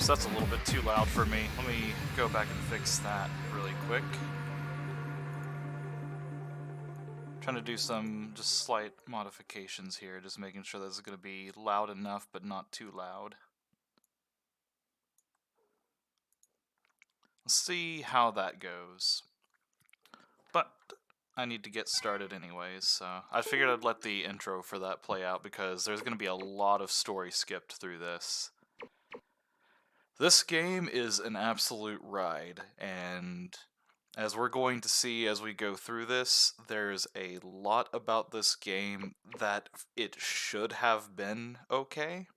So that's a little bit too loud for me. Let me go back and fix that really quick. Trying to do some just slight modifications here, just making sure this is going to be loud enough but not too loud. Let's see how that goes. But I need to get started anyways, so I figured I'd let the intro for that play out because there's going to be a lot of story skipped through this. This game is an absolute ride, and as we're going to see as we go through this, there's a lot about this game that it should have been okay.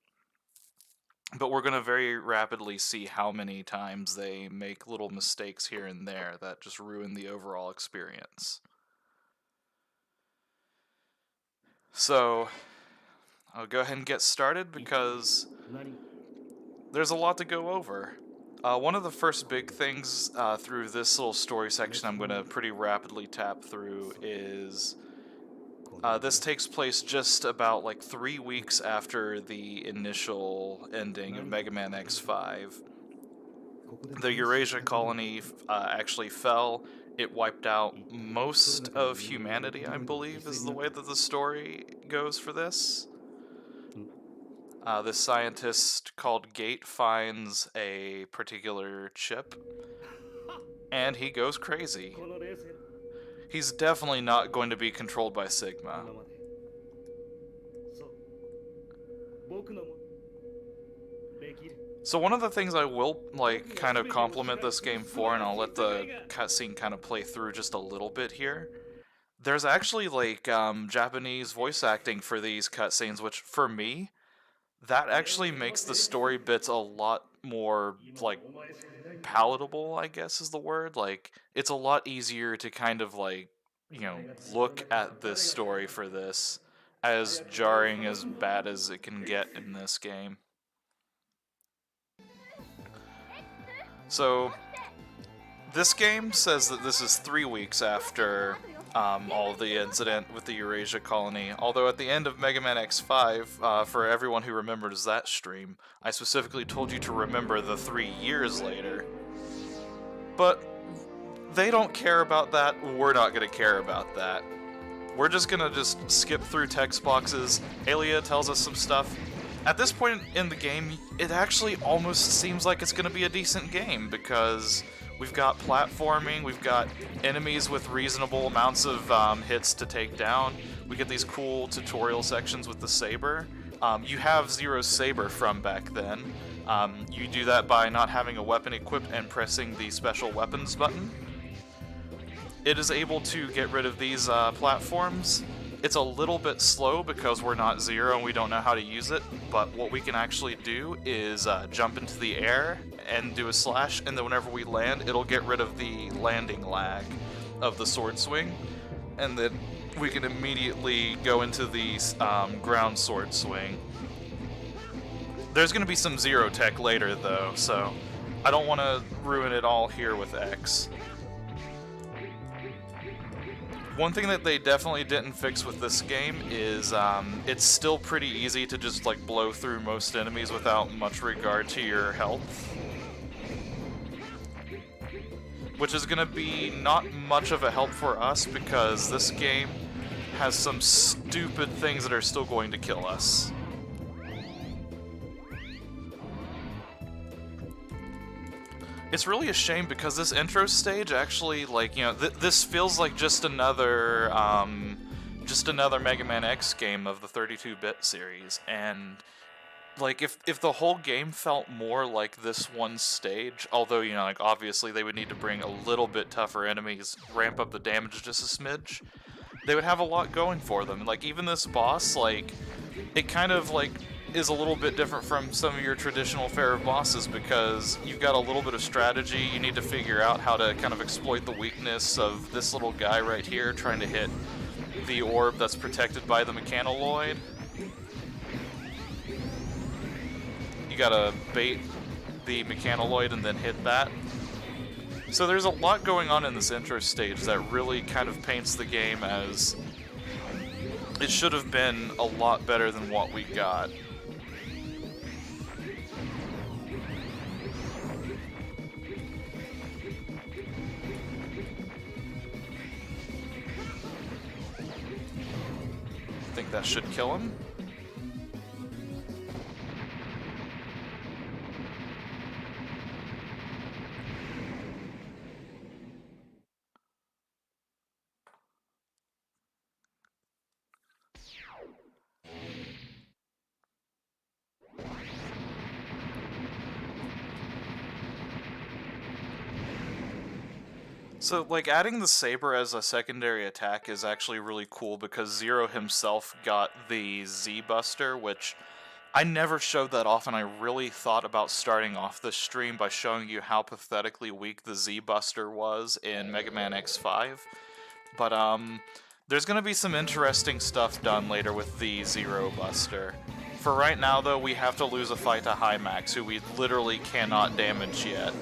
But we're going to very rapidly see how many times they make little mistakes here and there that just ruin the overall experience. So, I'll go ahead and get started because there's a lot to go over. One of the first big things through this little story section I'm going to pretty rapidly tap through is this takes place just about like 3 weeks after the initial ending of Megaman X5. The Eurasia colony actually fell. It wiped out most of humanity, I believe, is the way that the story goes for this. This scientist called Gate finds a particular chip, and he goes crazy. He's definitely not going to be controlled by Sigma. So one of the things I will kind of compliment this game for, and I'll let the cutscene kind of play through just a little bit here. There's actually Japanese voice acting for these cutscenes, which for me, that actually makes the story bits a lot more palatable, I guess is the word. It's a lot easier to kind of look at this story for this, as jarring as bad as it can get in this game. So this game says that this is 3 weeks after all of the incident with the Eurasia colony, although at the end of Megaman X5, for everyone who remembers that stream, I specifically told you to remember the 3 years later. But they don't care about that, we're not going to care about that. We're just going to skip through text boxes. Alia tells us some stuff. At this point in the game, it actually almost seems like it's going to be a decent game, because we've got platforming, we've got enemies with reasonable amounts of hits to take down, we get these cool tutorial sections with the saber. You have Zero's saber from back then. You do that by not having a weapon equipped and pressing the special weapons button. It is able to get rid of these platforms. It's a little bit slow because we're not Zero and we don't know how to use it, but what we can actually do is jump into the air and do a slash, and then whenever we land, it'll get rid of the landing lag of the sword swing, and then we can immediately go into the ground sword swing. There's going to be some Zero tech later though, so I don't want to ruin it all here with X. One thing that they definitely didn't fix with this game is it's still pretty easy to just blow through most enemies without much regard to your health. Which is going to be not much of a help for us because this game has some stupid things that are still going to kill us. It's really a shame because this intro stage actually, this feels like just another Mega Man X game of the 32-bit series, and if the whole game felt more like this one stage, although obviously they would need to bring a little bit tougher enemies, ramp up the damage just a smidge, they would have a lot going for them. Even this boss, it kind of is a little bit different from some of your traditional fare of bosses because you've got a little bit of strategy. You need to figure out how to kind of exploit the weakness of this little guy right here trying to hit the orb that's protected by the mechanoloid. You gotta bait the mechanoloid and then hit that. So there's a lot going on in this intro stage that really kind of paints the game as it should have been a lot better than what we got. think that should kill him. So, like, adding the saber as a secondary attack is actually really cool because Zero himself got the Z-Buster, which I never showed that off, and I really thought about starting off this stream by showing you how pathetically weak the Z-Buster was in Megaman X5. But, there's gonna be some interesting stuff done later with the Zero Buster. For right now, though, we have to lose a fight to Hymax, who we literally cannot damage yet.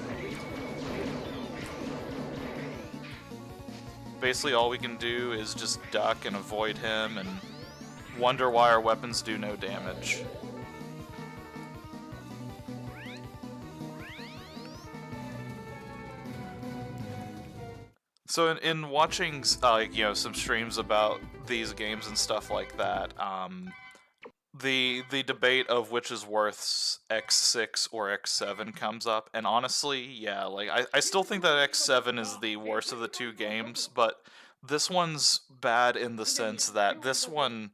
Basically, all we can do is just duck and avoid him and wonder why our weapons do no damage. So in watching, you know, some streams about these games and stuff like that, the debate of which is worse, X6 or X7 comes up, and honestly, yeah, like, I still think that X7 is the worst of the two games, but this one's bad in the sense that this one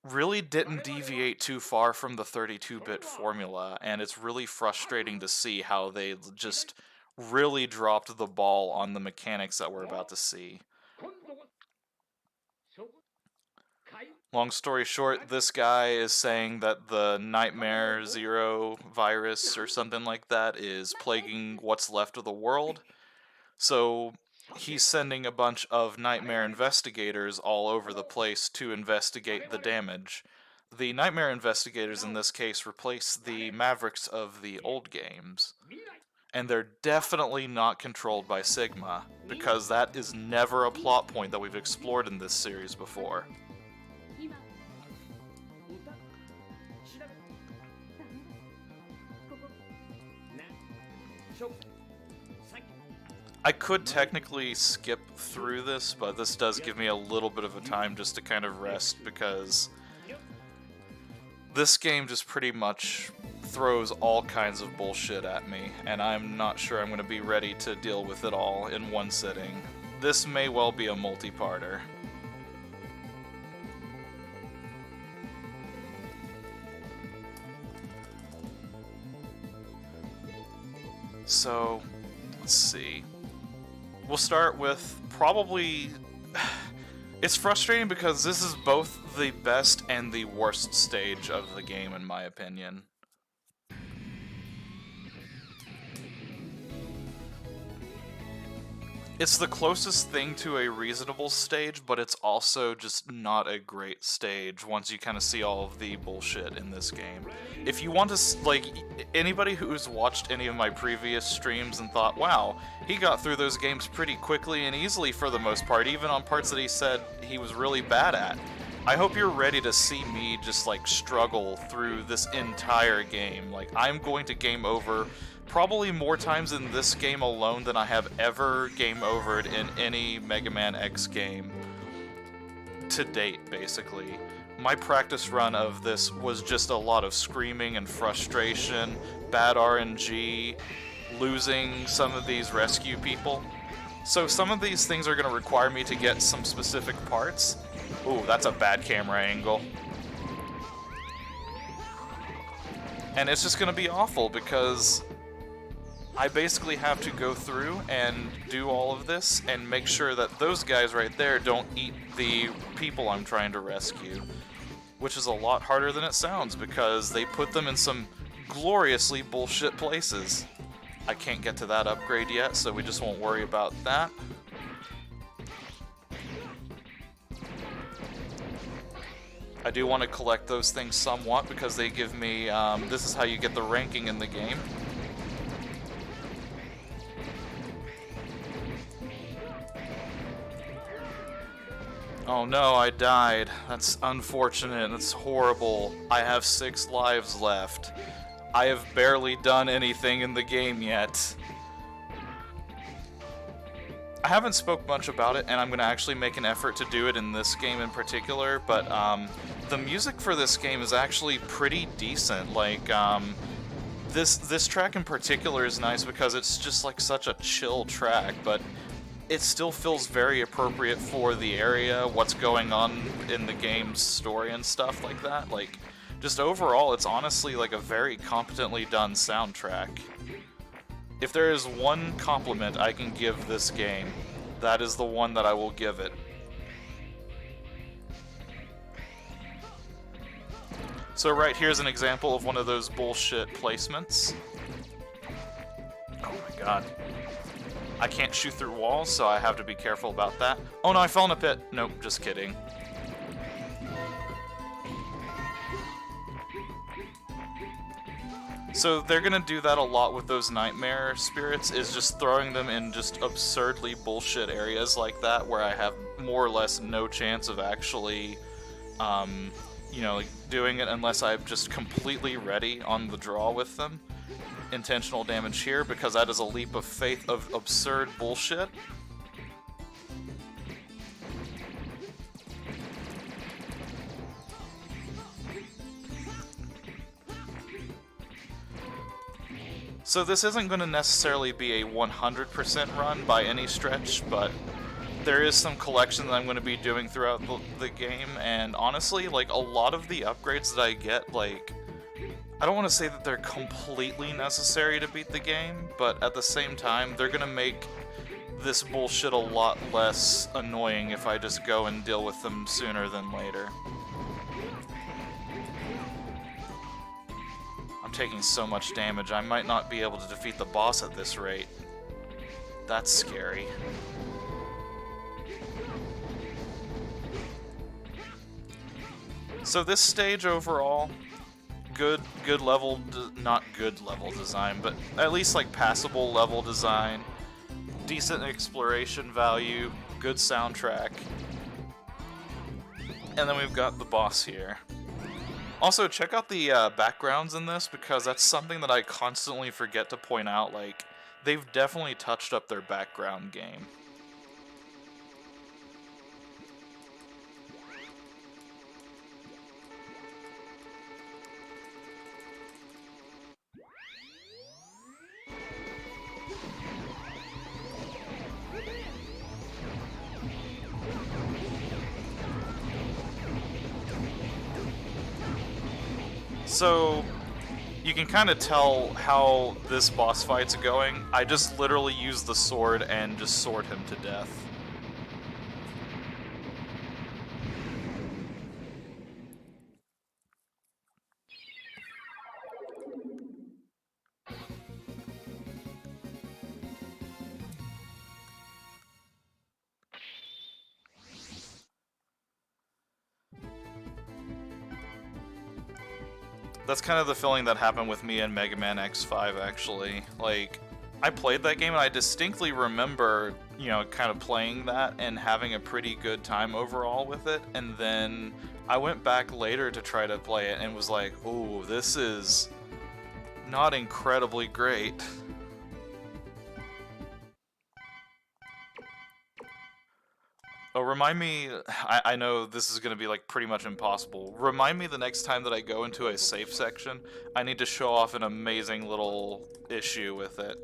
really didn't deviate too far from the 32-bit formula, and it's really frustrating to see how they just really dropped the ball on the mechanics that we're about to see. Long story short, this guy is saying that the Nightmare Zero virus or something like that is plaguing what's left of the world. So he's sending a bunch of Nightmare investigators all over the place to investigate the damage. The Nightmare investigators in this case replace the Mavericks of the old games. And they're definitely not controlled by Sigma, because that is never a plot point that we've explored in this series before. I could technically skip through this, but this does give me a little bit of a time just to kind of rest, because this game just pretty much throws all kinds of bullshit at me, and I'm not sure I'm going to be ready to deal with it all in one sitting. This may well be a multi-parter. So, let's see. We'll start with probably... It's frustrating because this is both the best and the worst stage of the game, in my opinion. It's the closest thing to a reasonable stage, but it's also just not a great stage once you kind of see all of the bullshit in this game. If you want to, like, anybody who's watched any of my previous streams and thought, wow, he got through those games pretty quickly and easily for the most part, even on parts that he said he was really bad at. I hope you're ready to see me just, like, struggle through this entire game. Like, I'm going to game over probably more times in this game alone than I have ever game overed in any Mega Man X game to date, basically. My practice run of this was just a lot of screaming and frustration, bad RNG, losing some of these rescue people. So some of these things are going to require me to get some specific parts. Ooh, that's a bad camera angle. And it's just going to be awful because I basically have to go through and do all of this and make sure that those guys right there don't eat the people I'm trying to rescue. Which is a lot harder than it sounds because they put them in some gloriously bullshit places. I can't get to that upgrade yet, so we just won't worry about that. I do want to collect those things somewhat because they give me, this is how you get the ranking in the game. Oh no, I died. That's unfortunate. That's horrible. I have 6 lives left. I have barely done anything in the game yet. I haven't spoke much about it, and I'm going to actually make an effort to do it in this game in particular, but the music for this game is actually pretty decent. Like, this track in particular is nice because it's just like such a chill track, but it still feels very appropriate for the area, what's going on in the game's story and stuff like that. Like, just overall, it's honestly like a very competently done soundtrack. If there is one compliment I can give this game, that is the one that I will give it. So right here's an example of one of those bullshit placements. Oh my god. I can't shoot through walls, so I have to be careful about that. Oh no, I fell in a pit. Nope, just kidding. So they're gonna do that a lot with those nightmare spirits, is just throwing them in just absurdly bullshit areas like that, where I have more or less no chance of actually, you know, like doing it unless I'm just completely ready on the draw with them. Intentional damage here, because that is a leap of faith of absurd bullshit. So this isn't going to necessarily be a 100% run by any stretch, but there is some collection that I'm going to be doing throughout the game, and honestly, like, a lot of the upgrades that I get, like, I don't want to say that they're completely necessary to beat the game, but at the same time, they're going to make this bullshit a lot less annoying if I just go and deal with them sooner than later. I'm taking so much damage, I might not be able to defeat the boss at this rate. That's scary. So this stage overall, good level, not good level design, but at least like passable level design, decent exploration value, good soundtrack, and then we've got the boss here. Also, check out the backgrounds in this, because that's something that I constantly forget to point out. Like, they've definitely touched up their background game. So, you can kind of tell how this boss fight's going. I just literally use the sword and just sword him to death. That's kind of the feeling that happened with me in Megaman X5, actually. Like, I played that game and I distinctly remember, you know, kind of playing that and having a pretty good time overall with it, and then I went back later to try to play it and was like, ooh, this is not incredibly great. Oh, remind me, I know this is going to be like pretty much impossible. Remind me the next time that I go into a safe section, I need to show off an amazing little issue with it.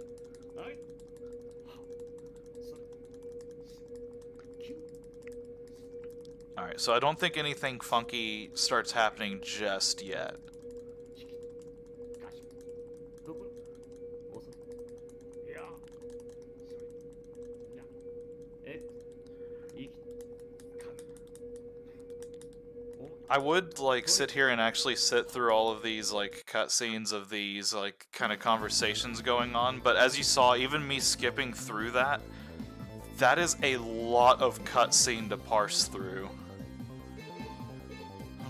Alright, so I don't think anything funky starts happening just yet. I would, like, sit here and actually sit through all of these, like, cutscenes of these, like, kind of conversations going on, but as you saw, even me skipping through that, that is a lot of cutscene to parse through.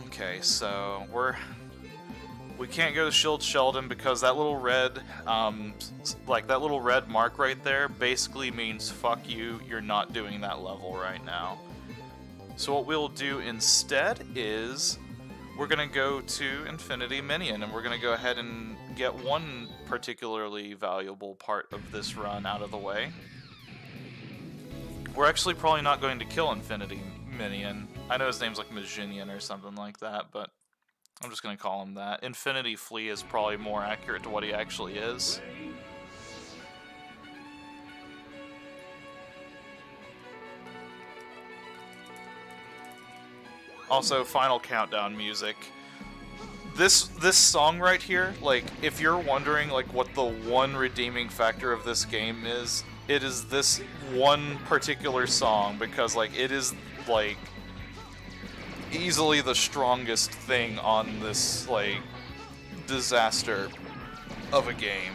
Okay, so we can't go to Shield Sheldon because that little red, like, that little red mark right there basically means, fuck you, you're not doing that level right now. So what we'll do instead is we're going to go to Infinity Minion, and we're going to go ahead and get one particularly valuable part of this run out of the way. We're actually probably not going to kill Infinity Minion. I know his name's like Majinion or something like that, but I'm just going to call him that. Infinity Flea is probably more accurate to what he actually is. Also, final countdown music. This song right here, like, if you're wondering like what the one redeeming factor of this game is, it is this one particular song, because like it is like easily the strongest thing on this like disaster of a game.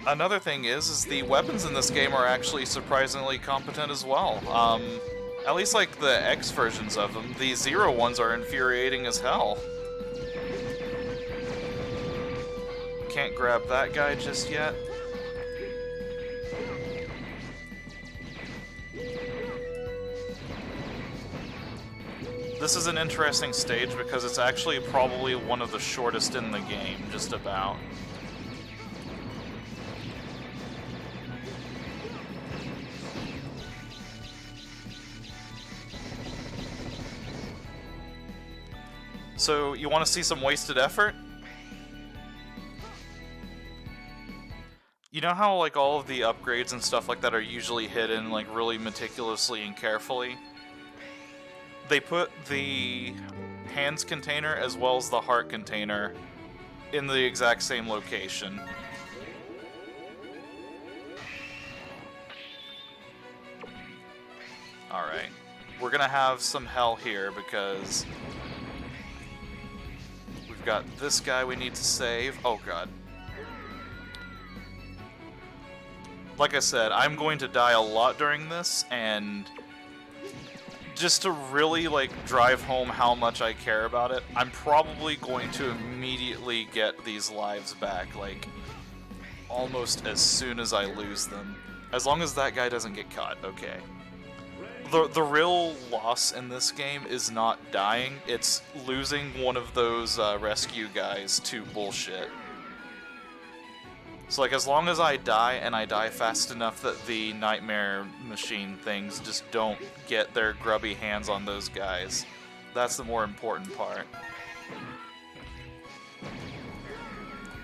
Another thing is the weapons in this game are actually surprisingly competent as well. At least like the X versions of them. The Zero ones are infuriating as hell. Can't grab that guy just yet. This is an interesting stage because it's actually probably one of the shortest in the game, just about. So, you want to see some wasted effort? You know how, like, all of the upgrades and stuff like that are usually hidden, like, really meticulously and carefully? They put the hands container as well as the heart container in the exact same location. Alright. We're gonna have some hell here because we've got this guy we need to save. Oh god. Like I said, I'm going to die a lot during this, and just to really, like, drive home how much I care about it, I'm probably going to immediately get these lives back, like, almost as soon as I lose them. As long as that guy doesn't get caught, okay. The real loss in this game is not dying, it's losing one of those rescue guys to bullshit. So, like, as long as I die, and I die fast enough that the nightmare machine things just don't get their grubby hands on those guys, that's the more important part.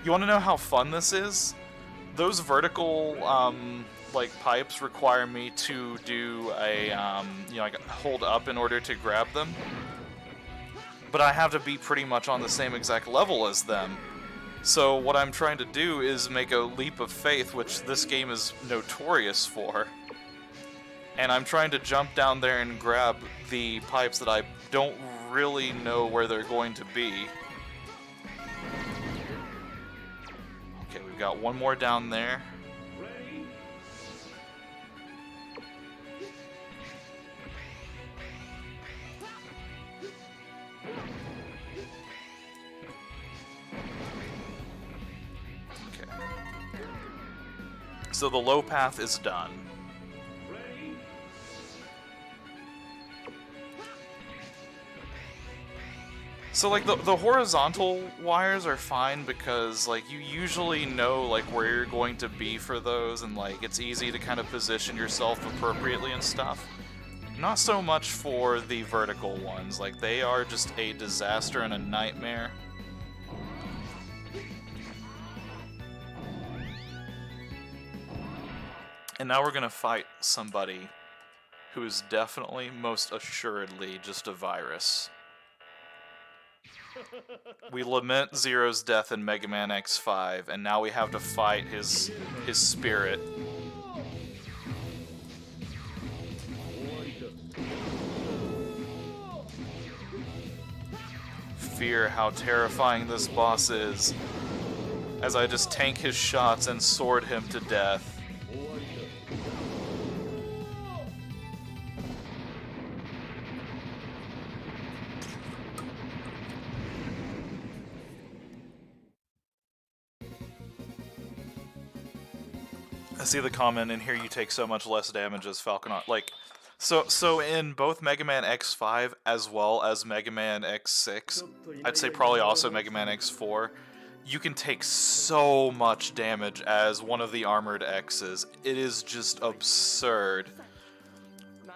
You want to know how fun this is? Those vertical, like, pipes require me to do a, you know, like, hold up in order to grab them. But I have to be pretty much on the same exact level as them. So what I'm trying to do is make a leap of faith, which this game is notorious for. And I'm trying to jump down there and grab the pipes that I don't really know where they're going to be. Okay, we've got one more down there. So the low path is done. So, like, the horizontal wires are fine because, like, you usually know, like, where you're going to be for those, and, like, it's easy to kind of position yourself appropriately and stuff. Not so much for the vertical ones. Like, they are just a disaster and a nightmare. And now we're gonna fight somebody who is definitely, most assuredly, just a virus. We lament Zero's death in Megaman X5, and now we have to fight his spirit. Fear how terrifying this boss is, as I just tank his shots and sword him to death. I see the comment in here, you take so much less damage as Falconer. Like, so in both Megaman X5 as well as Megaman X6, I'd say probably also Megaman X4, you can take so much damage as one of the armored X's. It is just absurd.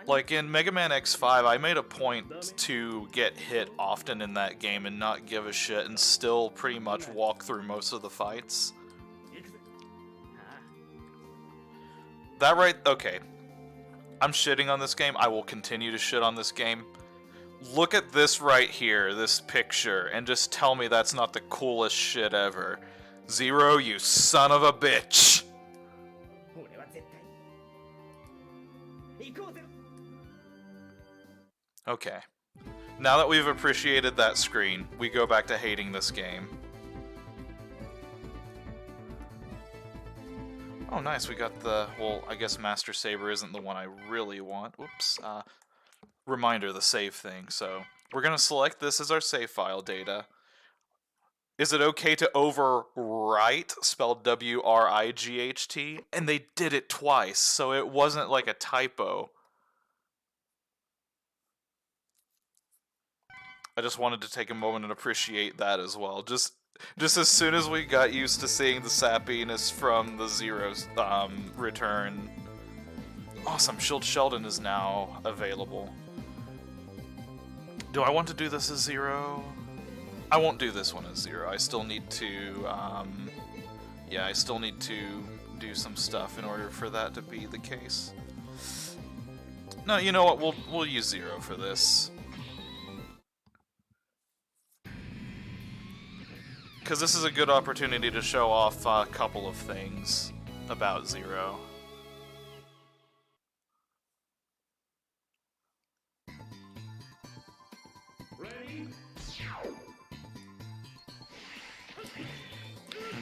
Like in Megaman X5, I made a point to get hit often in that game and not give a shit and still pretty much walk through most of the fights. That right, okay. I'm shitting on this game. I will continue to shit on this game. Look at this right here, this picture, and just tell me that's not the coolest shit ever. Zero, you son of a bitch! Okay. Now that we've appreciated that screen, we go back to hating this game. Oh, nice, we got the... Well, I guess Master Saber isn't the one I really want. Whoops. Reminder, the save thing. So, we're going to select this as our save file data. Is it okay to overwrite, spelled W-R-I-G-H-T? And they did it twice, so it wasn't like a typo. I just wanted to take a moment and appreciate that as well. Just as soon as we got used to seeing the sappiness from the Zero's return. Awesome, Shield Sheldon is now available. Do I want to do this as Zero? I won't do this one as Zero. I still need to, yeah, I still need to do some stuff in order for that to be the case. No, you know what? We'll use Zero for this. Because this is a good opportunity to show off a couple of things about Zero.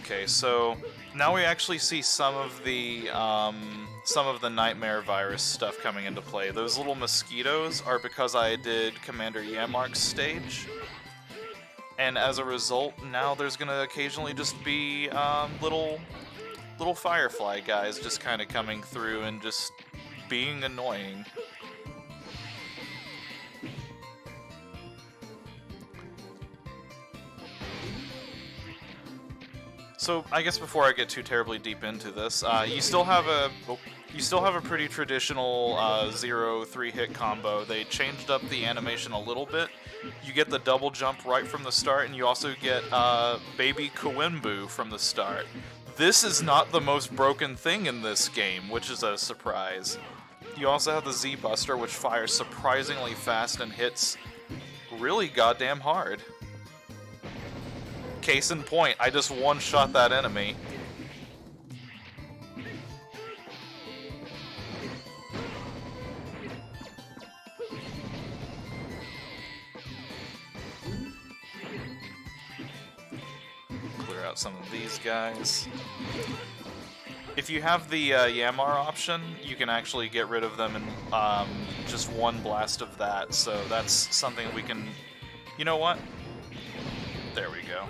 Okay, so now we actually see some of the Nightmare Virus stuff coming into play. Those little mosquitoes are because I did Commander Yamark's stage. And as a result, now there's gonna occasionally just be little firefly guys just kind of coming through and just being annoying. So I guess before I get too terribly deep into this, you still have a pretty traditional 0-3 hit combo. They changed up the animation a little bit. You get the double jump right from the start, and you also get Baby Kawimbu from the start. This is not the most broken thing in this game, which is a surprise. You also have the Z-Buster, which fires surprisingly fast and hits really goddamn hard. Case in point, I just one-shot that enemy. Clear out some of these guys. If you have the Yamar option, you can actually get rid of them in just one blast of that, so that's something we can... You know what? There we go.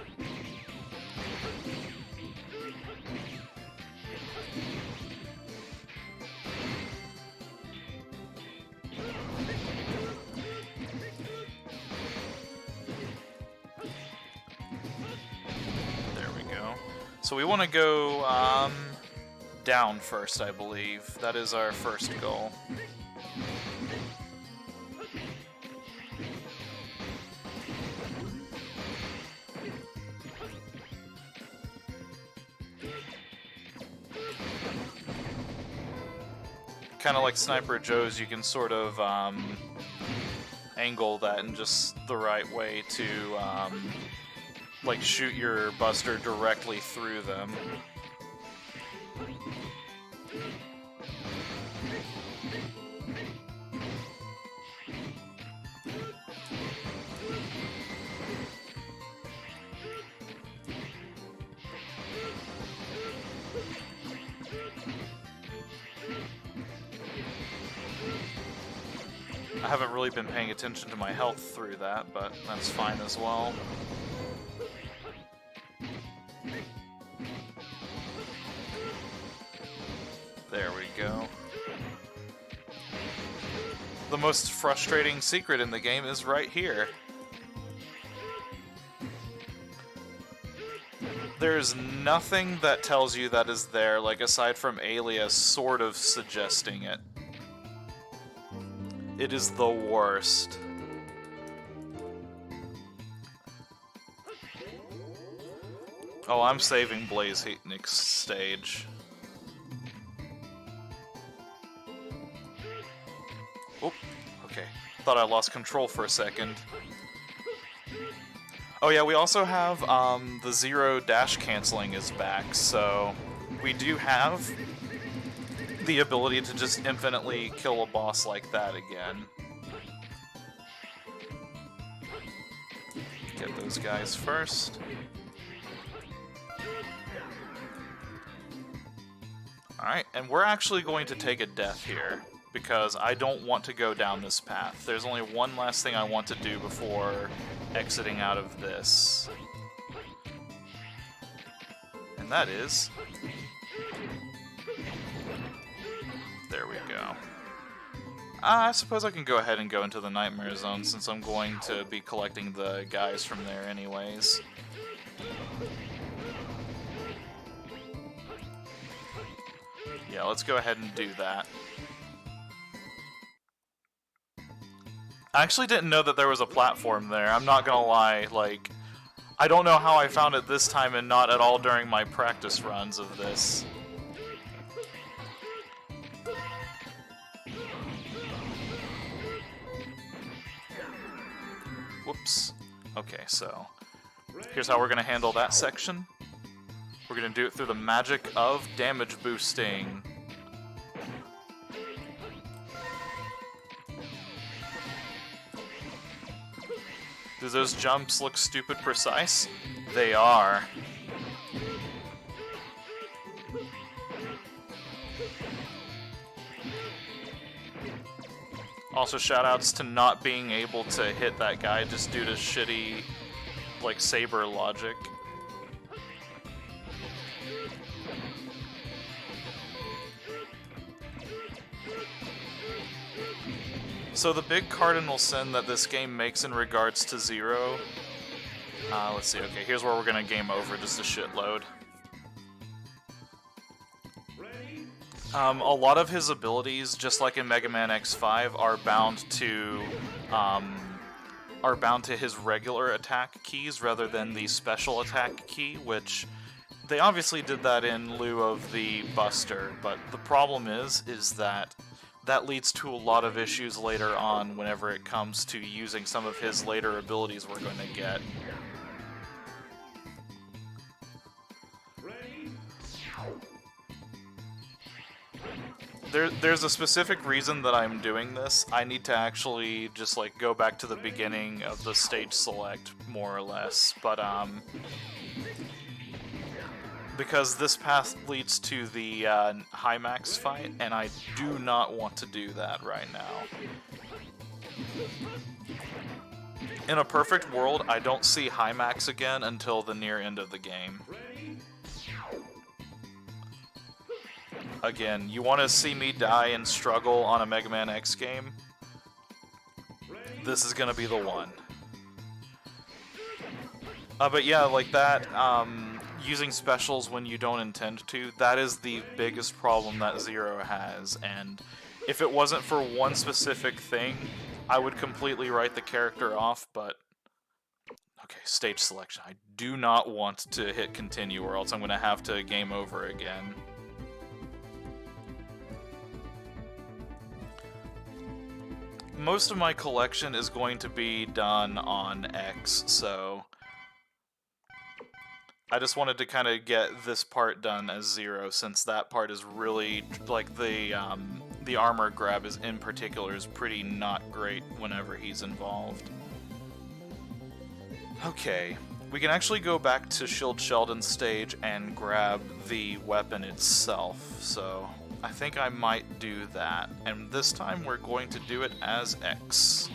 There we go. So we want to go down first, I believe. That is our first goal. Kind of like Sniper Joe's, you can sort of angle that in just the right way to like shoot your buster directly through them. I haven't really been paying attention to my health through that, but that's fine as well. There we go. The most frustrating secret in the game is right here. There's nothing that tells you that is there, like aside from Alias sort of suggesting it. It is the worst. Oh, I'm saving Blaze Heat next stage. Oh, okay. Thought I lost control for a second. Oh yeah, we also have the zero dash canceling is back, so we do have the ability to just infinitely kill a boss like that again. Get those guys first. Alright, and we're actually going to take a death here, because I don't want to go down this path. There's only one last thing I want to do before exiting out of this. And that is... There we go. I suppose I can go ahead and go into the Nightmare Zone, since I'm going to be collecting the guys from there anyways. Yeah, let's go ahead and do that. I actually didn't know that there was a platform there, I'm not gonna lie, like, I don't know how I found it this time and not at all during my practice runs of this. Whoops. Okay, so here's how we're gonna handle that section. We're gonna do it through the magic of damage boosting. Do those jumps look stupid precise? They are. Also, shoutouts to not being able to hit that guy just due to shitty, like, saber logic. So the big cardinal sin that this game makes in regards to Zero... let's see, okay, here's where we're gonna game over just a shitload. A lot of his abilities, just like in Megaman X5, are bound to his regular attack keys rather than the special attack key, which they obviously did that in lieu of the Buster, but the problem is that leads to a lot of issues later on whenever it comes to using some of his later abilities we're going to get. There's a specific reason that I'm doing this. I need to actually just like go back to the beginning of the stage select, more or less, but because this path leads to the Hymax fight, and I do not want to do that right now. In a perfect world, I don't see Hymax again until the near end of the game. Again, you want to see me die and struggle on a Mega Man X game? This is gonna be the one. But yeah, like that, using specials when you don't intend to, that is the biggest problem that Zero has, and if it wasn't for one specific thing, I would completely write the character off, but... Okay, stage selection. I do not want to hit continue, or else I'm going to have to game over again. Most of my collection is going to be done on X, so... I just wanted to kind of get this part done as Zero, since that part is really, like, the armor grab is in particular is pretty not great whenever he's involved. Okay, we can actually go back to Shield Sheldon's stage and grab the weapon itself, so I think I might do that, and this time we're going to do it as X.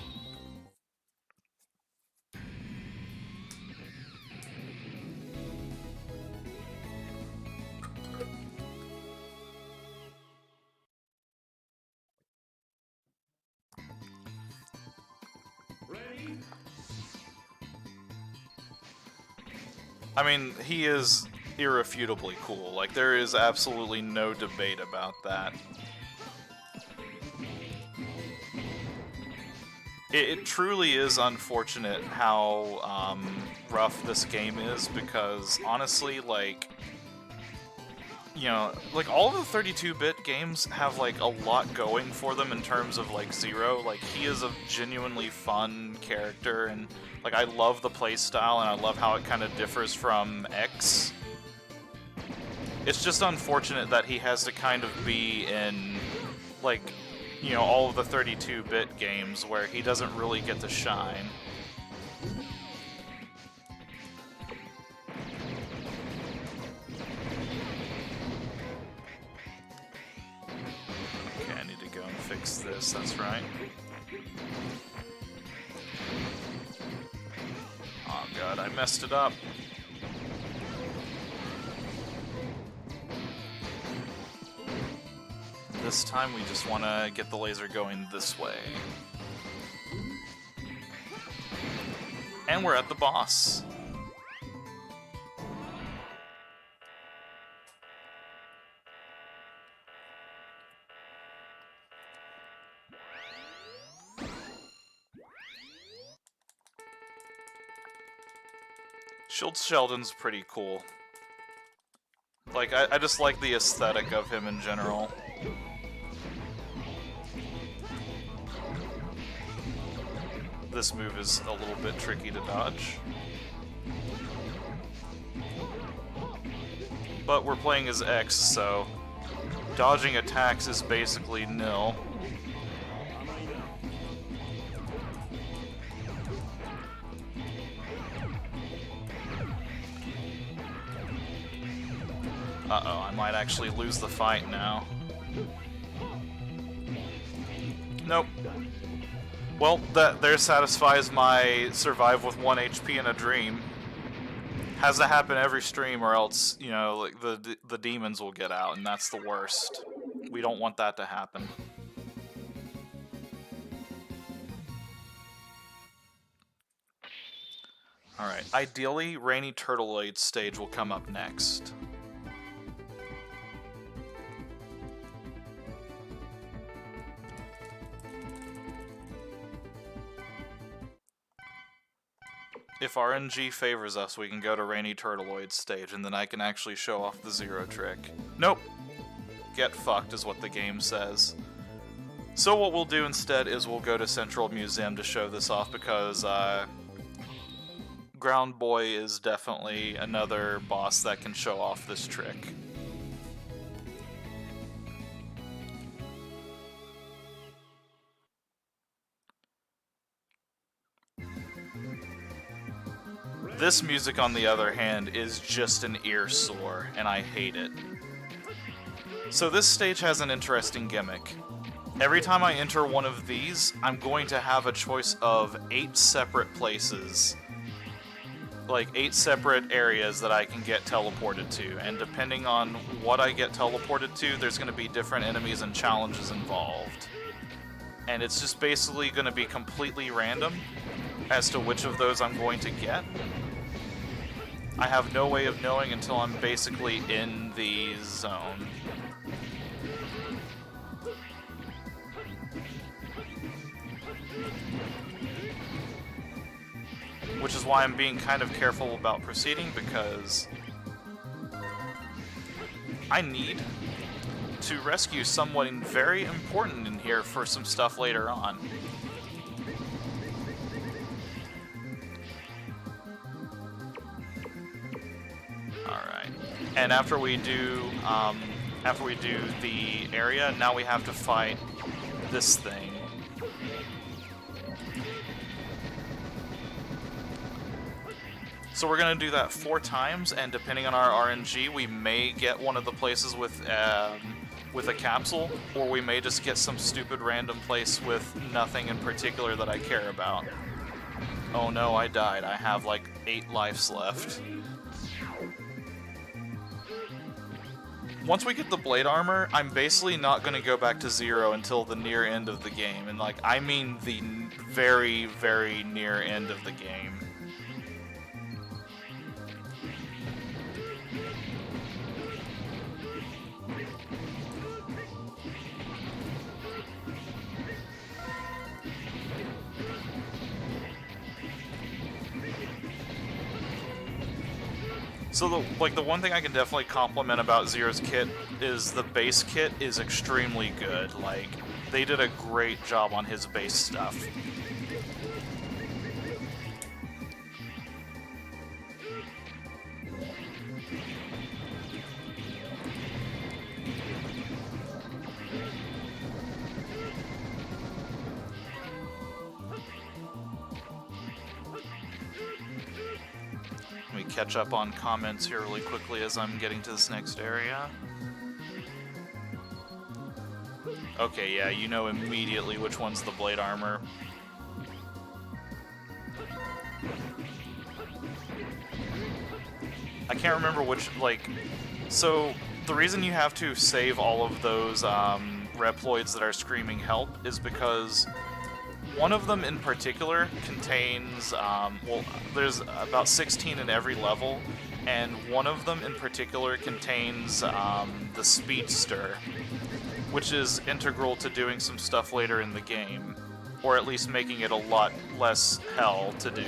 I mean, he is irrefutably cool. Like, there is absolutely no debate about that. It truly is unfortunate how rough this game is, because honestly, like, you know, like, all the 32-bit games have, like, a lot going for them in terms of, like, Zero. Like, he is a genuinely fun character, and, like, I love the playstyle, and I love how it kind of differs from X. It's just unfortunate that he has to kind of be in, like, you know, all of the 32-bit games where he doesn't really get to shine. Okay, I need to go and fix this, that's right. Oh god, I messed it up. This time we just want to get the laser going this way. And we're at the boss. Shield Sheldon's pretty cool. Like, I just like the aesthetic of him in general. This move is a little bit tricky to dodge. But we're playing as X, so dodging attacks is basically nil. Uh-oh, I might actually lose the fight now. Nope. Well, there satisfies my survive with 1 HP in a dream. Has to happen every stream, or else, you know, like the demons will get out, and that's the worst. We don't want that to happen. Alright, ideally, Rainy Turtleoid stage will come up next. If RNG favors us, we can go to Rainy Turtleoid stage, and then I can actually show off the Zero trick. Nope! Get fucked is what the game says. So what we'll do instead is we'll go to Central Museum to show this off, because Ground Boy is definitely another boss that can show off this trick. This music, on the other hand, is just an ear sore, and I hate it. So this stage has an interesting gimmick. Every time I enter one of these, I'm going to have a choice of 8 separate places. Like, 8 separate areas that I can get teleported to, and depending on what I get teleported to, there's going to be different enemies and challenges involved. And it's just basically going to be completely random as to which of those I'm going to get. I have no way of knowing until I'm basically in the zone. Which is why I'm being kind of careful about proceeding, because I need to rescue someone very important in here for some stuff later on. Alright. And after we do the area, now we have to fight this thing. So we're gonna do that 4 times, and depending on our RNG, we may get one of the places with a capsule, or we may just get some stupid random place with nothing in particular that I care about. Oh no, I died. I have like 8 lives left. Once we get the blade armor, I'm basically not going to go back to 0 until the near end of the game, and like, I mean the very, very near end of the game. So the one thing I can definitely compliment about Zero's kit is the base kit is extremely good. Like, they did a great job on his base stuff. Let me catch up on comments here really quickly as I'm getting to this next area. Okay, yeah, you know immediately which one's the blade armor. I can't remember which, like... So, the reason you have to save all of those Reploids that are screaming help is because one of them in particular contains, well, there's about 16 in every level, and one of them in particular contains the Speedster, which is integral to doing some stuff later in the game, or at least making it a lot less hell to do.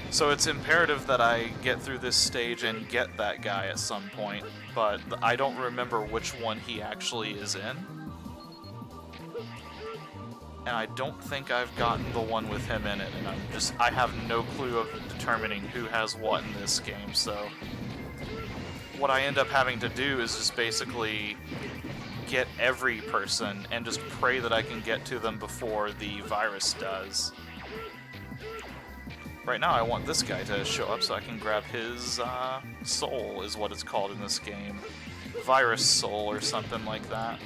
So it's imperative that I get through this stage and get that guy at some point, but I don't remember which one he actually is in. And I don't think I've gotten the one with him in it, and I have no clue of determining who has what in this game, so what I end up having to do is just basically get every person and just pray that I can get to them before the virus does. Right now I want this guy to show up so I can grab his soul, is what it's called in this game. Virus soul or something like that.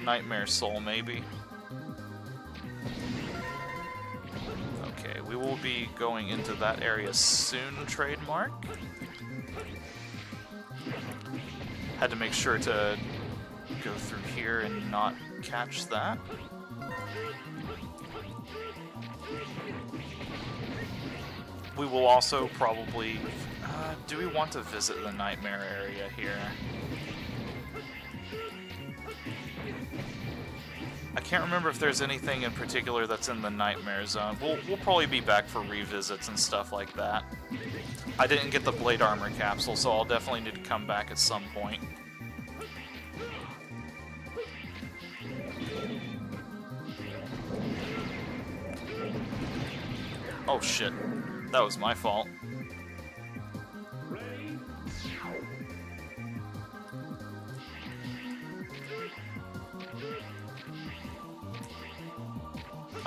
Nightmare soul, maybe. Okay, we will be going into that area soon, trademark. Had to make sure to go through here and not catch that. We will also probably... do we want to visit the Nightmare area here? I can't remember if there's anything in particular that's in the Nightmare Zone. We'll probably be back for revisits and stuff like that. I didn't get the Blade Armor capsule, so I'll definitely need to come back at some point. Oh shit, that was my fault.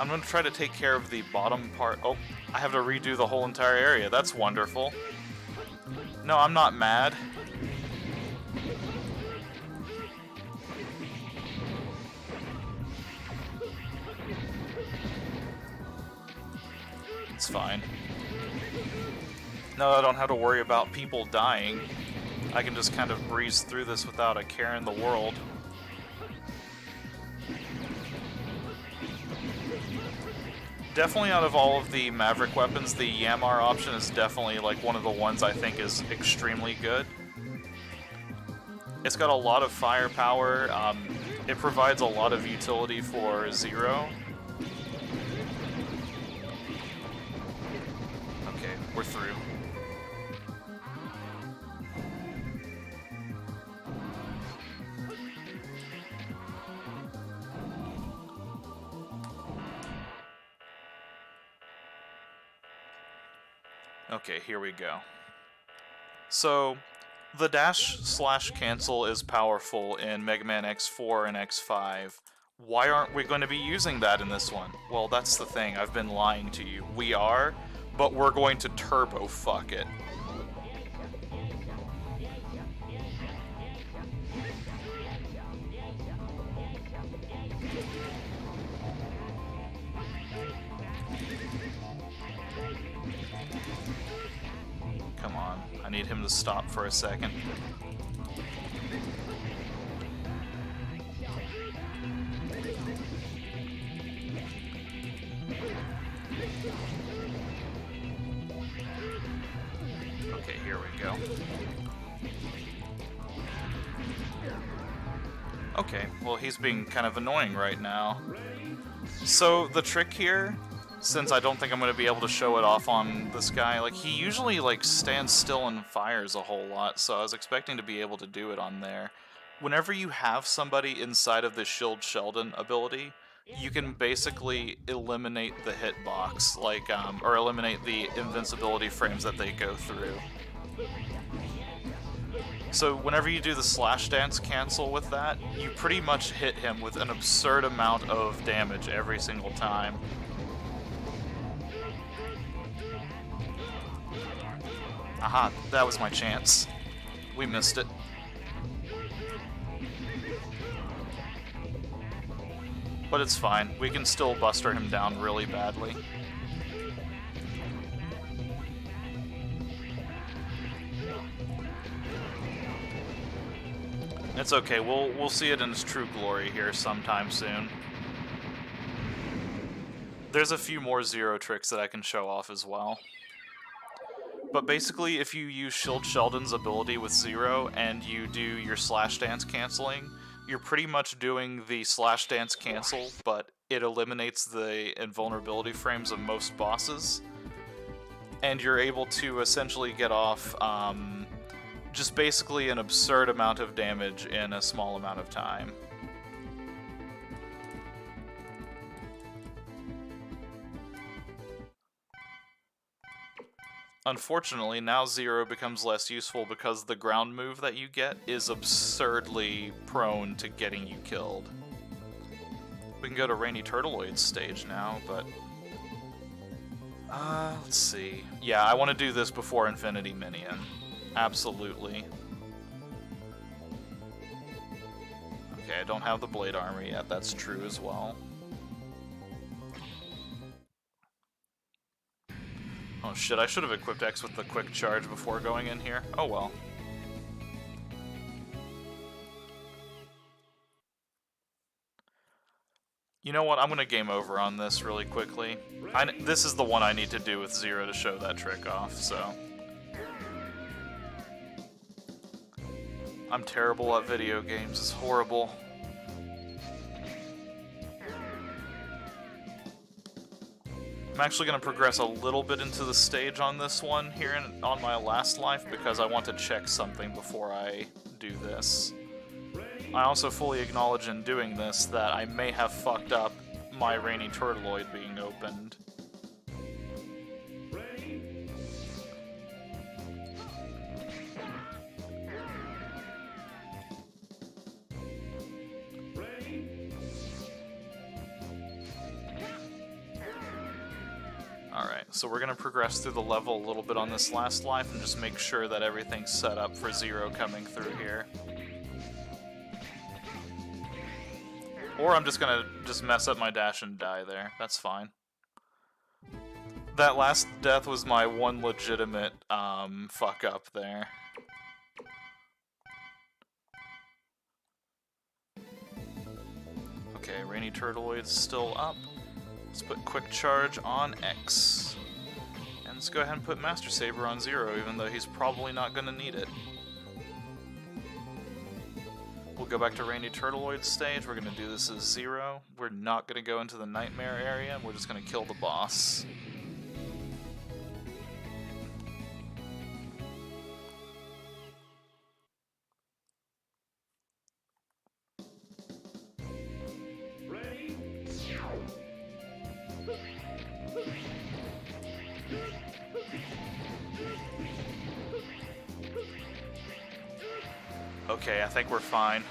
I'm going to try to take care of the bottom part. Oh, I have to redo the whole entire area. That's wonderful. No, I'm not mad. It's fine. No, I don't have to worry about people dying. I can just kind of breeze through this without a care in the world. Definitely out of all of the Maverick weapons, the Yamar option is definitely like one of the ones I think is extremely good. It's got a lot of firepower. It provides a lot of utility for Zero. Okay, we're through. Okay, here we go. So, the dash/cancel is powerful in Megaman X4 and X5. Why aren't we going to be using that in this one? Well, that's the thing. I've been lying to you. We are, but we're going to turbo fuck it. Come on, I need him to stop for a second. Okay, here we go. Okay, well he's being kind of annoying right now. So the trick here since I don't think I'm going to be able to show it off on this guy. Like, he usually, like, stands still and fires a whole lot, so I was expecting to be able to do it on there. Whenever you have somebody inside of the Shield Sheldon ability, you can basically eliminate the hitbox, like, or eliminate the invincibility frames that they go through. So whenever you do the slash dance cancel with that, you pretty much hit him with an absurd amount of damage every single time. Aha, that was my chance. We missed it. But it's fine. We can still buster him down really badly. It's okay. We'll see it in its true glory here sometime soon. There's a few more Zero tricks that I can show off as well. But basically, if you use Shield Sheldon's ability with Zero and you do your slash dance canceling, you're pretty much doing the slash dance cancel, but it eliminates the invulnerability frames of most bosses. And you're able to essentially get off just basically an absurd amount of damage in a small amount of time. Unfortunately, now Zero becomes less useful because the ground move that you get is absurdly prone to getting you killed. We can go to Rainy Turtleoid's stage now, but... let's see. Yeah, I want to do this before Infinity Minion. Absolutely. Okay, I don't have the Blade Armor yet, that's true as well. Oh shit, I should have equipped X with the quick charge before going in here. Oh well. You know what, I'm gonna game over on this really quickly. This is the one I need to do with Zero to show that trick off, so... I'm terrible at video games, it's horrible. I'm actually going to progress a little bit into the stage on this one here on my last life because I want to check something before I do this. I also fully acknowledge in doing this that I may have fucked up my Rainy Turtleoid being opened. Alright, so we're going to progress through the level a little bit on this last life and just make sure that everything's set up for Zero coming through here. Or I'm just going to mess up my dash and die there. That's fine. That last death was my one legitimate fuck up there. Okay, Rainy Turtleoid's still up. Let's put Quick Charge on X. And let's go ahead and put Master Saber on Zero, even though he's probably not going to need it. We'll go back to Rainy Turtleoid's stage. We're going to do this as Zero. We're not going to go into the Nightmare area. We're just going to kill the boss. Okay, I think we're fine.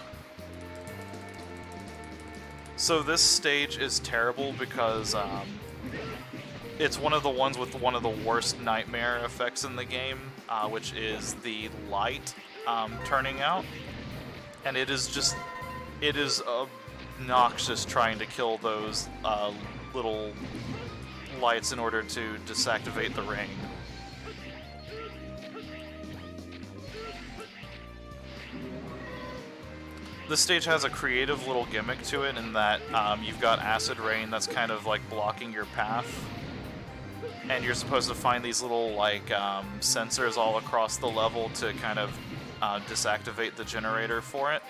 So this stage is terrible because it's one of the ones with one of the worst nightmare effects in the game, which is the light turning out. And it is obnoxious trying to kill those little lights in order to disactivate the ring. This stage has a creative little gimmick to it in that you've got Acid Rain that's kind of like blocking your path. And you're supposed to find these little like sensors all across the level to kind of disactivate the generator for it.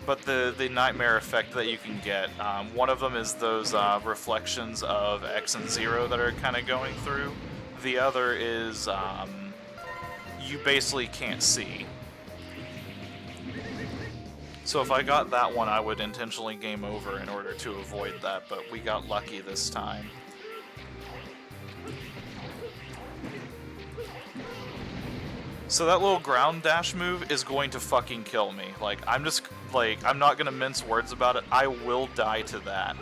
but the nightmare effect that you can get, one of them is those reflections of X and Zero that are kind of going through. The other is you basically can't see. So if I got that one, I would intentionally game over in order to avoid that, but we got lucky this time. So that little ground dash move is going to fucking kill me. Like, I'm not gonna mince words about it. I will die to that.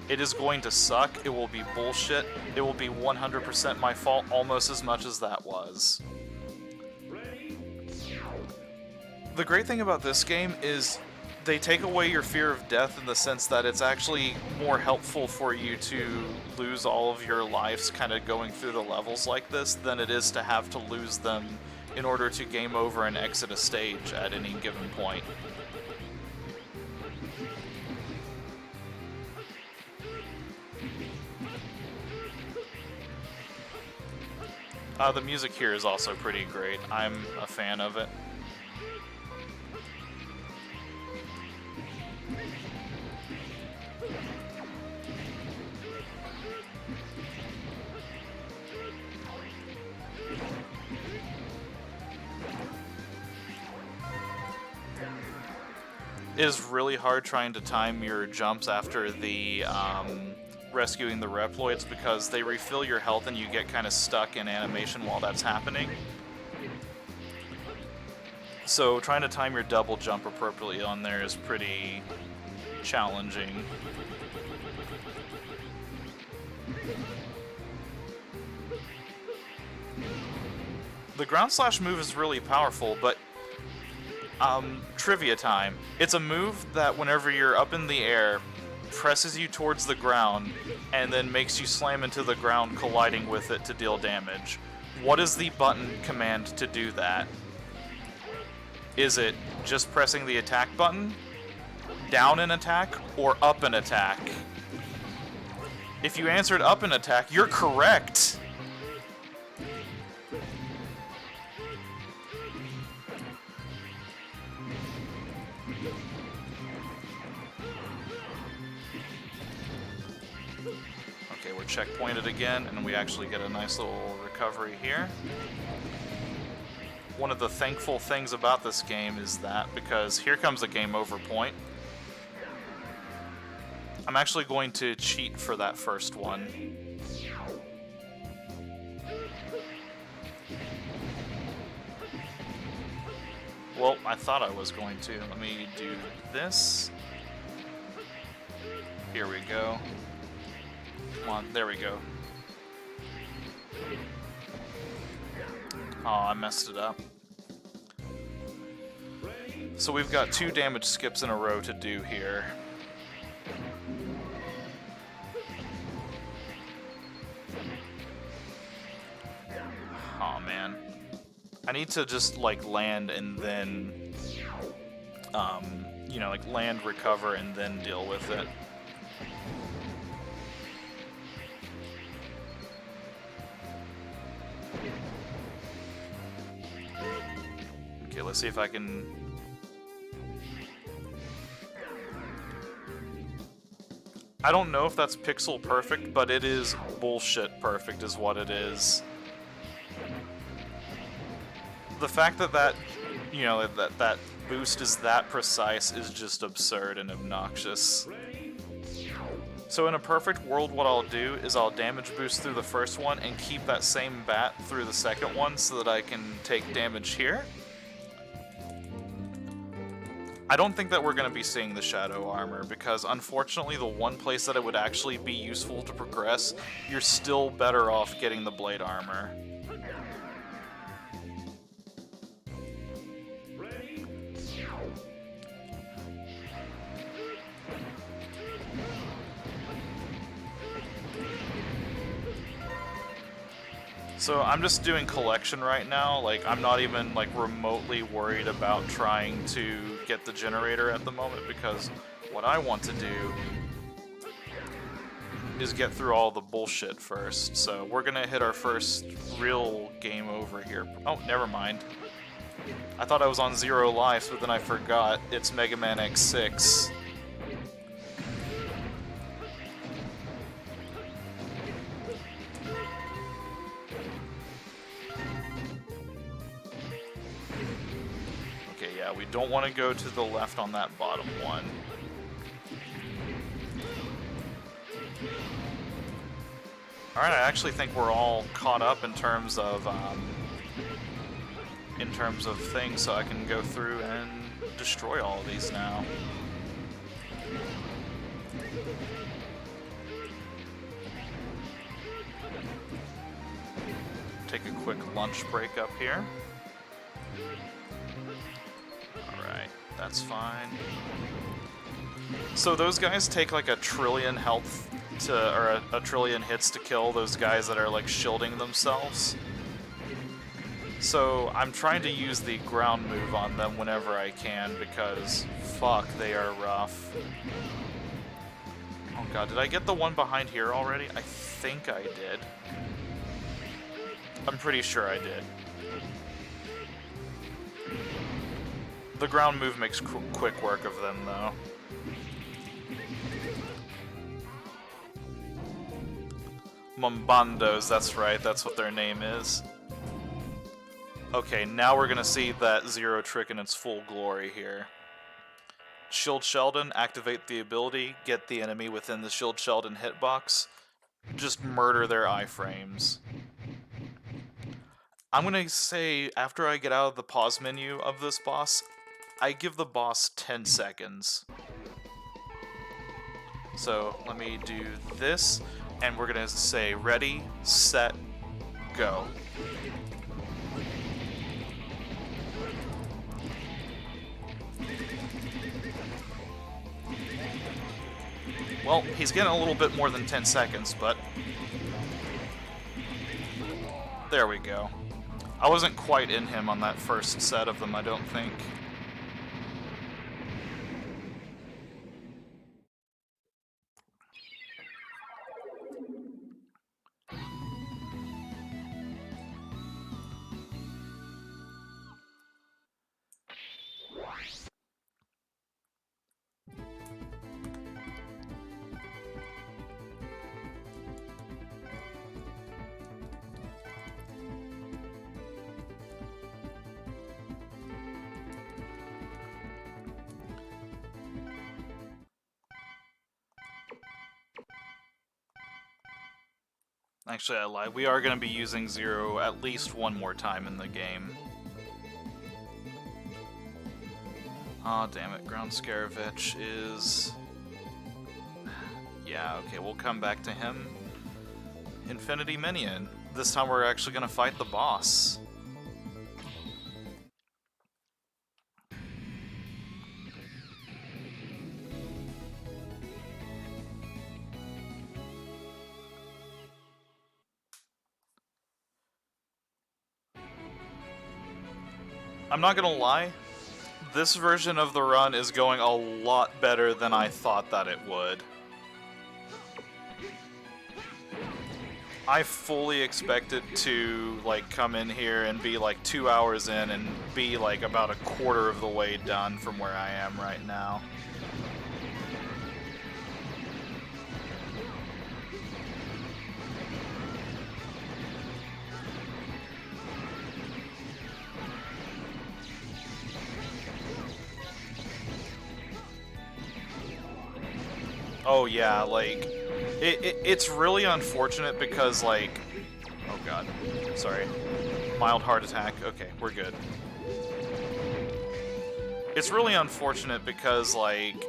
It is going to suck. It will be bullshit. It will be 100% my fault, almost as much as that was. The great thing about this game is they take away your fear of death in the sense that it's actually more helpful for you to lose all of your lives kind of going through the levels like this than it is to have to lose them in order to game over and exit a stage at any given point. The music here is also pretty great. I'm a fan of it. It is really hard trying to time your jumps after the rescuing the Reploids because they refill your health and you get kind of stuck in animation while that's happening. So trying to time your double jump appropriately on there is pretty challenging. The ground slash move is really powerful, but trivia time. It's a move that whenever you're up in the air, presses you towards the ground, and then makes you slam into the ground, colliding with it to deal damage. What is the button command to do that? Is it just pressing the attack button, down an attack, or up an attack? If you answered up an attack, you're correct! Okay, we're checkpointed again, and we actually get a nice little recovery here. One of the thankful things about this game is that, because here comes a game over point, I'm actually going to cheat for that first one. Well, I thought I was going to. Let me do this. Here we go. Come on, there we go. Oh, I messed it up. So we've got 2 damage skips in a row to do here. Oh man. I need to just like land and then, you know, like land, recover, and then deal with it. Okay, let's see if I can... I don't know if that's pixel perfect, but it is bullshit perfect is what it is. The fact that you know, that boost is that precise is just absurd and obnoxious. So in a perfect world, what I'll do is I'll damage boost through the first one and keep that same bat through the second one so that I can take damage here. I don't think that we're going to be seeing the Shadow Armor, because unfortunately the one place that it would actually be useful to progress, you're still better off getting the Blade Armor. So I'm just doing collection right now. Like, I'm not even like remotely worried about trying to get the generator at the moment, because what I want to do is get through all the bullshit first. So we're gonna hit our first real game over here. Oh, never mind. I thought I was on 0 lives, but then I forgot it's Megaman X6. Okay, yeah, we don't want to go to the left on that bottom one. Alright, I actually think we're all caught up in terms of things, so I can go through and destroy all of these now. Take a quick lunch break up here. Alright, that's fine. So those guys take like a trillion health to, or a trillion hits to kill those guys that are like shielding themselves. So I'm trying to use the ground move on them whenever I can because fuck, they are rough. Oh god, did I get the one behind here already? I think I did. I'm pretty sure I did. The ground move makes quick work of them though. Mumbandos, that's right, that's what their name is. Okay, now we're gonna see that Zero trick in its full glory here. Shield Sheldon, activate the ability, get the enemy within the Shield Sheldon hitbox, just murder their iframes. I'm gonna say, after I get out of the pause menu of this boss, I give the boss 10 seconds. So, let me do this. And we're gonna say ready, set, go. Well, he's getting a little bit more than 10 seconds, but there we go. I wasn't quite in him on that first set of them, I don't think. Actually, I lied. We are going to be using Zero at least one more time in the game. Aw, oh, damn it. Ground Scaravitch is... Yeah, okay, we'll come back to him. Infinity Minion. This time we're actually going to fight the boss. I'm not gonna lie, this version of the run is going a lot better than I thought that it would. I fully expected to like come in here and be like 2 hours in and be like about a quarter of the way done from where I am right now. Oh yeah, like, it's really unfortunate because, like, oh god, sorry, mild heart attack, okay, we're good. It's really unfortunate because, like,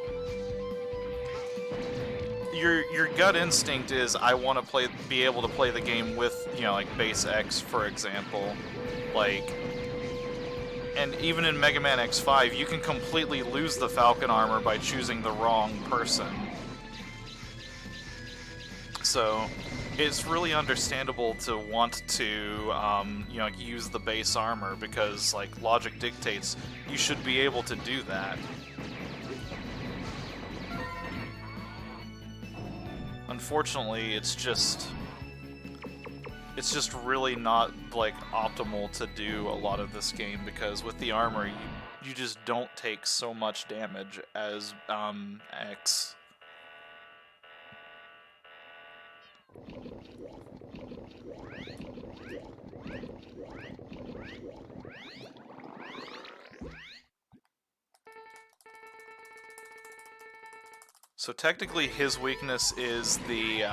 your gut instinct is, I want to be able to play the game with, you know, like, base X, for example, like, and even in Megaman X5, you can completely lose the Falcon armor by choosing the wrong person. So, it's really understandable to want to, you know, use the base armor, because, like, logic dictates you should be able to do that. Unfortunately, it's just... it's just really not, like, optimal to do a lot of this game, because with the armor, you just don't take so much damage as, X. So technically his weakness is the,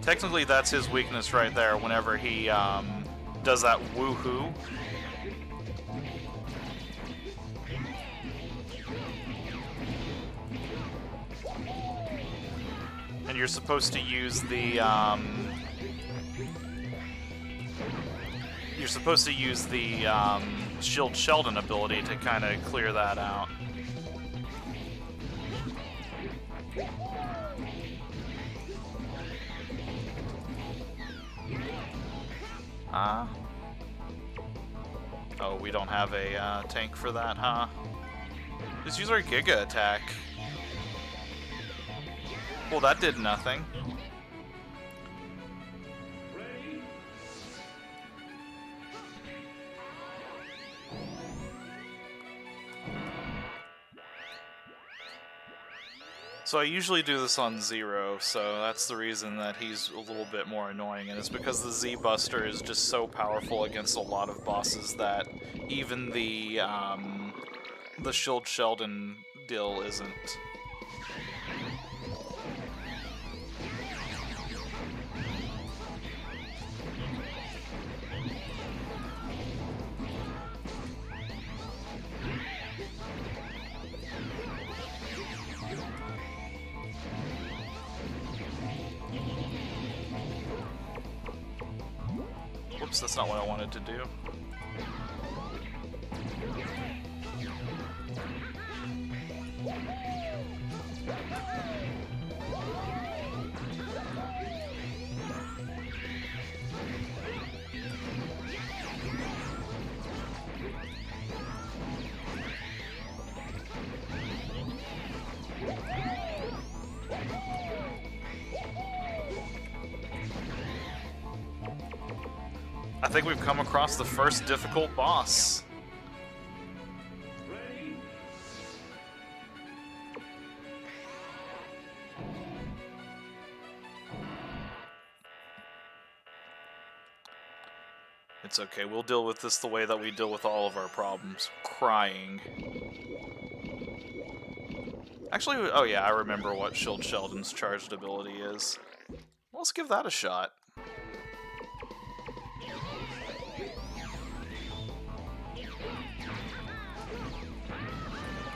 technically that's his weakness right there whenever he, does that woohoo. And you're supposed to use the, Shield Sheldon ability to kind of clear that out. Oh, we don't have a tank for that, huh? Just use our Giga attack. Well, that did nothing. So I usually do this on Zero, so that's the reason that he's a little bit more annoying, and it's because the Z-Buster is just so powerful against a lot of bosses that even the Shield Sheldon deal isn't. Whoops, that's not what I wanted to do. I think we've come across the first difficult boss. It's okay, we'll deal with this the way that we deal with all of our problems. Crying. Actually, oh yeah, I remember what Shield Sheldon's charged ability is. Well, let's give that a shot.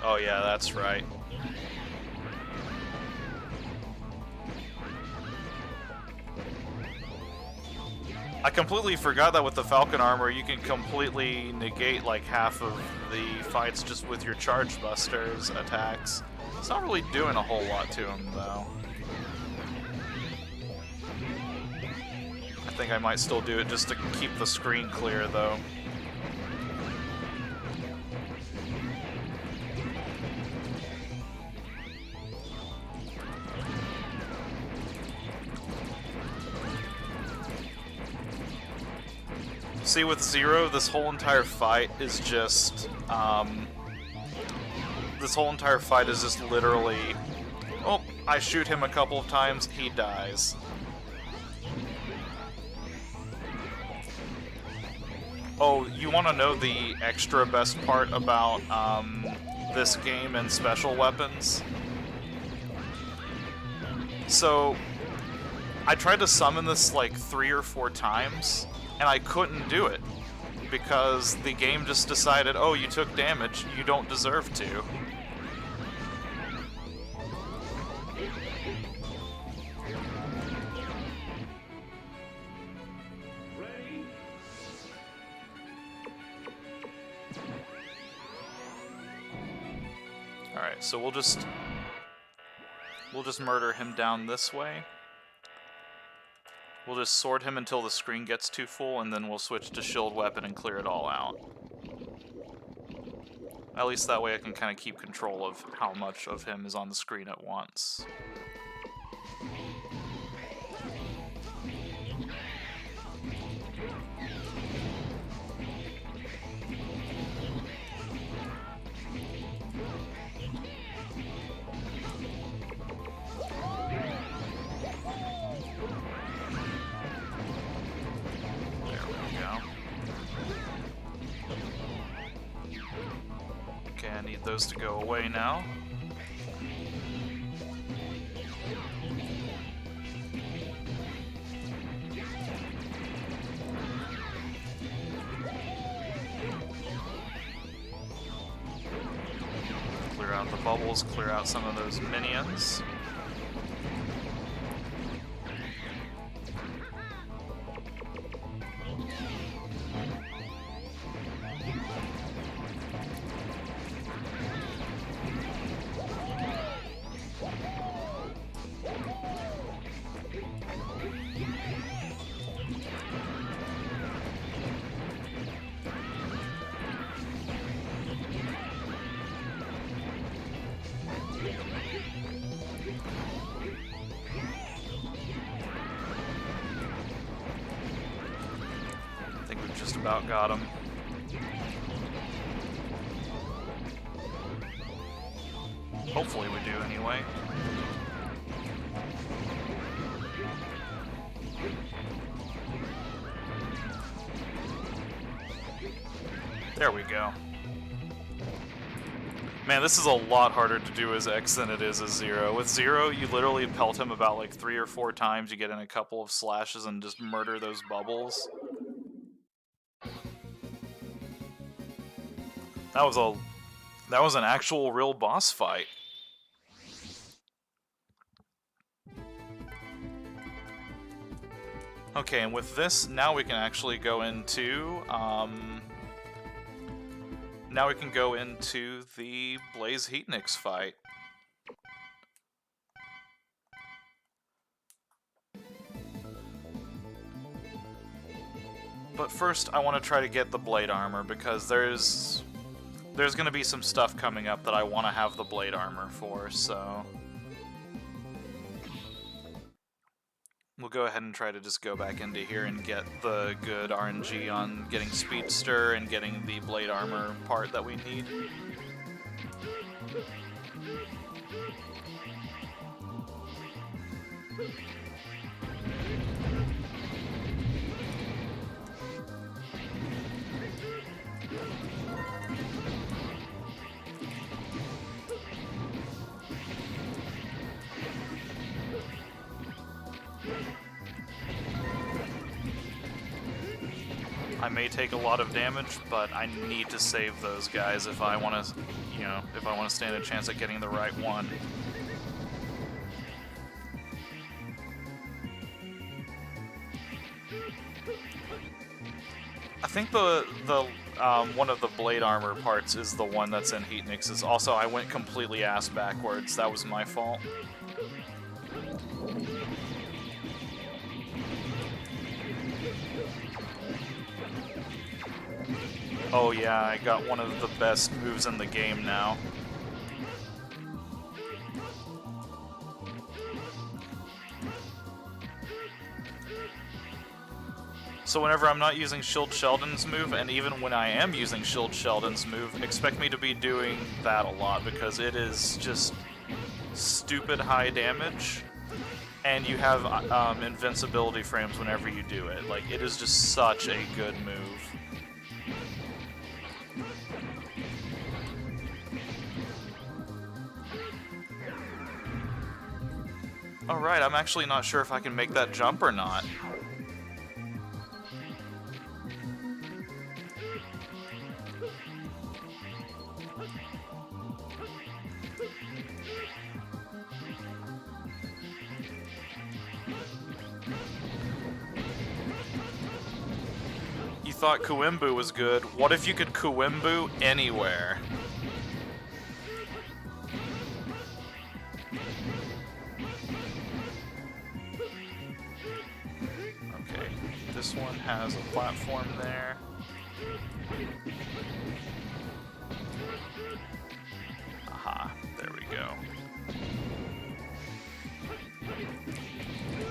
Oh yeah, that's right. I completely forgot that with the Falcon armor, you can completely negate like half of the fights just with your Charge Busters attacks. It's not really doing a whole lot to him, though. I think I might still do it just to keep the screen clear, though. See, with Zero, this whole entire fight is just, literally, oh, I shoot him a couple of times, he dies. Oh, you want to know the extra best part about, this game and special weapons? So, I tried to summon this like 3 or 4 times, and I couldn't do it, because the game just decided, oh, you took damage, you don't deserve to. Alright, so we'll just murder him down this way. We'll just sword him until the screen gets too full, and then we'll switch to shield weapon and clear it all out. At least that way I can kind of keep control of how much of him is on the screen at once. I need those to go away now. Clear out the bubbles, clear out some of those minions. Just about got him. Hopefully we do anyway. There we go. Man, this is a lot harder to do as X than it is as Zero. With Zero, you literally pelt him about like 3 or 4 times, you get in a couple of slashes and just murder those bubbles. That was an actual real boss fight. Okay, and with this, now we can actually go into the Blaze Heatnix fight. But first, I want to try to get the blade armor because there's going to be some stuff coming up that I want to have the blade armor for, so we'll go ahead and try to just go back into here and get the good RNG on getting Speedster and getting the blade armor part that we need. I may take a lot of damage, but I need to save those guys if I want to, if I want to stand a chance at getting the right one. I think the one of the blade armor parts is the one that's in Heatnix's. Also, I went completely ass backwards. That was my fault. Oh yeah, I got one of the best moves in the game now. So whenever I'm not using Shield Sheldon's move, and even when I am using Shield Sheldon's move, expect me to be doing that a lot, because it is just stupid high damage, and you have invincibility frames whenever you do it. Like, it is just such a good move. Alright, I'm actually not sure if I can make that jump or not. You thought Kuwimbu was good. What if you could Kuwimbu anywhere? this one has a platform there. Aha, there we go.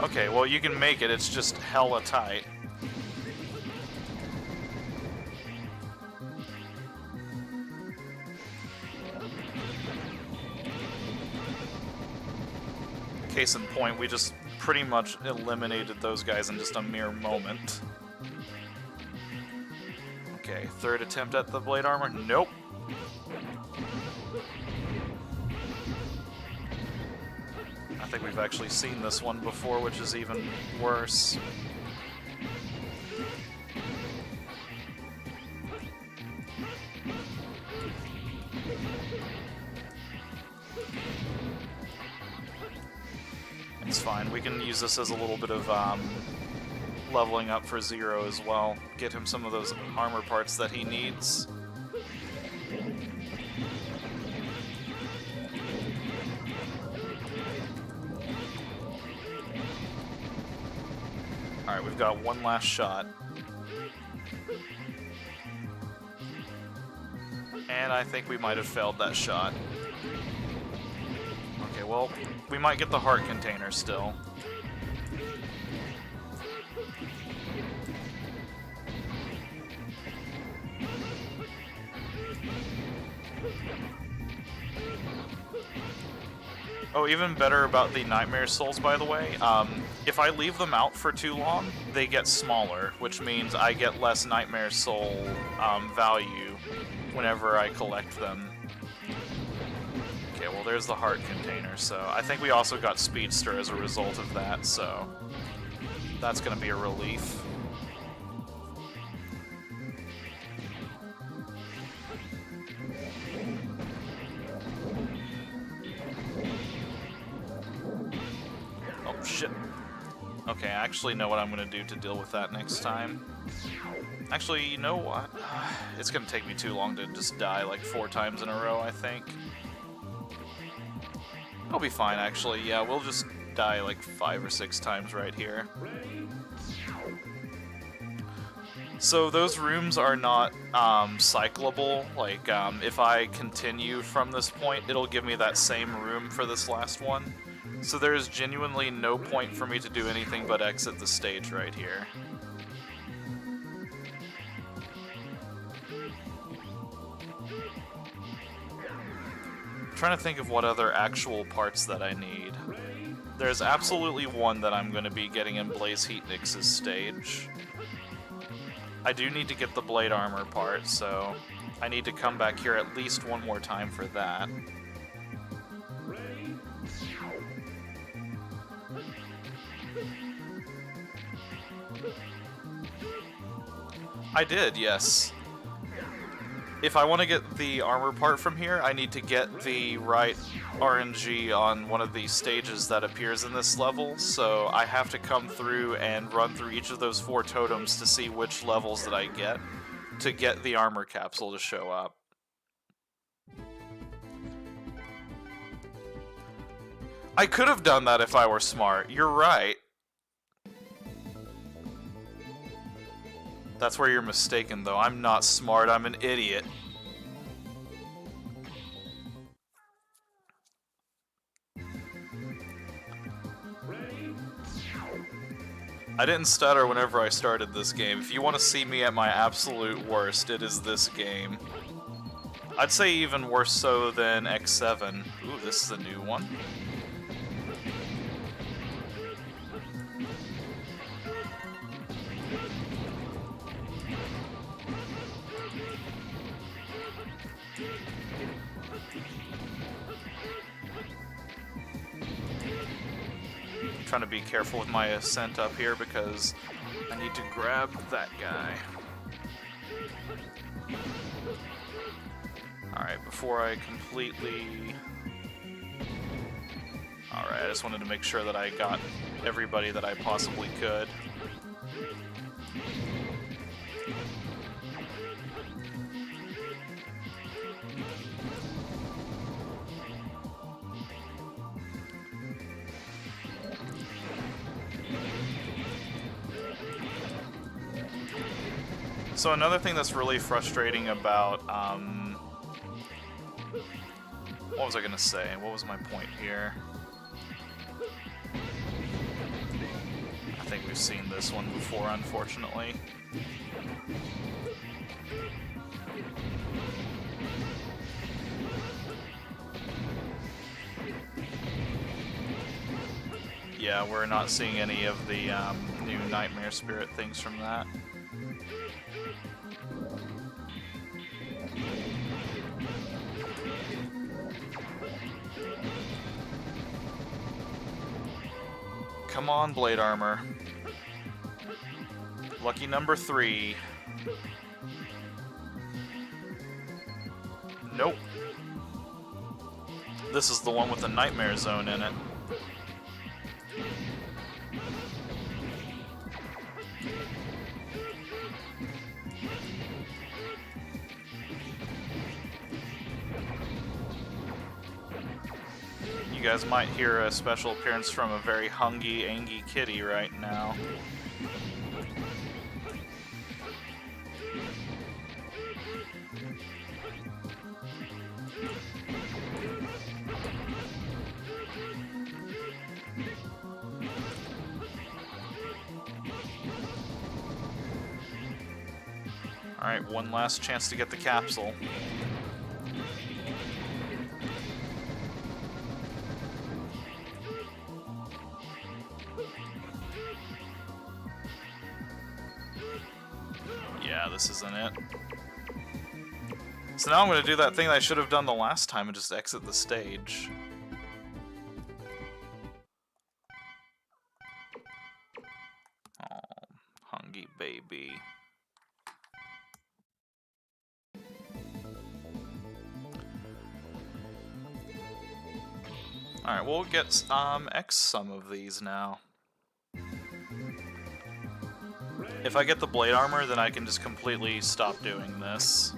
Okay, well you can make it, it's just hella tight. Case in point, we just pretty much eliminated those guys in just a mere moment. Okay, third attempt at the blade armor. Nope. I think we've actually seen this one before, which is even worse. It's fine. We can use this as a little bit of leveling up for Zero as well. Get him some of those armor parts that he needs. Alright, we've got one last shot. And I think we might have failed that shot. Okay, well, we might get the heart container still. Oh, even better about the Nightmare Souls, by the way, if I leave them out for too long, they get smaller, which means I get less Nightmare Soul value whenever I collect them. Okay, well there's the heart container, so I think we also got Speedster as a result of that, so that's gonna be a relief. Oh, shit. Okay, I actually know what I'm gonna do to deal with that next time. Actually, you know what? It's gonna take me too long to just die like 4 times in a row, I think. I'll be fine, actually. Yeah, we'll just die like 5 or 6 times right here. So those rooms are not cyclable. Like, if I continue from this point, it'll give me that same room for this last one. So there's genuinely no point for me to do anything but exit the stage right here. I'm trying to think of what other actual parts that I need. There's absolutely one that I'm going to be getting in Blaze Heatnix's stage. I do need to get the blade armor part, so I need to come back here at least one more time for that. I did, yes. If I want to get the armor part from here, I need to get the right RNG on one of the stages that appears in this level, so I have to come through and run through each of those 4 totems to see which levels that I get to get the armor capsule to show up. I could have done that if I were smart, you're right. That's where you're mistaken, though. I'm not smart, I'm an idiot. I didn't stutter whenever I started this game. If you want to see me at my absolute worst, it is this game. I'd say even worse so than X7. Ooh, this is a new one. Trying to be careful with my ascent up here because I need to grab that guy. Alright, before I completely... Alright, I just wanted to make sure that I got everybody that I possibly could. So another thing that's really frustrating about, what was I gonna say? What was my point here? I think we've seen this one before, unfortunately. Yeah, we're not seeing any of the new Nightmare Spirit things from that. Come on, Blade Armor. Lucky number 3. Nope. This is the one with the Nightmare Zone in it. You guys might hear a special appearance from a very hungry, angry kitty right now. Alright, one last chance to get the capsule. Yeah, this isn't it. So now I'm going to do that thing that I should have done the last time and just exit the stage. Oh, hungry baby. Alright, we'll get X some of these now. If I get the blade armor, then I can just completely stop doing this.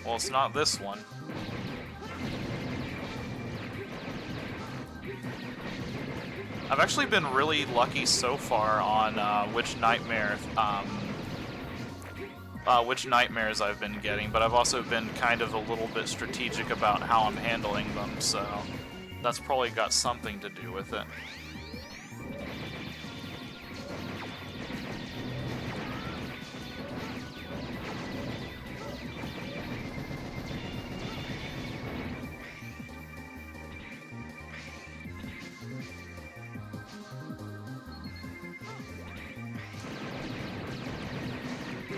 Well, it's not this one. I've actually been really lucky so far on which nightmares I've been getting, but I've also been kind of a little bit strategic about how I'm handling them, so that's probably got something to do with it.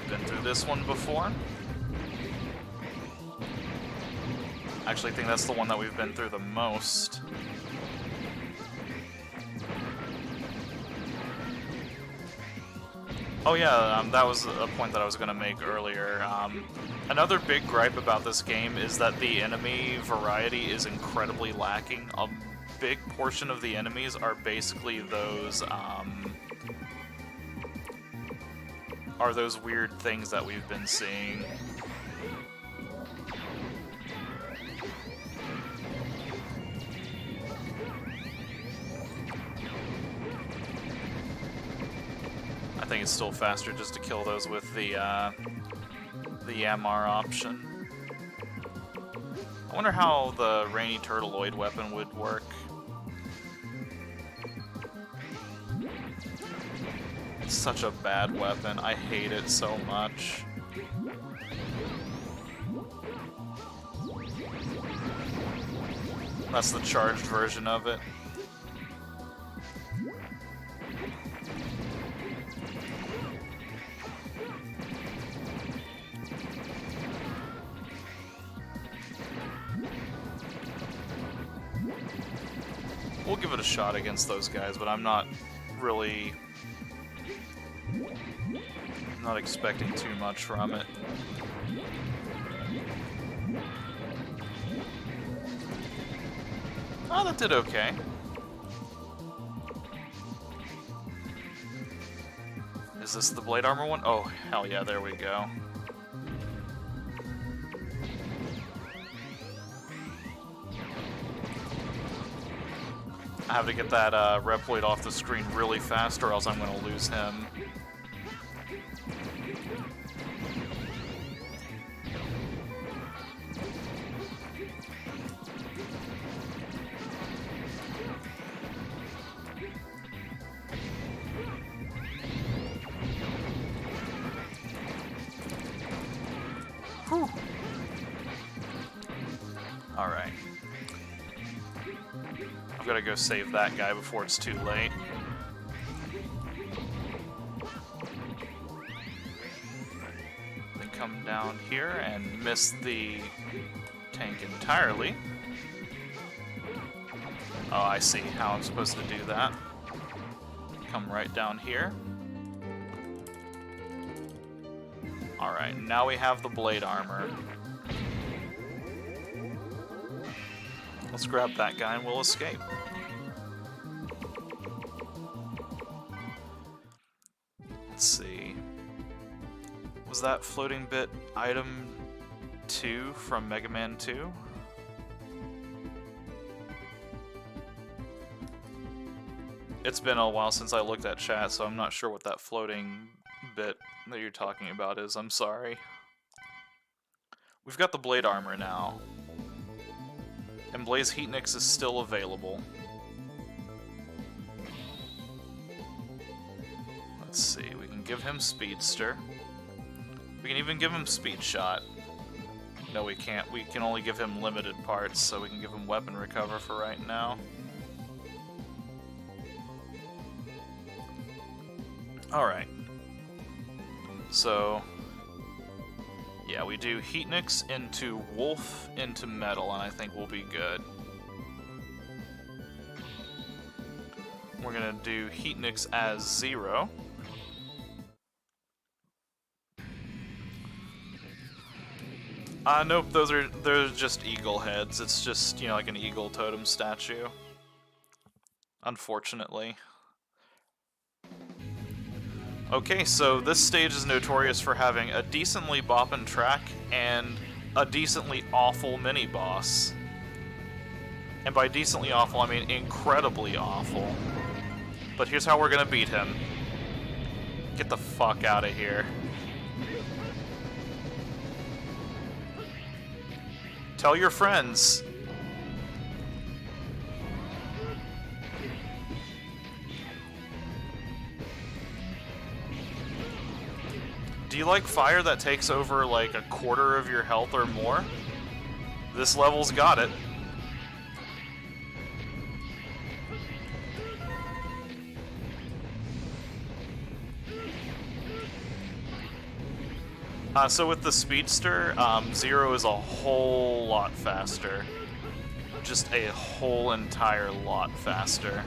Been through this one before. I actually think that's the one that we've been through the most. Oh yeah, that was a point that I was going to make earlier. Another big gripe about this game is that the enemy variety is incredibly lacking. A big portion of the enemies are basically those weird things that we've been seeing. I think it's still faster just to kill those with the MR option. I wonder how the Rainy Turtleoid weapon would work. It's such a bad weapon. I hate it so much. That's the charged version of it. We'll give it a shot against those guys, but I'm not really... not expecting too much from it. Oh, that did okay. Is this the blade armor one? Oh, hell yeah, there we go. I have to get that Reploid off the screen really fast or else I'm going to lose him. Whew. Alright. I've got to go save that guy before it's too late. Then come down here and miss the tank entirely. Oh, I see how I'm supposed to do that. Come right down here. Alright, now we have the blade armor. Let's grab that guy and we'll escape. Let's see. Was that floating bit item 2 from Megaman 2? It's been a while since I looked at chat, so I'm not sure what that floating bit that you're talking about is. I'm sorry. We've got the blade armor now. And Blaze Heatnix is still available. Let's see, we can give him Speedster. We can even give him Speed Shot. No, we can't. We can only give him limited parts, so we can give him Weapon Recover for right now. Alright. So, yeah, we do Heatnix into Wolf into Metal, and I think we'll be good. We're gonna do Heatnix as 0. Nope, they're just eagle heads. It's just, you know, like an eagle totem statue. Unfortunately. Okay, so this stage is notorious for having a decently boppin' track and a decently awful mini-boss. And by decently awful, I mean incredibly awful. But here's how we're gonna beat him. Get the fuck out of here. Tell your friends. Do you like fire that takes over like a quarter of your health or more? This level's got it. So with the Speedster, 0 is a whole lot faster. Just a whole entire lot faster.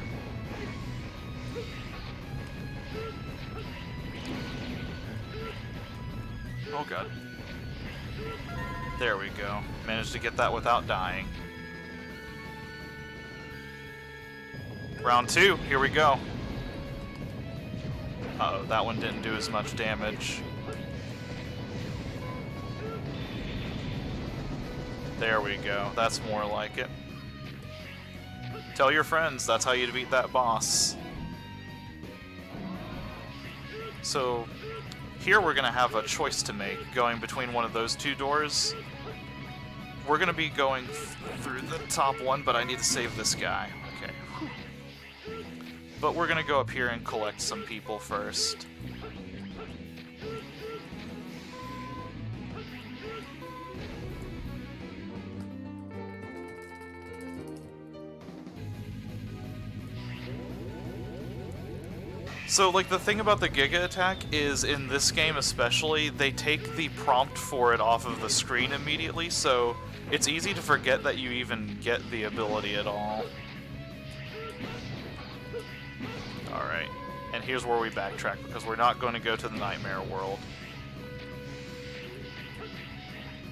Oh god. There we go. Managed to get that without dying. Round 2, here we go. Uh-oh, that one didn't do as much damage. There we go. That's more like it. Tell your friends, that's how you beat that boss. So, here we're going to have a choice to make, going between one of those two doors. We're going to be going through the top one, but I need to save this guy. Okay. Whew. But we're going to go up here and collect some people first. So, like, the thing about the Giga Attack is, in this game especially, they take the prompt for it off of the screen immediately, so it's easy to forget that you even get the ability at all. Alright, and here's where we backtrack, because we're not going to go to the Nightmare World.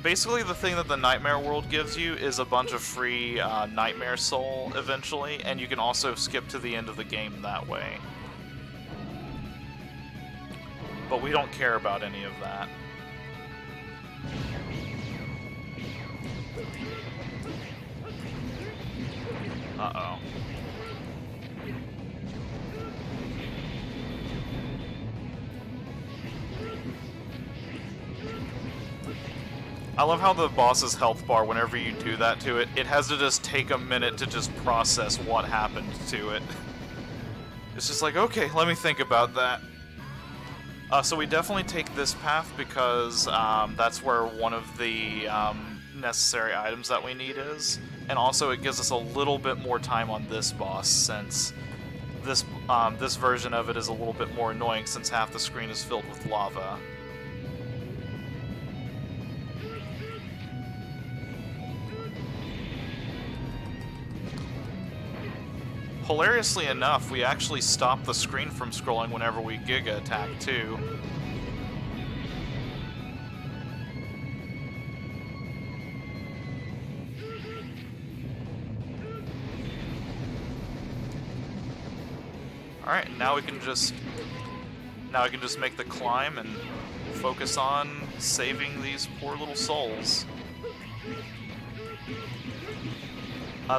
Basically, the thing that the Nightmare World gives you is a bunch of free Nightmare Soul, eventually, and you can also skip to the end of the game that way. But we don't care about any of that. Uh-oh. I love how the boss's health bar, whenever you do that to it, it has to just take a minute to just process what happened to it. It's just like, okay, let me think about that. So we definitely take this path because that's where one of the necessary items that we need is. And also it gives us a little bit more time on this boss, since this version of it is a little bit more annoying since half the screen is filled with lava. Hilariously enough, we actually stop the screen from scrolling whenever we Giga attack too. Alright, now we can just make the climb and focus on saving these poor little souls.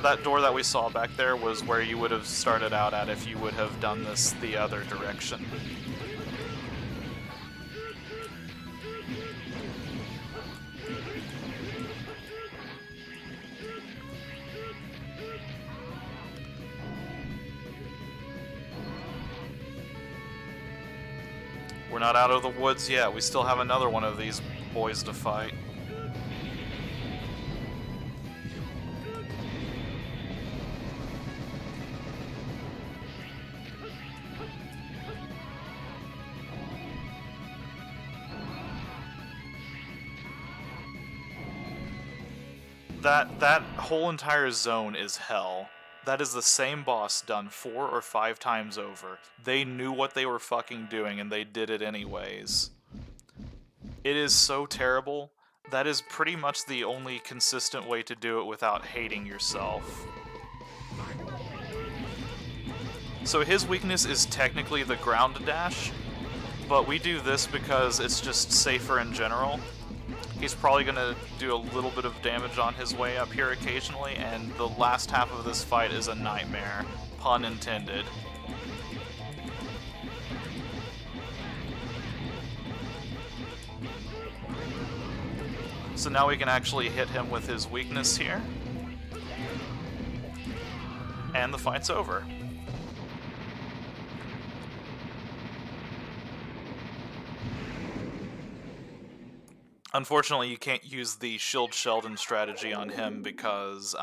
That door that we saw back there was where you would have started out at if you would have done this the other direction. We're not out of the woods yet. We still have another one of these boys to fight. That whole entire zone is hell. That is the same boss done 4 or 5 times over. They knew what they were fucking doing and they did it anyways. It is so terrible. That is pretty much the only consistent way to do it without hating yourself. So his weakness is technically the ground dash, but we do this because it's just safer in general. He's probably going to do a little bit of damage on his way up here occasionally, and the last half of this fight is a nightmare. Pun intended. So now we can actually hit him with his weakness here. And the fight's over. Unfortunately, you can't use the Shield Sheldon strategy on him because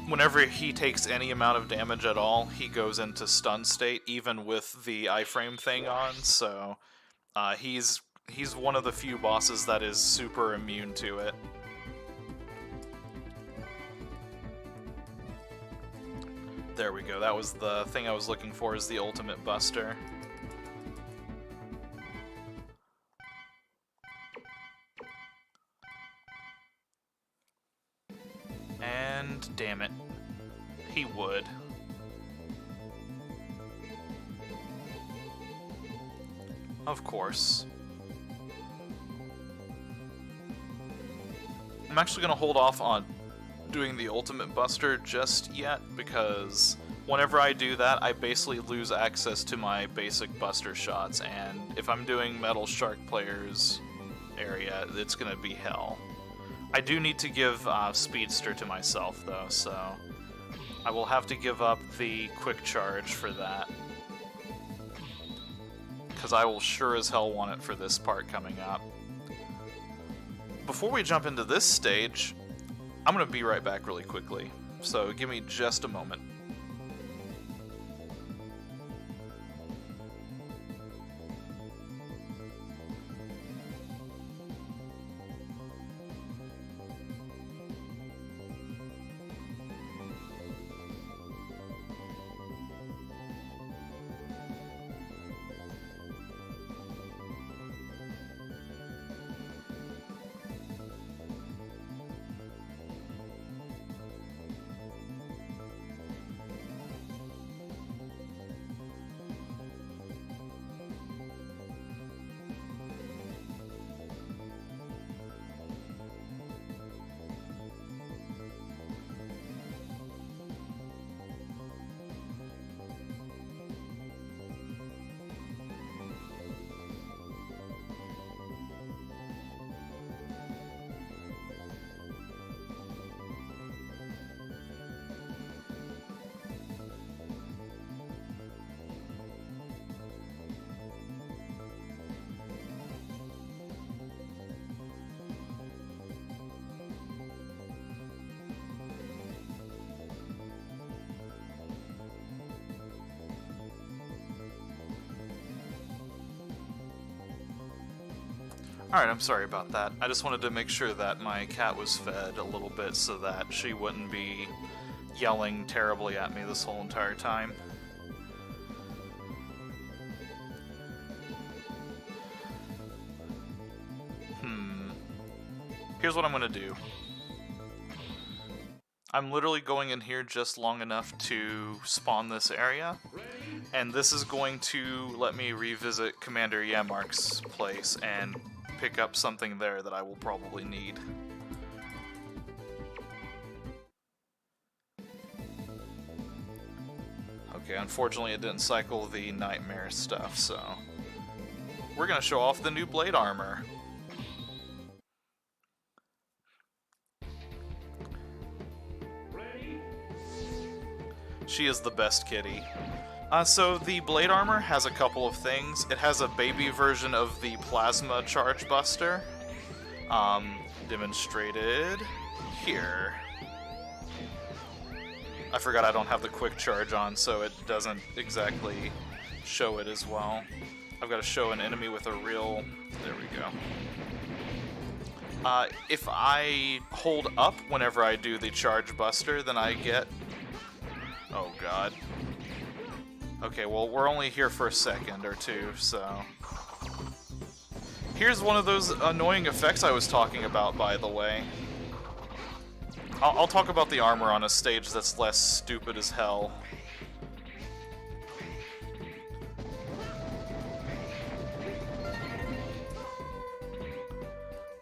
whenever he takes any amount of damage at all, he goes into stun state, even with the iframe thing on, so he's one of the few bosses that is super immune to it. There we go, that was the thing I was looking for, is the ultimate buster. And damn it, he would. Of course. I'm actually going to hold off on doing the ultimate buster just yet, because whenever I do that, I basically lose access to my basic buster shots, and if I'm doing Metal Shark Players area, it's going to be hell. I do need to give Speedster to myself, though, so I will have to give up the quick charge for that, because I will sure as hell want it for this part coming up. Before we jump into this stage, I'm going to be right back really quickly, so give me just a moment. Alright, I'm sorry about that. I just wanted to make sure that my cat was fed a little bit so that she wouldn't be yelling terribly at me this whole entire time. Here's what I'm gonna do. I'm literally going in here just long enough to spawn this area, and this is going to let me revisit Commander Yamark's place and pick up something there that I will probably need. Okay, unfortunately it didn't cycle the nightmare stuff, so we're gonna show off the new blade armor. She is the best kitty. So the blade armor has a couple of things. It has a baby version of the plasma charge buster, demonstrated here. I forgot I don't have the quick charge on, so it doesn't exactly show it as well. I've got to show an enemy with a real... There we go. If I hold up whenever I do the charge buster, then I get... Oh god. Okay, well, we're only here for a second or two, so... Here's one of those annoying effects I was talking about, by the way. I'll talk about the armor on a stage that's less stupid as hell.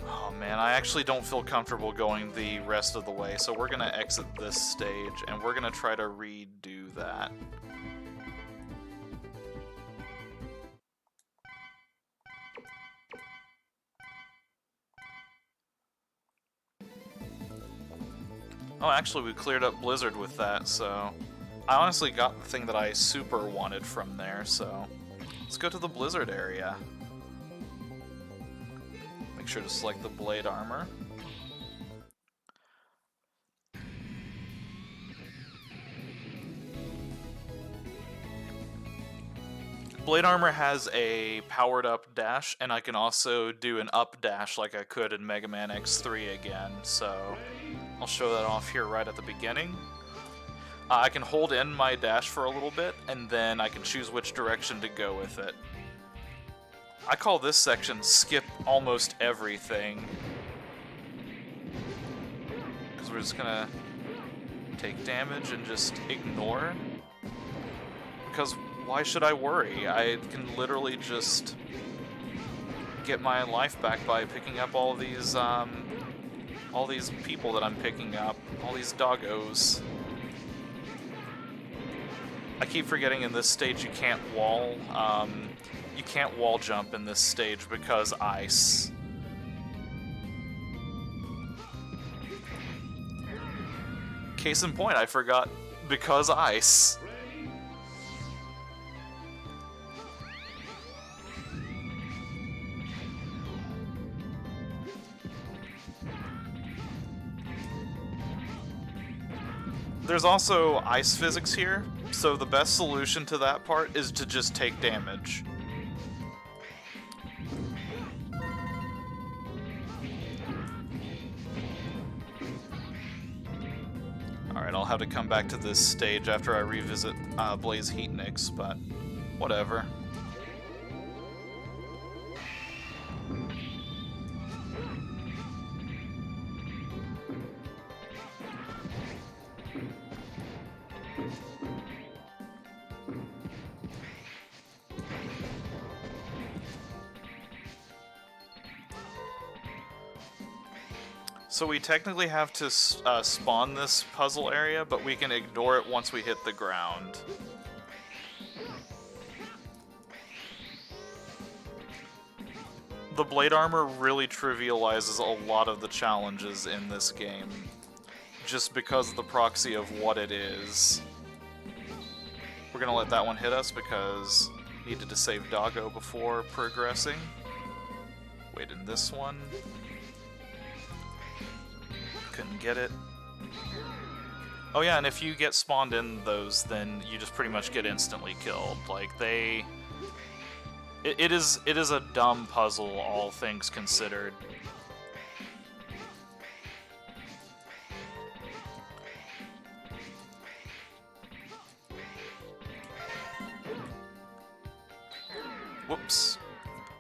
Oh man, I actually don't feel comfortable going the rest of the way, so we're gonna exit this stage, and we're gonna try to redo that. Oh, actually, we cleared up Blizzard with that, so... I honestly got the thing that I super wanted from there, so... Let's go to the Blizzard area. Make sure to select the blade armor. Blade armor has a powered up dash, and I can also do an up dash like I could in Megaman X3 again, so... I'll show that off here right at the beginning. I can hold in my dash for a little bit, and then I can choose which direction to go with it. I call this section skip almost everything. Because we're just gonna take damage and just ignore. Because why should I worry? I can literally just get my life back by picking up all these people that I'm picking up, all these doggos. I keep forgetting in this stage you can't wall jump in this stage because ice. Case in point, I forgot because ice. There's also ice physics here, so the best solution to that part is to just take damage. Alright, I'll have to come back to this stage after I revisit Blaze Heatnix, but whatever. So we technically have to spawn this puzzle area, but we can ignore it once we hit the ground. The blade armor really trivializes a lot of the challenges in this game, just because of the proxy of what it is. We're gonna let that one hit us because needed to save Doggo before progressing. Wait, in this one... Couldn't get it. Oh yeah, and if you get spawned in those, then you just pretty much get instantly killed. Like, It is a dumb puzzle, all things considered. Whoops.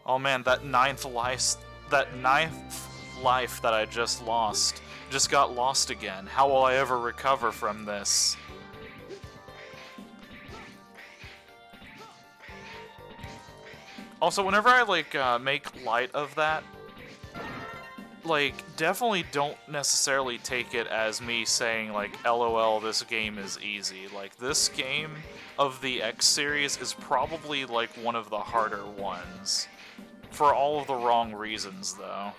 Oh man, that ninth life that I just lost just got lost again. How will I ever recover from this? Also, whenever I, like, make light of that, like, definitely don't necessarily take it as me saying, like, LOL, this game is easy. Like, this game of the X series is probably, like, one of the harder ones. For all of the wrong reasons, though.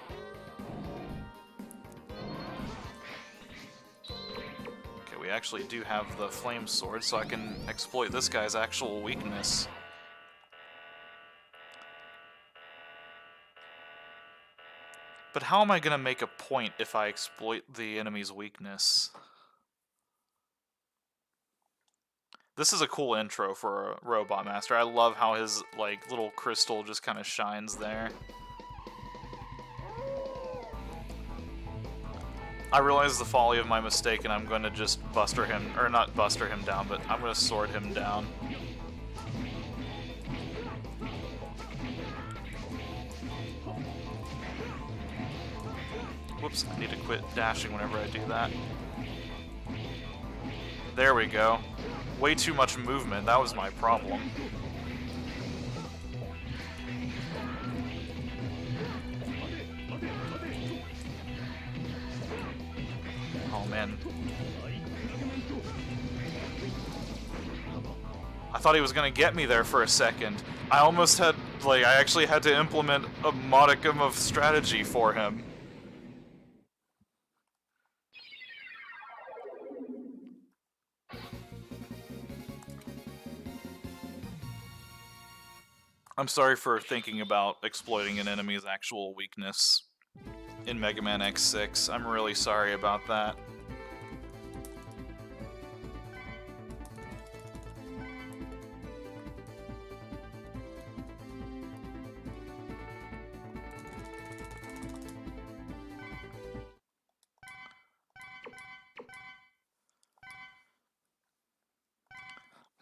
Okay, we actually do have the flame sword, so I can exploit this guy's actual weakness. But how am I gonna make a point if I exploit the enemy's weakness? This is a cool intro for a Robot Master. I love how his, like, little crystal just kind of shines there. I realize the folly of my mistake, and I'm going to just buster him, or not buster him down, but I'm going to sword him down. Whoops, I need to quit dashing whenever I do that. There we go. Way too much movement, that was my problem. Oh man. I thought he was gonna get me there for a second. I almost had, like, I actually had to implement a modicum of strategy for him. I'm sorry for thinking about exploiting an enemy's actual weakness in Megaman X6. I'm really sorry about that.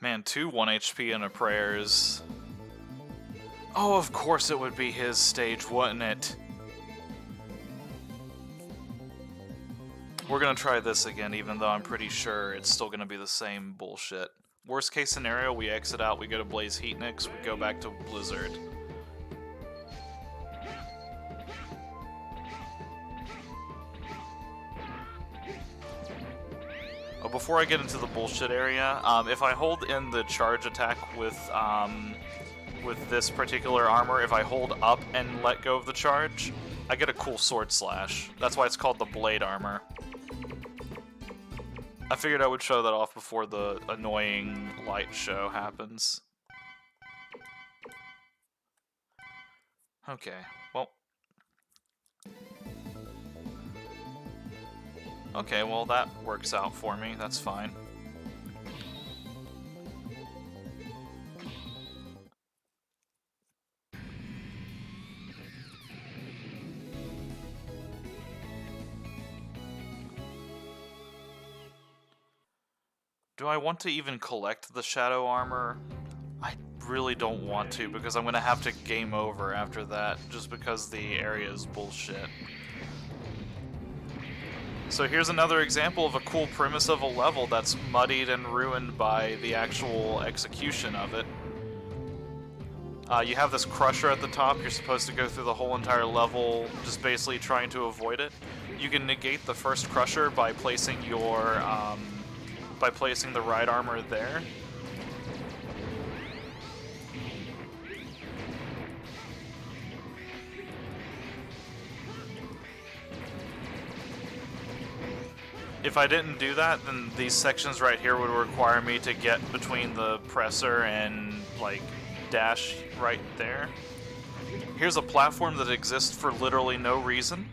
Man, 2 1 HP and a prayers. Oh, of course it would be his stage, wouldn't it? We're gonna try this again, even though I'm pretty sure it's still gonna be the same bullshit. Worst case scenario, we exit out, we go to Blaze Heatnix, we go back to Blizzard. Oh, before I get into the bullshit area, if I hold in the charge attack with this particular armor, if I hold up and let go of the charge, I get a cool sword slash. That's why it's called the blade armor. I figured I would show that off before the annoying light show happens. Okay, well. Okay, well that works out for me, that's fine. Do I want to even collect the shadow armor? I really don't want to, because I'm going to have to game over after that, just because the area is bullshit. So here's another example of a cool premise of a level that's muddied and ruined by the actual execution of it. You have this crusher at the top, you're supposed to go through the whole entire level just basically trying to avoid it. You can negate the first crusher by placing your, the right armor there. If I didn't do that, then these sections right here would require me to get between the presser and, like, dash right there. Here's a platform that exists for literally no reason.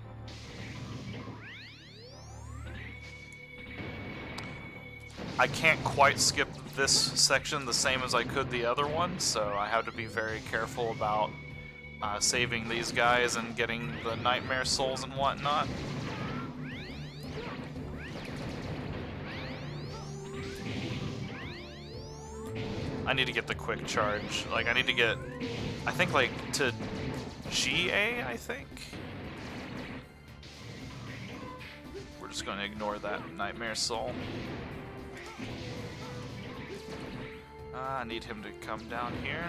I can't quite skip this section the same as I could the other one, so I have to be very careful about saving these guys and getting the nightmare souls and whatnot. I need to get the quick charge. Like, I need to get, I think, like, to GA, I think? We're just going to ignore that nightmare soul. I need him to come down here.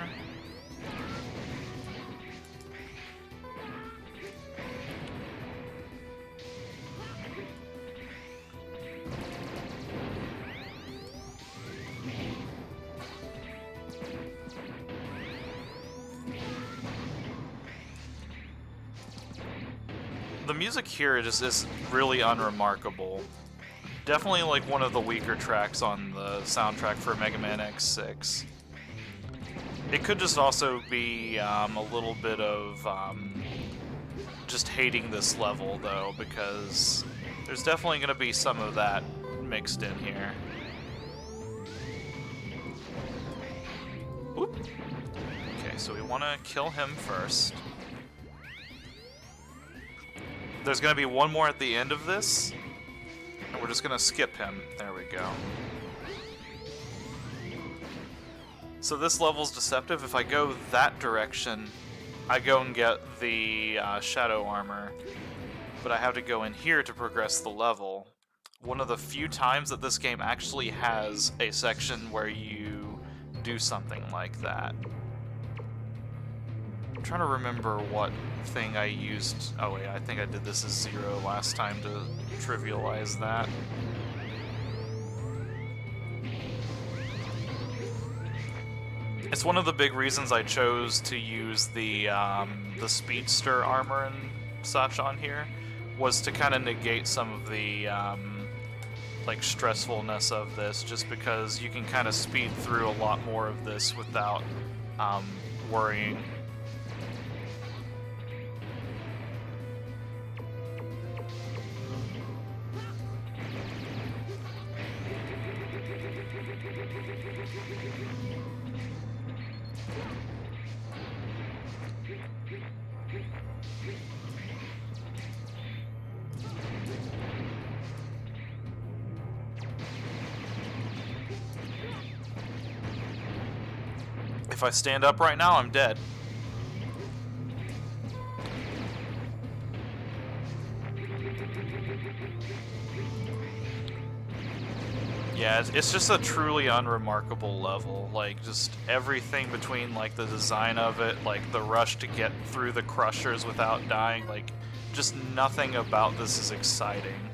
The music here is really unremarkable. Definitely like one of the weaker tracks on the soundtrack for Megaman X6. It could just also be a little bit of just hating this level though, because there's definitely going to be some of that mixed in here. Oop. Okay, so we want to kill him first. There's going to be one more at the end of this, and we're just going to skip him. There we go. So this level's deceptive. If I go that direction, I go and get the shadow armor, but I have to go in here to progress the level. One of the few times that this game actually has a section where you do something like that. I'm trying to remember what thing I used. Oh wait, I think I did this as 0 last time to trivialize that. It's one of the big reasons I chose to use the speedster armor and such on here, was to kind of negate some of the like stressfulness of this, just because you can kind of speed through a lot more of this without worrying. If I stand up right now, I'm dead. Yeah, it's just a truly unremarkable level. Like, just everything between, like, the design of it, like, the rush to get through the crushers without dying, like, just nothing about this is exciting.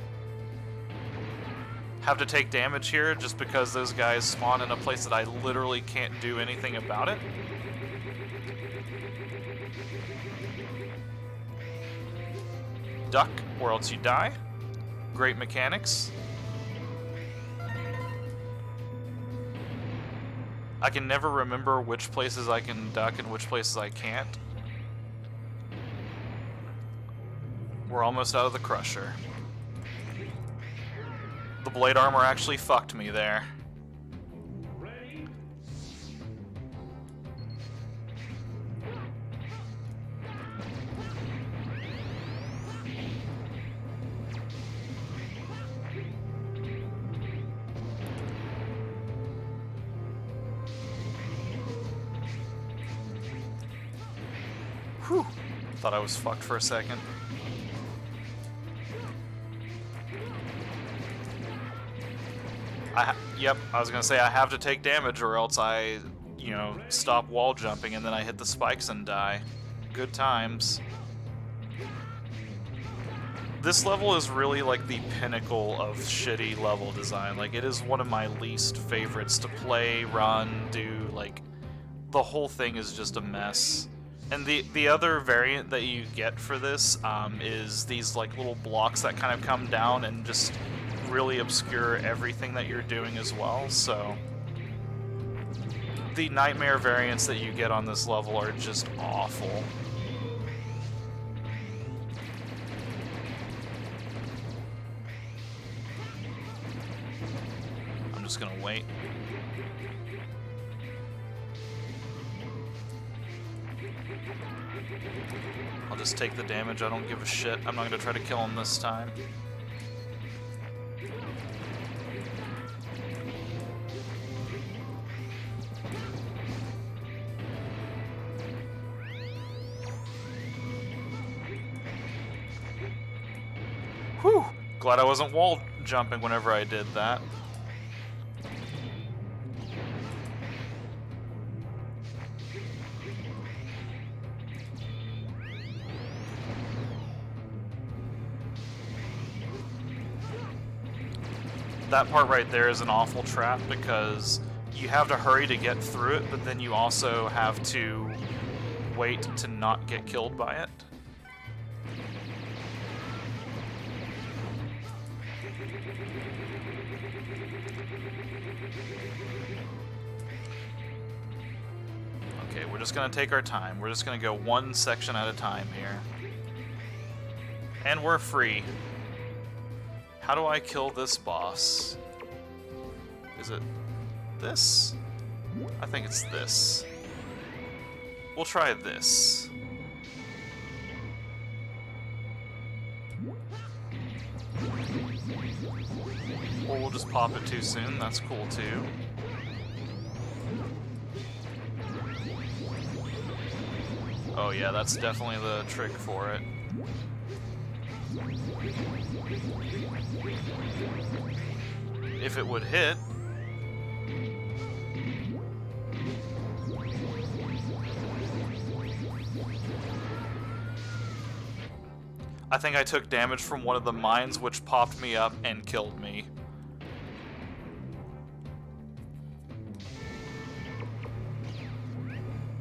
Have to take damage here just because those guys spawn in a place that I literally can't do anything about it. Duck, or else you die. Great mechanics. I can never remember which places I can duck and which places I can't. We're almost out of the crusher. The blade armor actually fucked me there. Whew. Thought I was fucked for a second. Yep, I was gonna say I have to take damage or else I, you know, stop wall jumping and then I hit the spikes and die. Good times. This level is really like the pinnacle of shitty level design. Like, it is one of my least favorites to play, run, do. Like, the whole thing is just a mess. And the other variant that you get for this is these like little blocks that kind of come down and just really obscure everything that you're doing as well. So the nightmare variants that you get on this level are just awful. I'm just gonna wait. I'll just take the damage, I don't give a shit. I'm not gonna try to kill him this time. Whew! Glad I wasn't wall jumping whenever I did that. That part right there is an awful trap because you have to hurry to get through it, but then you also have to wait to not get killed by it. Okay, we're just gonna take our time. We're just gonna go one section at a time here. And we're free. How do I kill this boss? Is it this? I think it's this. We'll try this. Or we'll just pop it too soon, that's cool too. Oh yeah, that's definitely the trick for it. If it would hit. I think I took damage from one of the mines, which popped me up and killed me.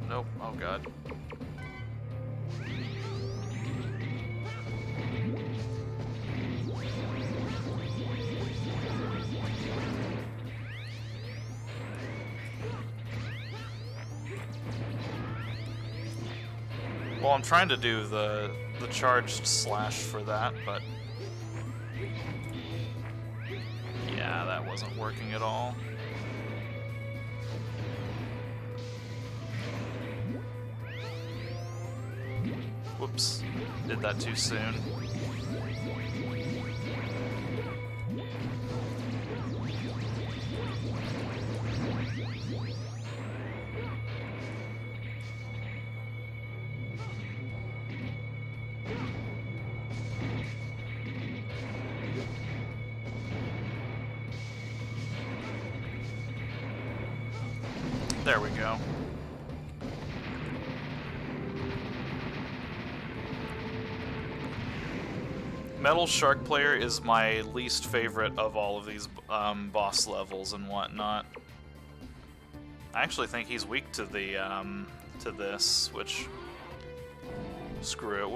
Nope, oh god. Well, I'm trying to do the charged slash for that, but yeah, that wasn't working at all. Whoops, did that too soon. There we go. Metal Shark Player is my least favorite of all of these boss levels and whatnot. I actually think he's weak to the to this, which screw it.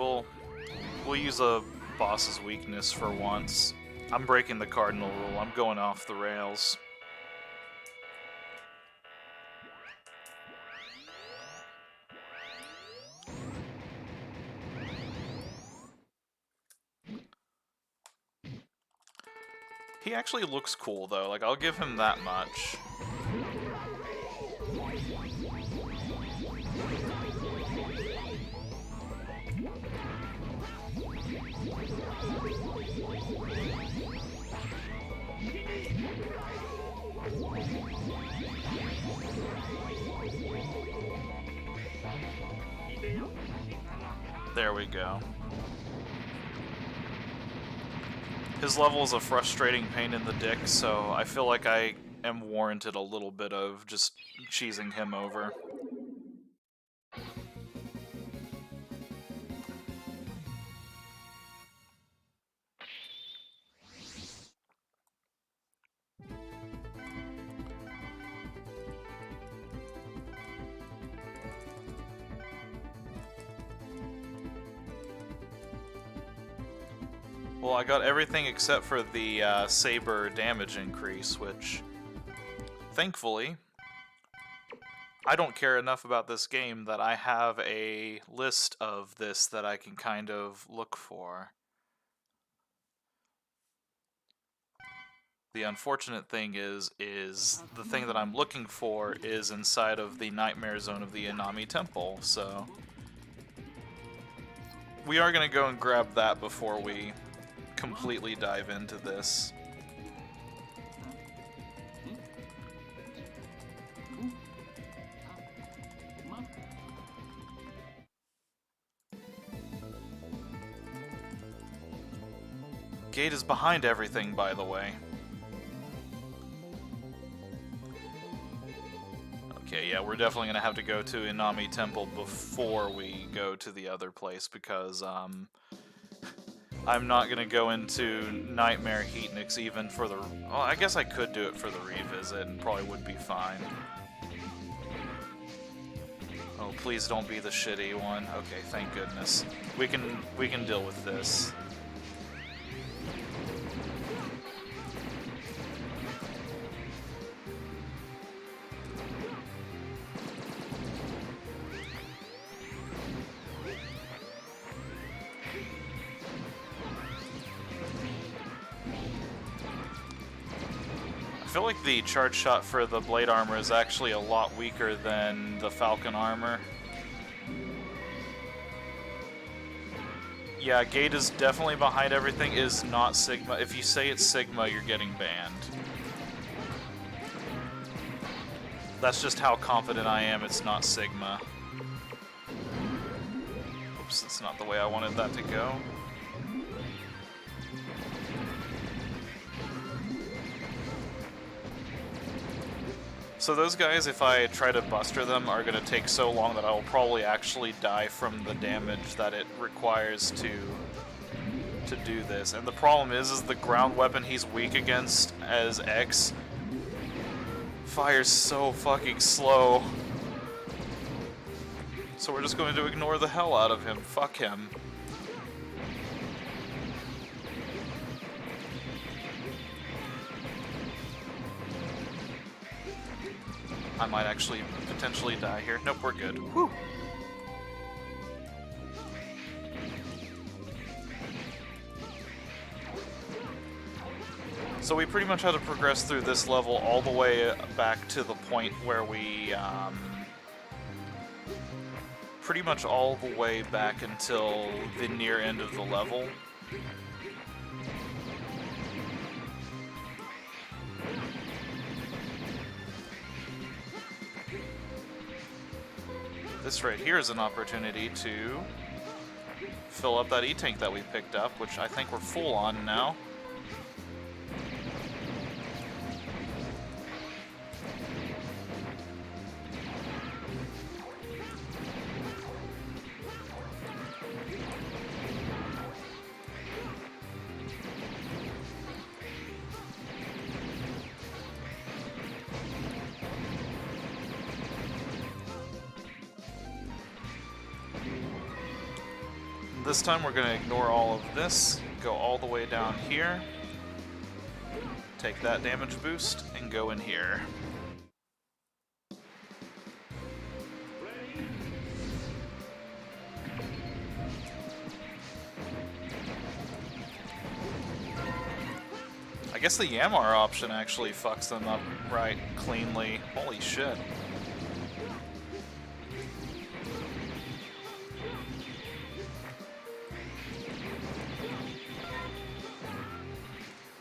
We'll use a boss's weakness for once. I'm breaking the cardinal rule. I'm going off the rails. He actually looks cool, though. Like, I'll give him that much. There we go. His level is a frustrating pain in the dick, so I feel like I am warranted a little bit of just cheesing him over. Well, I got everything except for the saber damage increase, which, thankfully, I don't care enough about this game that I have a list of this that I can kind of look for. The unfortunate thing is the thing that I'm looking for is inside of the Nightmare Zone of the Inami Temple, so we are going to go and grab that before we completely dive into this. Gate is behind everything, by the way. Okay, yeah, we're definitely going to have to go to Inami Temple before we go to the other place, because I'm not going to go into Nightmare Heatnix even for the... Well, I guess I could do it for the revisit and probably would be fine. Oh, please don't be the shitty one. Okay, thank goodness. We can deal with this. I feel like the charge shot for the blade armor is actually a lot weaker than the falcon armor. Yeah, Gate is definitely behind everything, is not Sigma. If you say it's Sigma, you're getting banned. That's just how confident I am it's not Sigma. Oops, that's not the way I wanted that to go. So those guys, if I try to buster them, are going to take so long that I will probably actually die from the damage that it requires to do this. And the problem is the ground weapon he's weak against as X fires so fucking slow. So we're just going to ignore the hell out of him. Fuck him. I might actually potentially die here. Nope, we're good. Whew. So we pretty much had to progress through this level all the way back to the point where we, pretty much all the way back until the near end of the level. This right here is an opportunity to fill up that E-tank that we picked up, which I think we're full on now. This time we're going to ignore all of this, go all the way down here, take that damage boost, and go in here. I guess the Yamar option actually fucks them up right cleanly. Holy shit.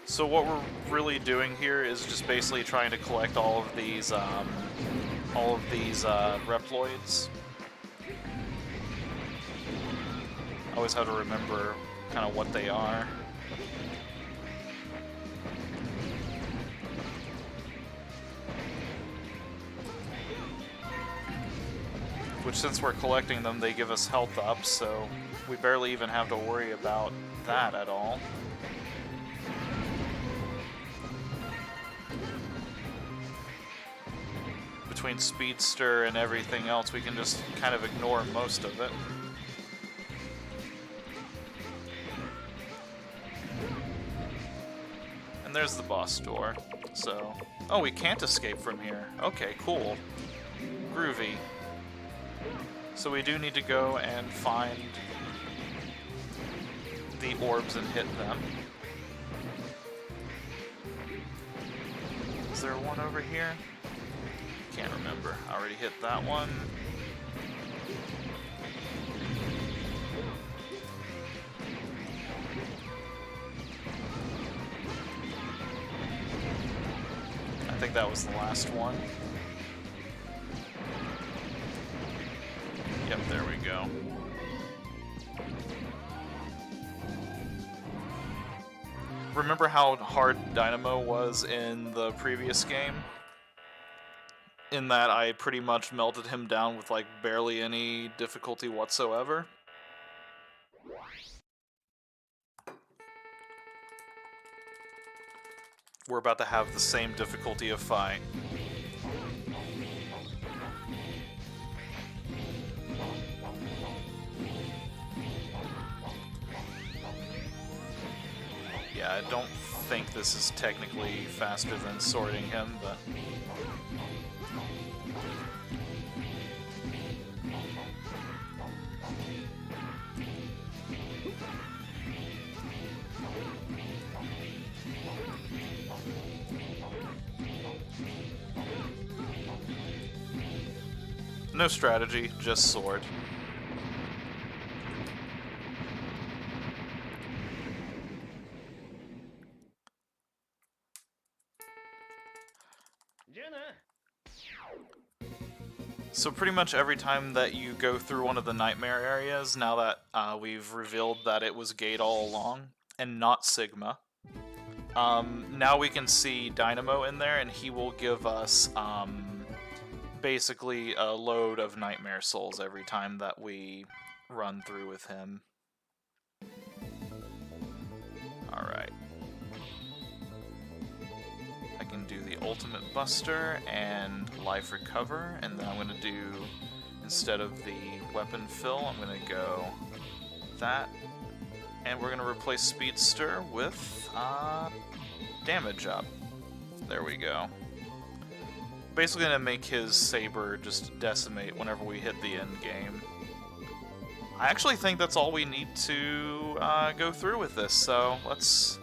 So what we're really doing here is just basically trying to collect all of these Reploids. I always have to remember kind of what they are. Which, since we're collecting them, they give us health up, so we barely even have to worry about that at all. Between Speedster and everything else, we can just kind of ignore most of it. And there's the boss door, so... Oh, we can't escape from here. Okay, cool. Groovy. So we do need to go and find the orbs and hit them. Is there one over here? Can't remember. I already hit that one. that was the last one. Yep, there we go. Remember how hard Dynamo was in the previous game? In that I pretty much melted him down with like barely any difficulty whatsoever? We're about to have the same difficulty of fight. Yeah, I don't think this is technically faster than sorting him, but... No strategy, just sword. So pretty much every time that you go through one of the nightmare areas, now that we've revealed that it was Gate all along, and not Sigma, now we can see Dynamo in there, and he will give us basically a load of nightmare souls every time that we run through with him. Alright. I can do the Ultimate Buster and Life Recover, and then I'm going to do, instead of the Weapon Fill, I'm going to go that, and we're going to replace Speedster with Damage Up. There we go. Basically going to make his saber just decimate whenever we hit the end game. I actually think that's all we need to go through with this, so let's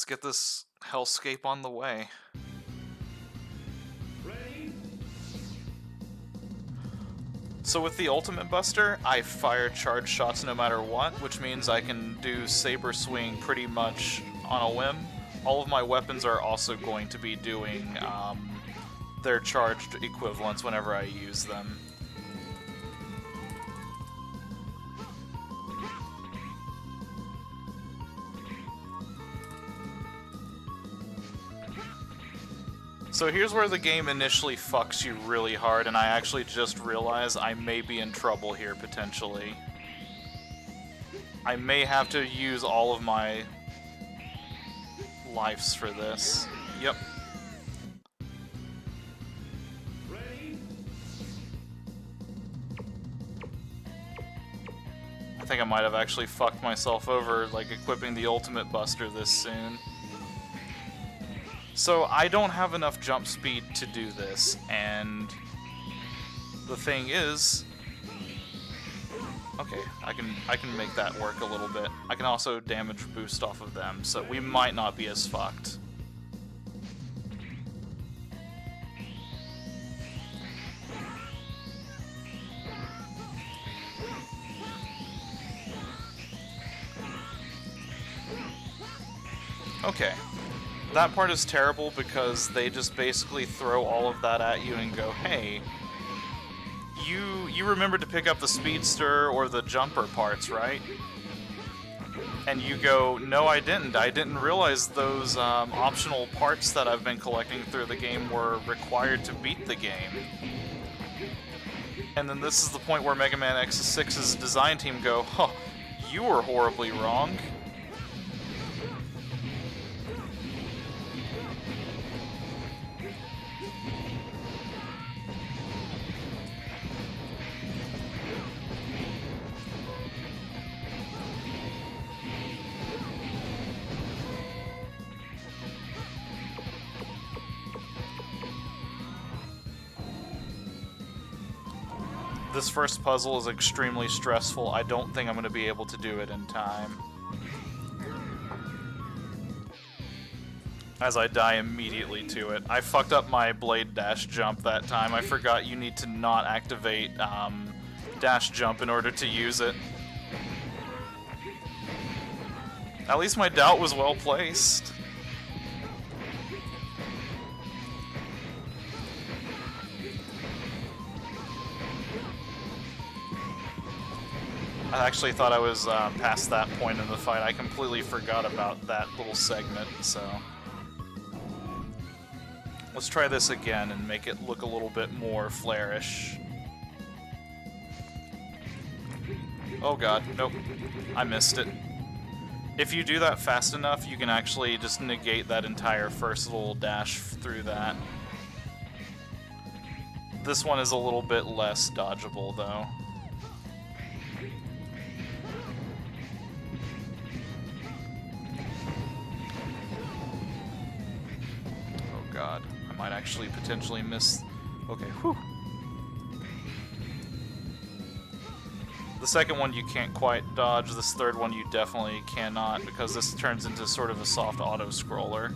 get this hellscape on the way. Ready? So with the Ultimate Buster, I fire charge shots no matter what, which means I can do saber swing pretty much on a whim. All of my weapons are also going to be doing their charged equivalents whenever I use them. So here's where the game initially fucks you really hard, and I actually just realized I may be in trouble here, potentially. I may have to use all of my lives for this. Yep. Ready? I think I might have actually fucked myself over, like, equipping the Ultimate Buster this soon. So I don't have enough jump speed to do this, and the thing is, okay, I can make that work a little bit. I can also damage boost off of them, so we might not be as fucked. Okay. That part is terrible because they just basically throw all of that at you and go, hey, you remembered to pick up the speedster or the jumper parts, right? And you go, no, I didn't. I didn't realize those optional parts that I've been collecting through the game were required to beat the game. And then this is the point where Megaman X6's design team go, huh, you were horribly wrong. This first puzzle is extremely stressful. I don't think I'm going to be able to do it in time. As I die immediately to it. I fucked up my blade dash jump that time. I forgot you need to not activate dash jump in order to use it. At least my doubt was well placed. I actually thought I was past that point in the fight. I completely forgot about that little segment, so... Let's try this again and make it look a little bit more flarish. Oh god, nope. I missed it. If you do that fast enough, you can actually just negate that entire first little dash through that. This one is a little bit less dodgeable, though. Oh god, I might actually potentially miss... Okay, whew. The second one you can't quite dodge, this third one you definitely cannot, because this turns into sort of a soft auto-scroller.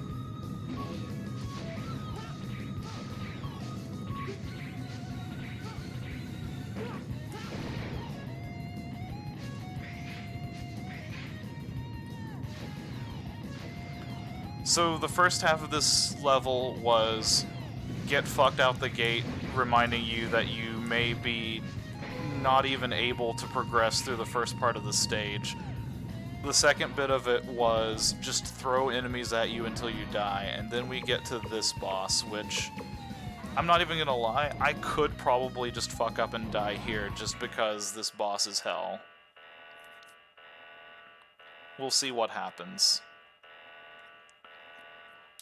So the first half of this level was get fucked out the gate, reminding you that you may be not even able to progress through the first part of the stage. The second bit of it was just throw enemies at you until you die, and then we get to this boss, which, I'm not even gonna lie, I could probably just fuck up and die here just because this boss is hell. We'll see what happens.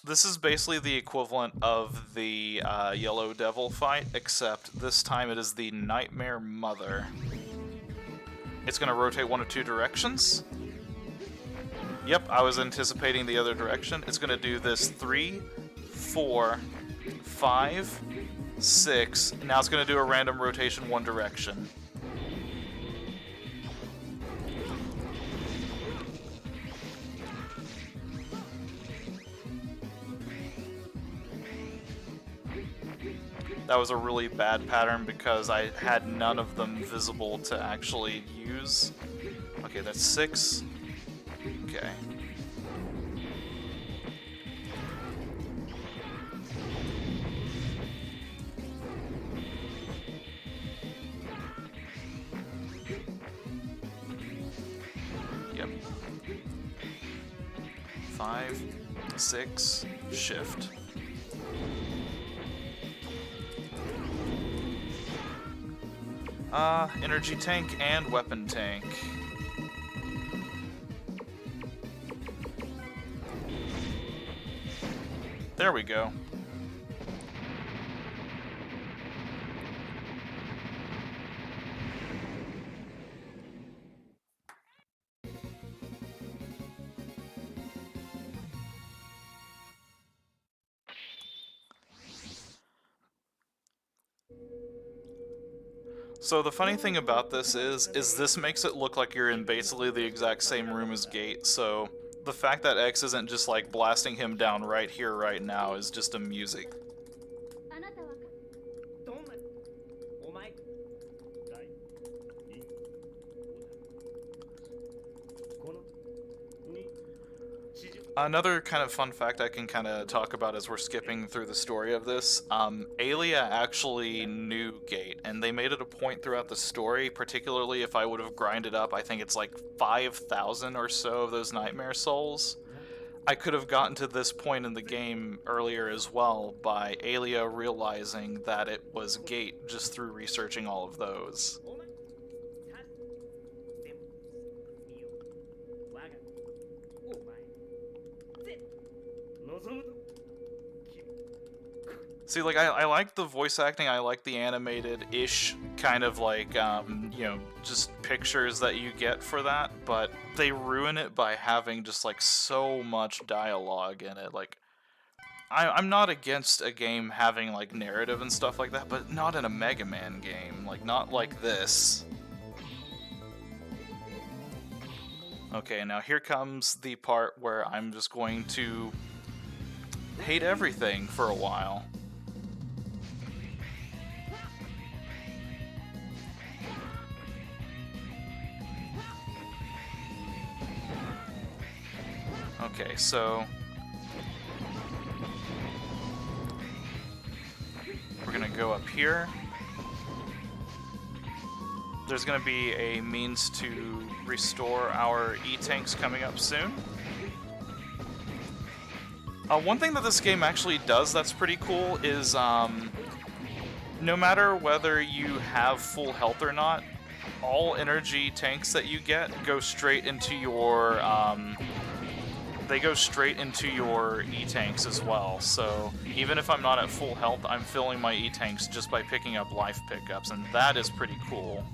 This is basically the equivalent of the Yellow Devil fight, except this time it is the Nightmare Mother. It's going to rotate one of two directions. Yep, I was anticipating the other direction. It's going to do this 3, 4, 5, 6. Now it's going to do a random rotation one direction. That was a really bad pattern because I had none of them visible to actually use. Okay, that's 6. Okay. Yep. 5, 6, shift. Energy tank and weapon tank. There we go. So the funny thing about this is this makes it look like you're in basically the exact same room as Gate, so the fact that X isn't just like blasting him down right here, right now is just amusing. Another kind of fun fact I can kind of talk about as we're skipping through the story of this, Alia actually knew Gate, and they made it a point throughout the story, particularly if I would have grinded up, I think it's like 5,000 or so of those Nightmare Souls. I could have gotten to this point in the game earlier as well by Alia realizing that it was Gate just through researching all of those. See, like, I like the voice acting, I like the animated-ish kind of, like, you know, just pictures that you get for that, but they ruin it by having just, like, so much dialogue in it. Like, I'm not against a game having, like, narrative and stuff like that, but not in a Mega Man game. Like, not like this. Okay, now here comes the part where I'm just going to hate everything for a while. Okay, so we're gonna go up here. there's going to be a means to restore our E-tanks coming up soon. One thing that this game actually does that's pretty cool is no matter whether you have full health or not, all energy tanks that you get go straight into your E-tanks as well. So even if I'm not at full health, I'm filling my E-tanks just by picking up life pickups, and that is pretty cool.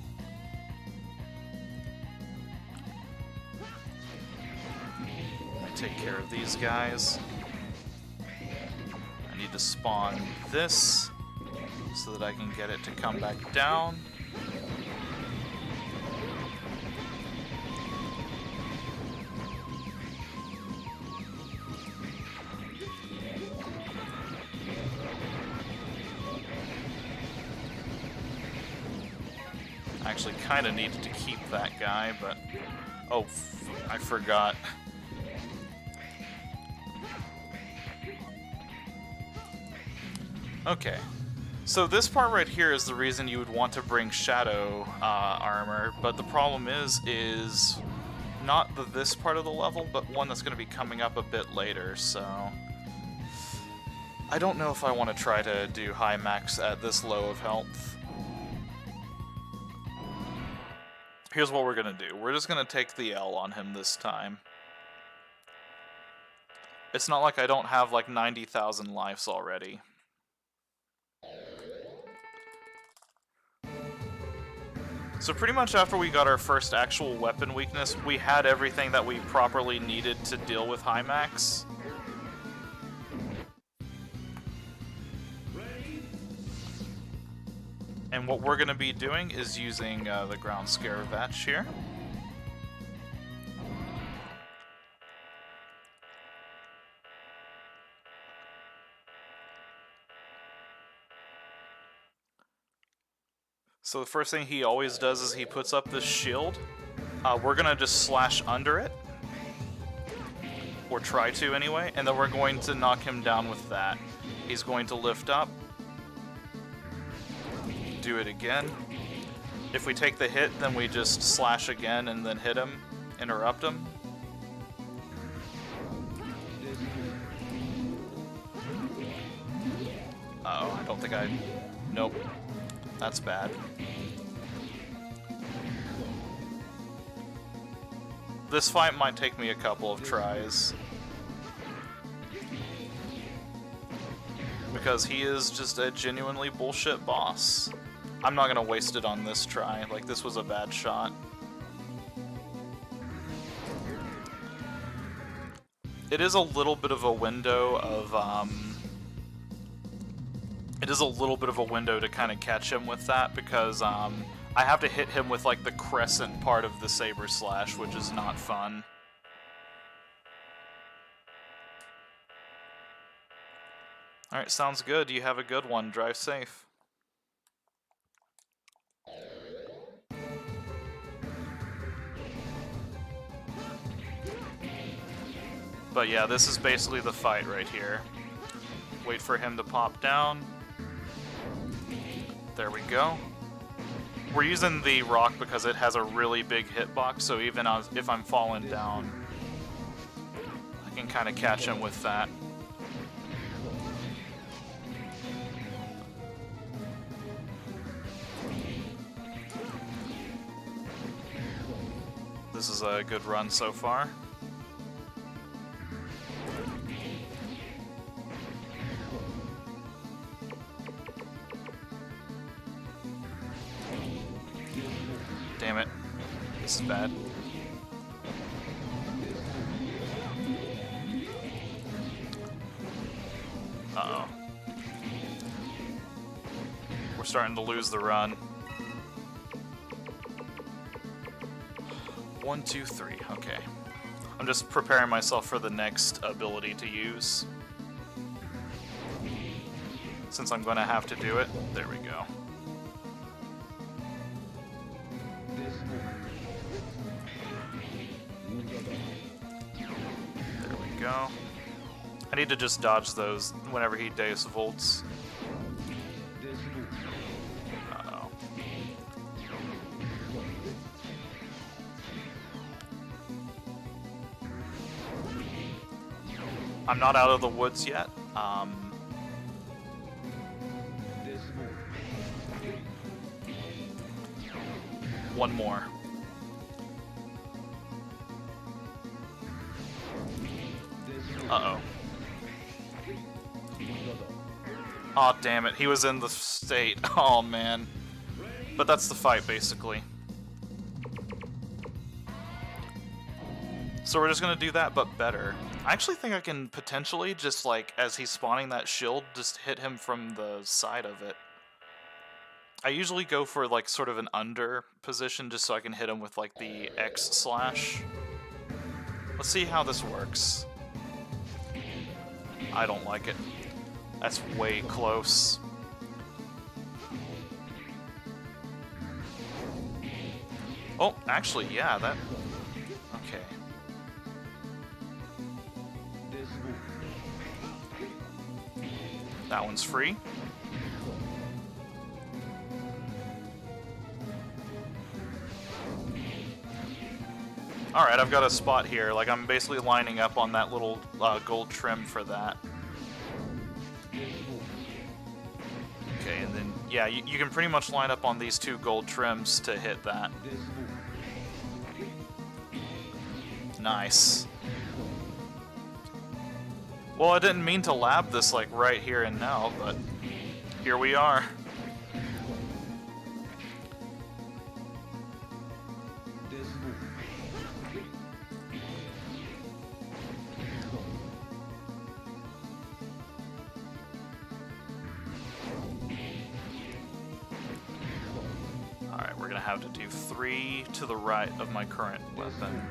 Take care of these guys. I need to spawn this so that I can get it to come back down. I actually kind of needed to keep that guy, but... oh, I forgot. Okay, so this part right here is the reason you would want to bring Shadow armor, but the problem is not this part of the level, but one that's going to be coming up a bit later, so... I don't know if I want to try to do high max at this low of health. Here's what we're going to do. We're just going to take the L on him this time. It's not like I don't have like 90,000 lives already. So pretty much after we got our first actual weapon weakness, we had everything that we properly needed to deal with high max. And what we're going to be doing is using the ground scare vetch here. So the first thing he always does is he puts up this shield. We're going to just slash under it. Or try to anyway. And then we're going to knock him down with that. He's going to lift up. Do it again. If we take the hit, then we just slash again and then hit him. Interrupt him. Uh-oh, I don't think I... Nope. That's bad. This fight might take me a couple of tries. Because he is just a genuinely bullshit boss. I'm not gonna waste it on this try, like this was a bad shot. It is a little bit of a window of, it is a little bit of a window to kind of catch him with that, because I have to hit him with like the crescent part of the saber slash, which is not fun. Alright, sounds good. You have a good one. Drive safe. But yeah, this is basically the fight right here. Wait for him to pop down. There we go. We're using the rock because it has a really big hitbox, so even if I'm falling down, I can kind of catch him with that. This is a good run so far. Damn it. This is bad. Uh-oh. We're starting to lose the run. 1, 2, 3. Okay. I'm just preparing myself for the next ability to use. Since I'm going to have to do it. There we go. There we go. I need to just dodge those whenever he Deus Volts. Uh-oh. I'm not out of the woods yet. One more. Uh-oh. Aw, damn it. He was in the state. Oh, man. But that's the fight, basically. So we're just gonna do that, but better. I actually think I can potentially just, like, as he's spawning that shield, just hit him from the side of it. I usually go for, like, sort of an under position just so I can hit him with, like, the X slash. Let's see how this works. I don't like it. That's way close. Oh, actually, yeah, that... Okay. That one's free. Alright, I've got a spot here. Like, I'm basically lining up on that little gold trim for that. Okay, and then, yeah, you can pretty much line up on these two gold trims to hit that. Nice. Well, I didn't mean to lab this, like, right here and now, but here we are. Alright, we're gonna have to do 3 to the right of my current weapon.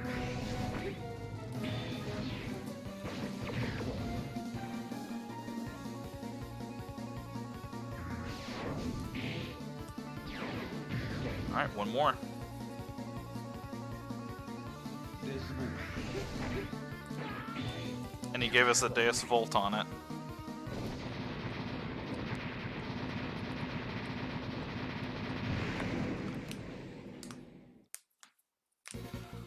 Alright, one more. And he gave us a Deus Volt on it.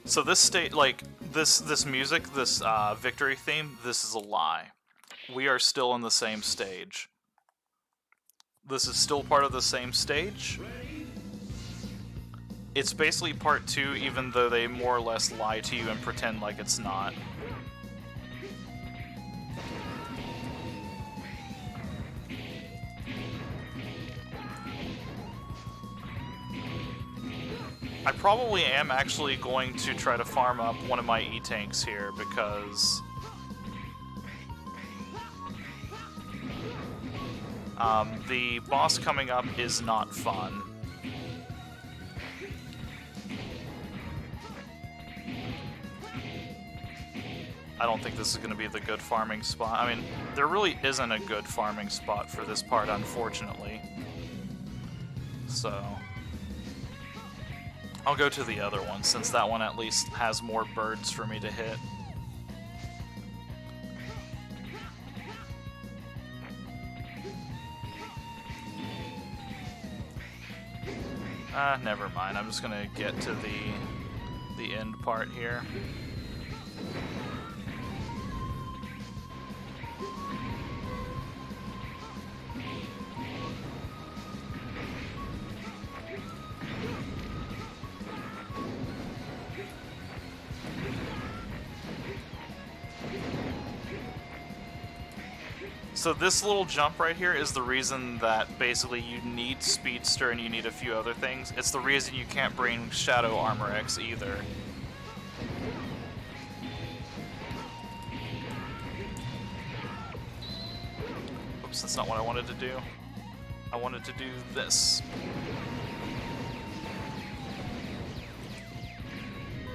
So this state, like, this music, this victory theme, this is a lie. We are still in the same stage. This is still part of the same stage. It's basically part 2, even though they more or less lie to you and pretend like it's not. I probably am actually going to try to farm up one of my E-tanks here, because the boss coming up is not fun. I don't think this is going to be the good farming spot. I mean, there really isn't a good farming spot for this part, unfortunately. So I'll go to the other one, since that one at least has more birds for me to hit. Never mind. I'm just gonna get to the end part here. So this little jump right here is the reason that basically you need Speedster and you need a few other things. It's the reason you can't bring Shadow Armor X either. Oops, that's not what I wanted to do. I wanted to do this.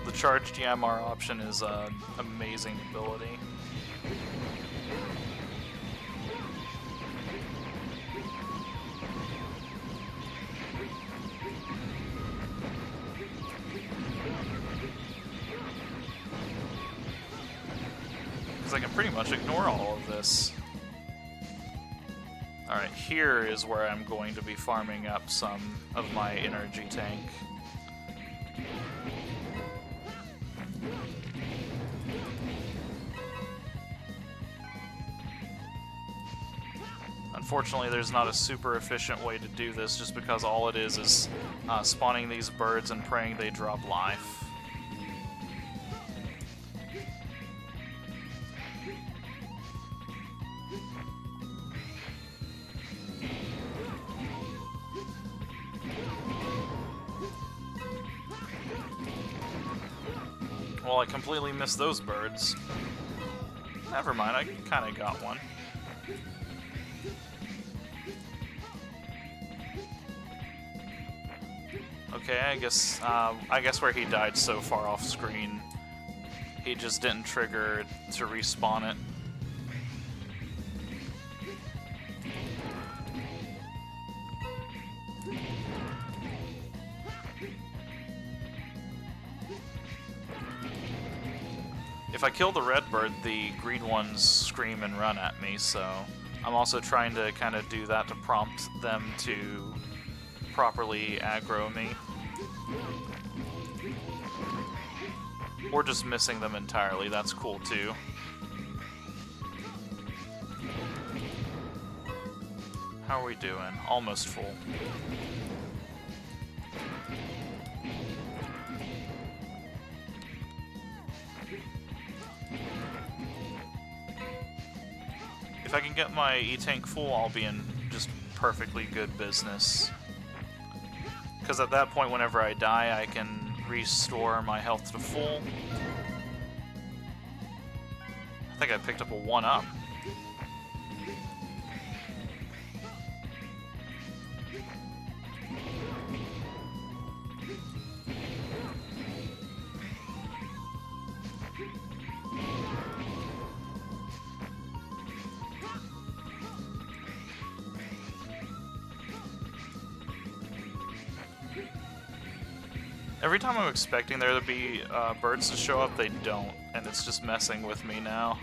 The charged EMR option is an amazing ability. I can pretty much ignore all of this. Alright, here is where I'm going to be farming up some of my energy tank. Unfortunately, there's not a super efficient way to do this, just because all it is spawning these birds and praying they drop life. Well, I completely missed those birds. Never mind, I kind of got one. Okay, I guess where he died so far off screen, he just didn't trigger to respawn it. If I kill the red bird, the green ones scream and run at me, so I'm also trying to kind of do that to prompt them to properly aggro me. Or just missing them entirely, that's cool too. How are we doing? Almost full. If I can get my E-Tank full, I'll be in just perfectly good business. Because at that point, whenever I die, I can restore my health to full. I think I picked up a 1-up. Every time I'm expecting there to be birds to show up, they don't, and it's just messing with me now.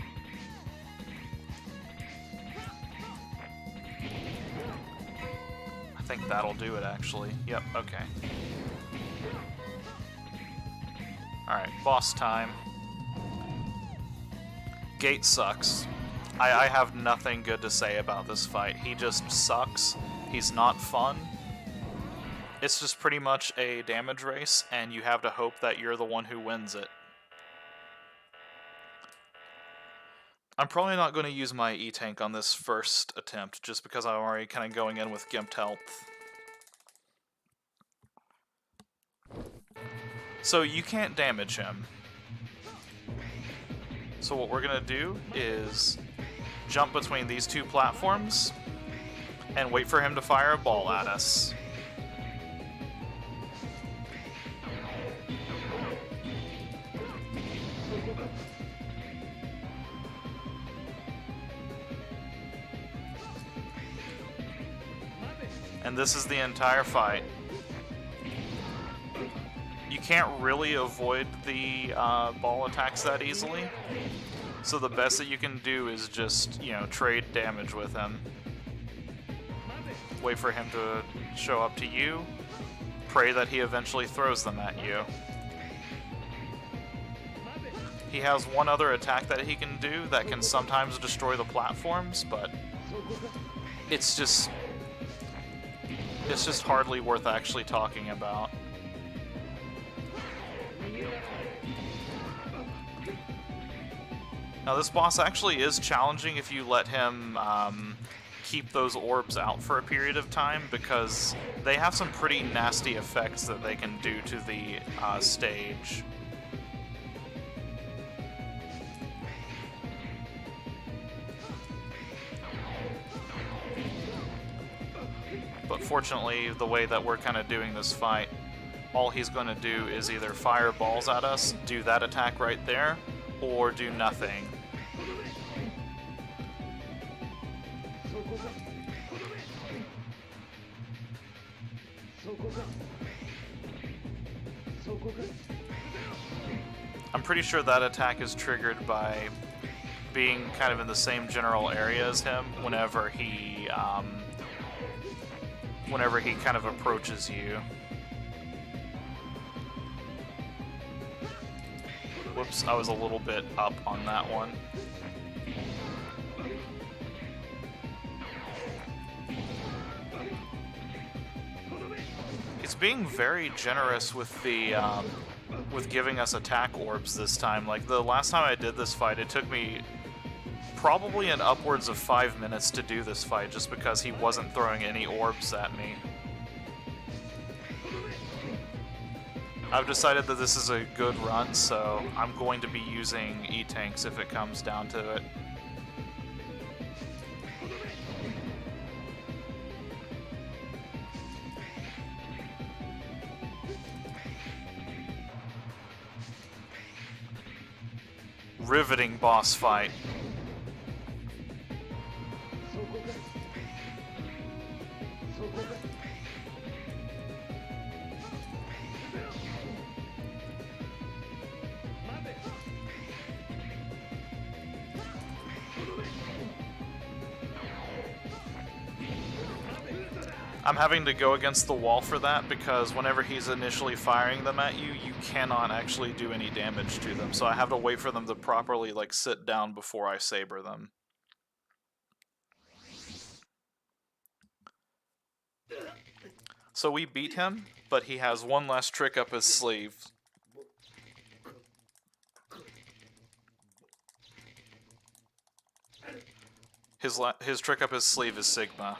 I think that'll do it, actually. Yep, okay. Alright, boss time. Gate sucks. I have nothing good to say about this fight. He just sucks. He's not fun. It's just pretty much a damage race, and you have to hope that you're the one who wins it. I'm probably not going to use my E-Tank on this first attempt, just because I'm already kind of going in with gimped health. So you can't damage him. So what we're going to do is jump between these two platforms and wait for him to fire a ball at us. And this is the entire fight. You can't really avoid the ball attacks that easily, so the best that you can do is just, you know, trade damage with him. Wait for him to show up to you, pray that he eventually throws them at you. He has one other attack that he can do that can sometimes destroy the platforms, but it's just hardly worth actually talking about. Now this boss actually is challenging if you let him keep those orbs out for a period of time, because they have some pretty nasty effects that they can do to the stage. But fortunately, the way that we're kind of doing this fight, all he's going to do is either fire balls at us, do that attack right there, or do nothing. I'm pretty sure that attack is triggered by being kind of in the same general area as him whenever he kind of approaches you. Whoops, I was a little bit up on that one. He's being very generous with the with giving us attack orbs this time. Like the last time I did this fight, it took me probably an upwards of 5 minutes to do this fight just because he wasn't throwing any orbs at me. I've decided that this is a good run, so I'm going to be using E-Tanks if it comes down to it. Riveting boss fight. I'm having to go against the wall for that because whenever he's initially firing them at you, you cannot actually do any damage to them. So I have to wait for them to properly like sit down before I saber them. So we beat him, but he has one last trick up his sleeve. His trick up his sleeve is Sigma.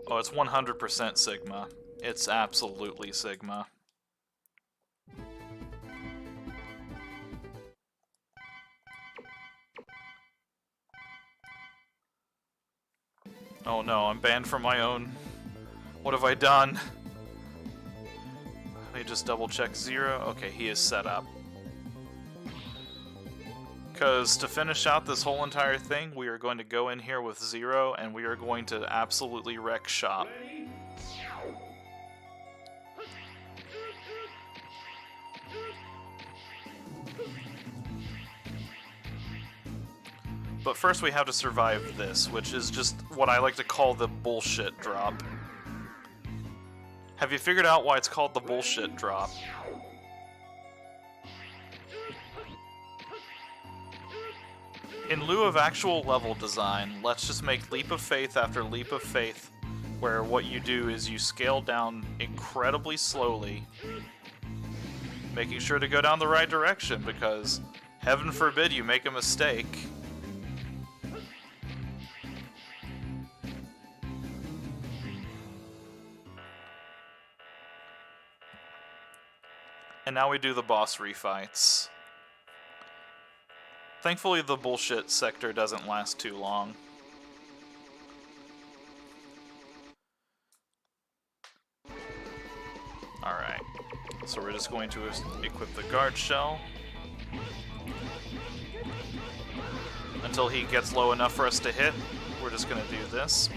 Oh, it's 100% Sigma. It's absolutely Sigma. Oh no, I'm banned from my own. What have I done? Let me just double check 0. Okay, he is set up. Because to finish out this whole entire thing, we are going to go in here with 0 and we are going to absolutely wreck shop. But first we have to survive this, which is just what I like to call the bullshit drop. Have you figured out why it's called the bullshit drop? In lieu of actual level design, let's just make leap of faith after leap of faith, where what you do is you scale down incredibly slowly, making sure to go down the right direction, because heaven forbid you make a mistake. And now we do the boss refights. Thankfully, the bullshit sector doesn't last too long. Alright, so we're just going to equip the guard shell until he gets low enough for us to hit. We're just going to do this.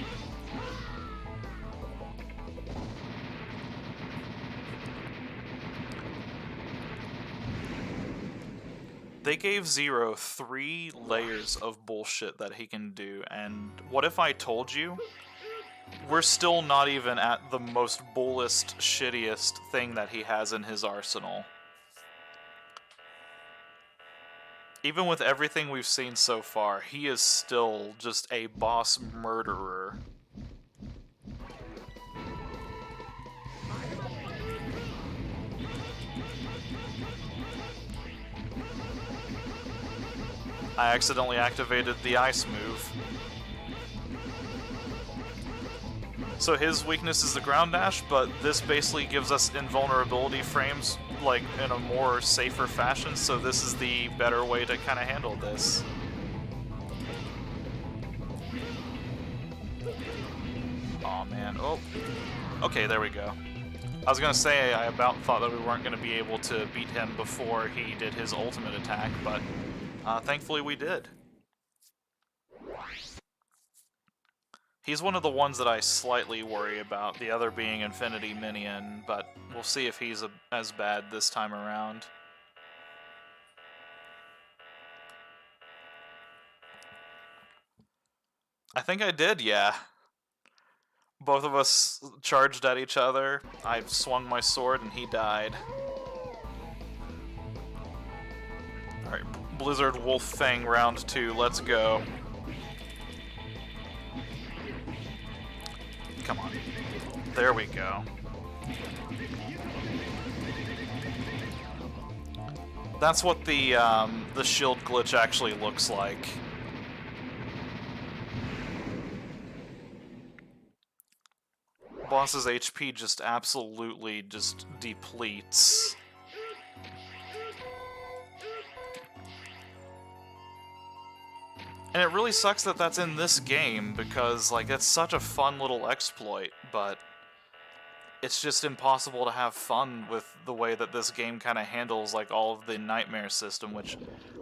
They gave 0 3 layers of bullshit that he can do, and what if I told you? We're still not even at the most bullest, shittiest thing that he has in his arsenal. Even with everything we've seen so far, he is still just a boss murderer. I accidentally activated the ice move. So his weakness is the ground dash, but this basically gives us invulnerability frames like in a more safer fashion, so this is the better way to kind of handle this. Aw, man. Oh. Okay, there we go. I was gonna say I about thought that we weren't gonna be able to beat him before he did his ultimate attack, but thankfully we did. He's one of the ones that I slightly worry about, the other being Infinity Minion, but we'll see if he's as bad this time around. I think I did, yeah. Both of us charged at each other, I swung my sword and he died. Alright, Blizzard Wolf Fang round 2, let's go. Come on. There we go. That's what the shield glitch actually looks like. Boss's HP just absolutely just depletes. And it really sucks that that's in this game, because, like, it's such a fun little exploit, but it's just impossible to have fun with the way that this game kind of handles, like, all of the nightmare system, which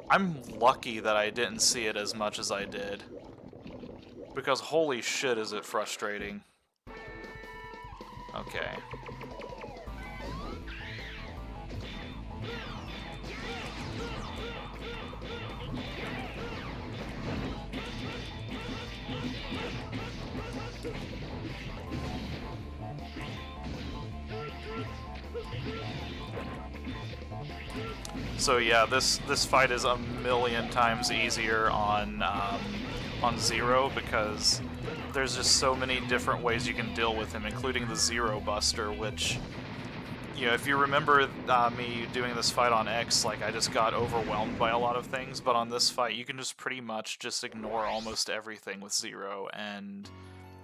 I'm lucky that I didn't see it as much as I did. Because holy shit is it frustrating. Okay. So yeah, this fight is a million times easier on Zero, because there's just so many different ways you can deal with him, including the Zero Buster, which, you know, if you remember me doing this fight on X, like, I just got overwhelmed by a lot of things, but on this fight you can just pretty much just ignore almost everything with Zero and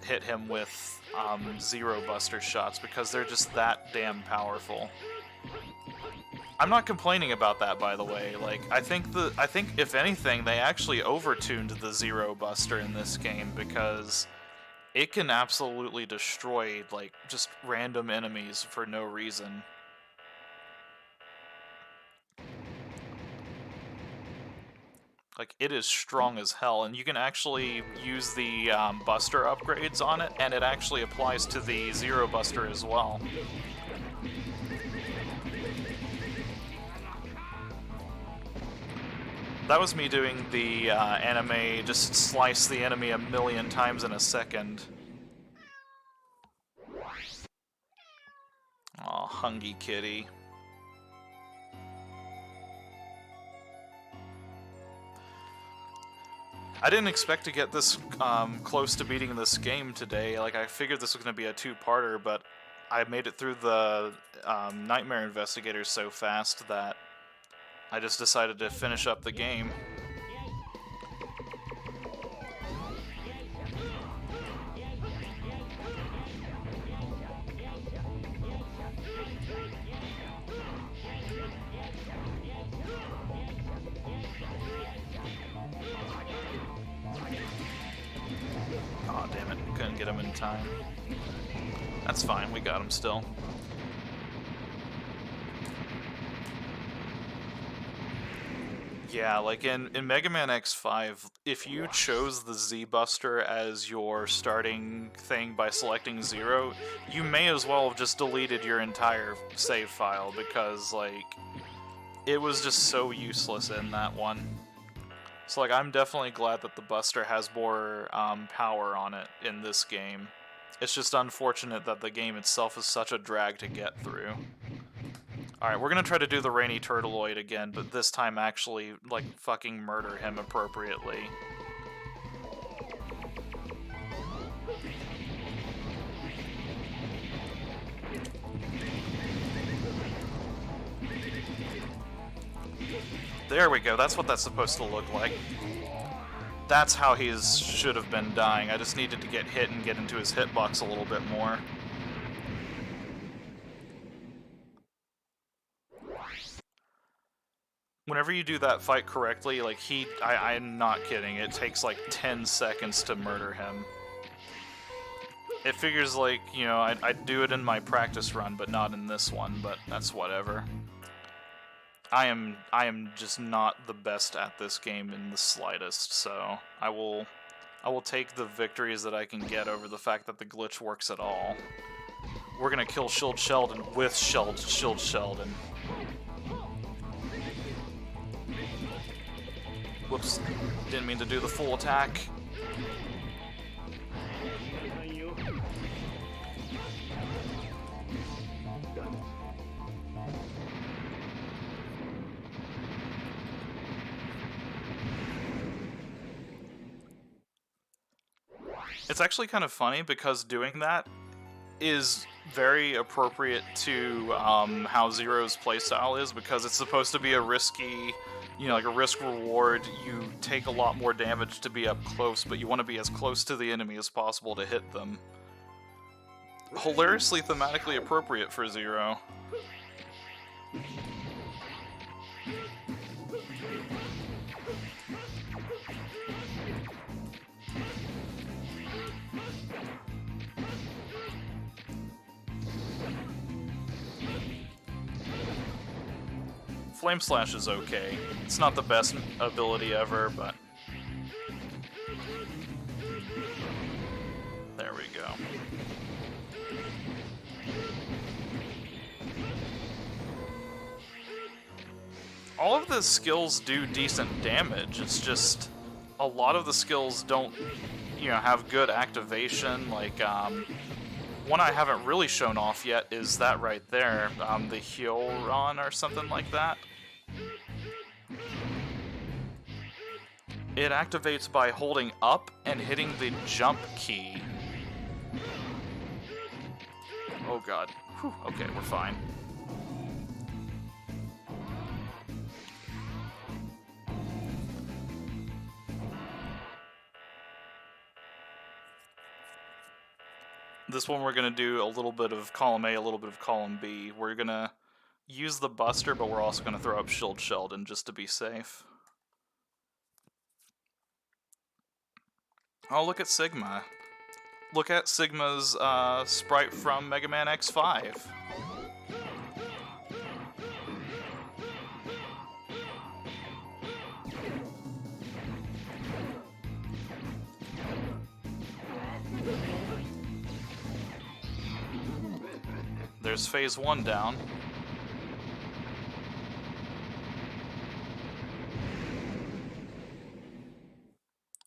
hit him with Zero Buster shots, because they're just that damn powerful. I'm not complaining about that, by the way. Like, I think if anything, they actually overtuned the Zero Buster in this game, because it can absolutely destroy, like, just random enemies for no reason. Like, it is strong as hell, and you can actually use the Buster upgrades on it, and it actually applies to the Zero Buster as well. That was me doing the anime, just slice the enemy a million times in a second. Aw, Hungy Kitty. I didn't expect to get this close to beating this game today. Like, I figured this was going to be a two-parter, but I made it through the Nightmare Investigators so fast that I just decided to finish up the game. Aw, damn it. Couldn't get him in time. That's fine, we got him still. Yeah, like in Megaman X5, if you chose the Z-Buster as your starting thing by selecting 0, you may as well have just deleted your entire save file, because, like, it was just so useless in that one. So, like, I'm definitely glad that the Buster has more power on it in this game. It's just unfortunate that the game itself is such a drag to get through. Alright, we're gonna try to do the Rainy Turtleoid again, but this time actually, like, fucking murder him appropriately. There we go, that's what that's supposed to look like. That's how he should have been dying. I just needed to get hit and get into his hitbox a little bit more. Whenever you do that fight correctly, like, I'm not kidding, it takes like 10 seconds to murder him. It figures, like, you know, I'd do it in my practice run, but not in this one, but that's whatever. I am just not the best at this game in the slightest, so I will take the victories that I can get over the fact that the glitch works at all. We're gonna kill Shield Sheldon with Shield Sheldon. Whoops, didn't mean to do the full attack. It's actually kind of funny because doing that is very appropriate to how Zero's playstyle is, because it's supposed to be a risky, like a risk reward. You take a lot more damage to be up close, but you want to be as close to the enemy as possible to hit them. Hilariously thematically appropriate for Zero. Flame Slash is okay. It's not the best ability ever, but... There we go. All of the skills do decent damage. It's just a lot of the skills don't, have good activation. Like, one I haven't really shown off yet is that right there, the Hyoron or something like that. It activates by holding up and hitting the jump key. Oh god. Whew. Okay, we're fine. This one we're going to do a little bit of column A, a little bit of column B. We're going to use the Buster, but we're also going to throw up Shield Sheldon just to be safe. Oh, look at Sigma. Look at Sigma's sprite from Megaman X5. There's phase 1 down.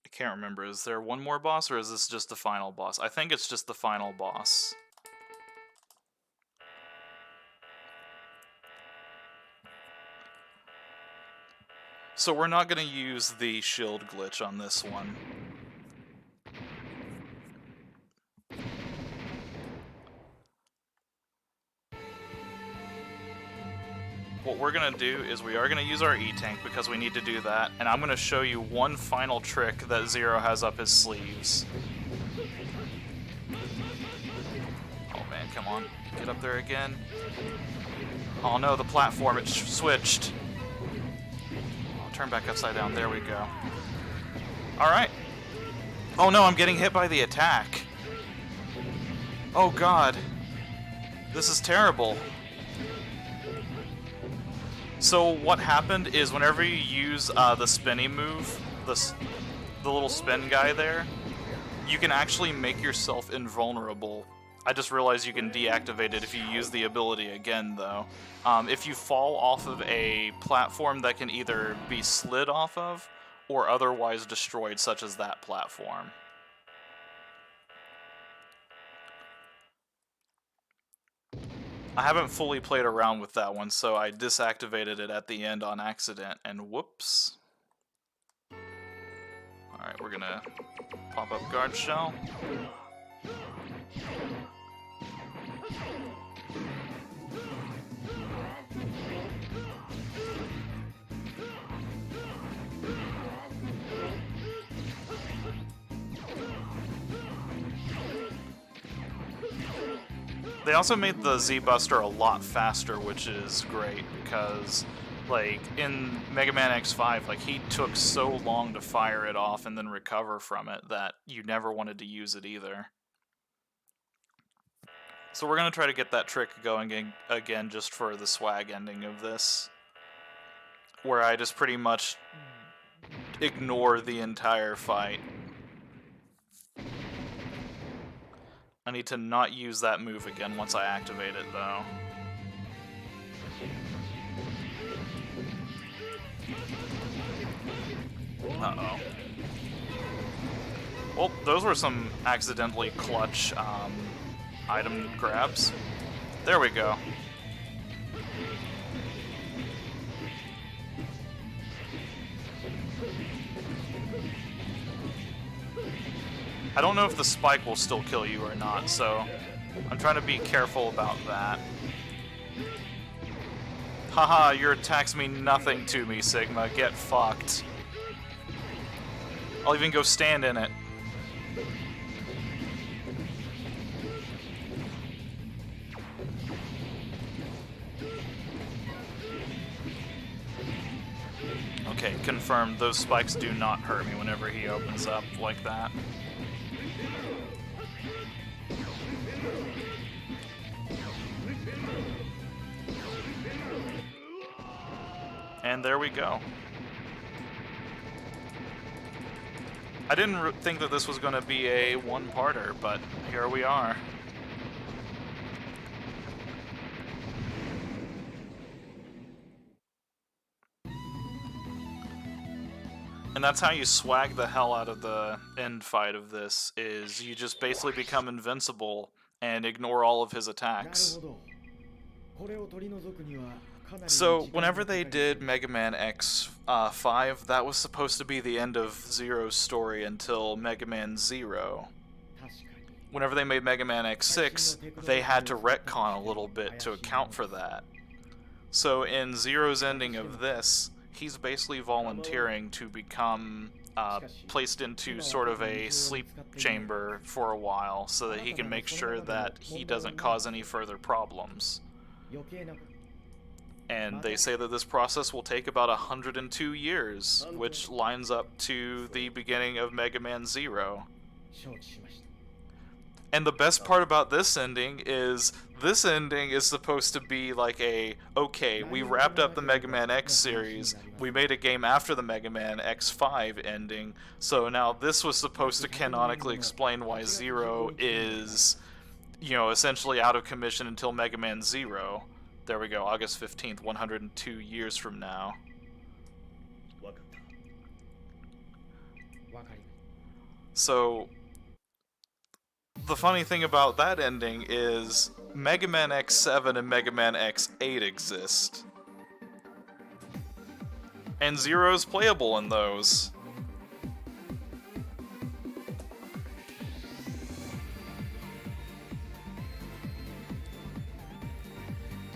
I can't remember, is there one more boss or is this just the final boss? I think it's just the final boss. So we're not going to use the shield glitch on this one. What we're going to do is we are going to use our E-Tank because we need to do that, and I'm going to show you one final trick that Zero has up his sleeves. Oh man, come on. Get up there again. Oh no, the platform, it switched. Oh, turn back upside down, there we go. Alright. Oh no, I'm getting hit by the attack. Oh god. This is terrible. So what happened is whenever you use the spinny move, the little spin guy there, you can actually make yourself invulnerable. I just realized you can deactivate it if you use the ability again, though. If you fall off of a platform that can either be slid off of or otherwise destroyed, such as that platform. I haven't fully played around with that one, so I disactivated it at the end on accident, and whoops. Alright, we're gonna pop up Guard Shell. They also made the Z-Buster a lot faster, which is great, because, like, in Megaman X5, like, he took so long to fire it off and then recover from it that you never wanted to use it either. So we're going to try to get that trick going again just for the swag ending of this, where I just pretty much ignore the entire fight. I need to not use that move again once I activate it, though. Uh-oh. Well, those were some accidentally clutch item grabs. There we go. I don't know if the spike will still kill you or not, so I'm trying to be careful about that. Haha, your attacks mean nothing to me, Sigma. Get fucked. I'll even go stand in it. Okay, confirmed. Those spikes do not hurt me whenever he opens up like that. And there we go. I didn't think that this was going to be a one-parter, but here we are. And that's how you swag the hell out of the end fight of this, is you just basically become invincible and ignore all of his attacks. So, whenever they did Megaman X5, that was supposed to be the end of Zero's story until Megaman Zero. Whenever they made Megaman X6, they had to retcon a little bit to account for that. So, in Zero's ending of this, he's basically volunteering to become placed into sort of a sleep chamber for a while so that he can make sure that he doesn't cause any further problems. And they say that this process will take about 102 years, which lines up to the beginning of Mega Man Zero. And the best part about this ending is supposed to be like a, okay, we wrapped up the Mega Man X series, we made a game after the Mega Man X5 ending, so now this was supposed to canonically explain why Zero is, you know, essentially out of commission until Mega Man Zero. There we go, August 15th, 102 years from now. So, the funny thing about that ending is Mega Man X7 and Mega Man X8 exist. And Zero's playable in those.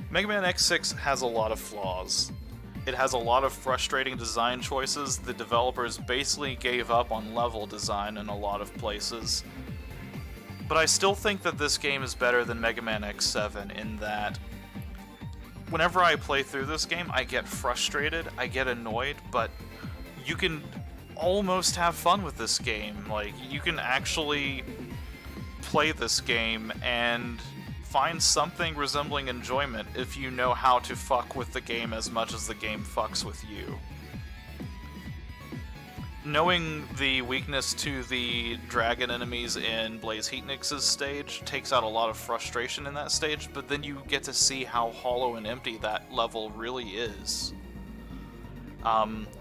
Mega Man X6 has a lot of flaws. It has a lot of frustrating design choices. The developers basically gave up on level design in a lot of places. But I still think that this game is better than Mega Man X7 in that whenever I play through this game, I get frustrated, I get annoyed, but you can almost have fun with this game. Like, you can actually play this game and find something resembling enjoyment if you know how to fuck with the game as much as the game fucks with you. Knowing the weakness to the dragon enemies in Blaze Heatnix's stage takes out a lot of frustration in that stage, but then you get to see how hollow and empty that level really is.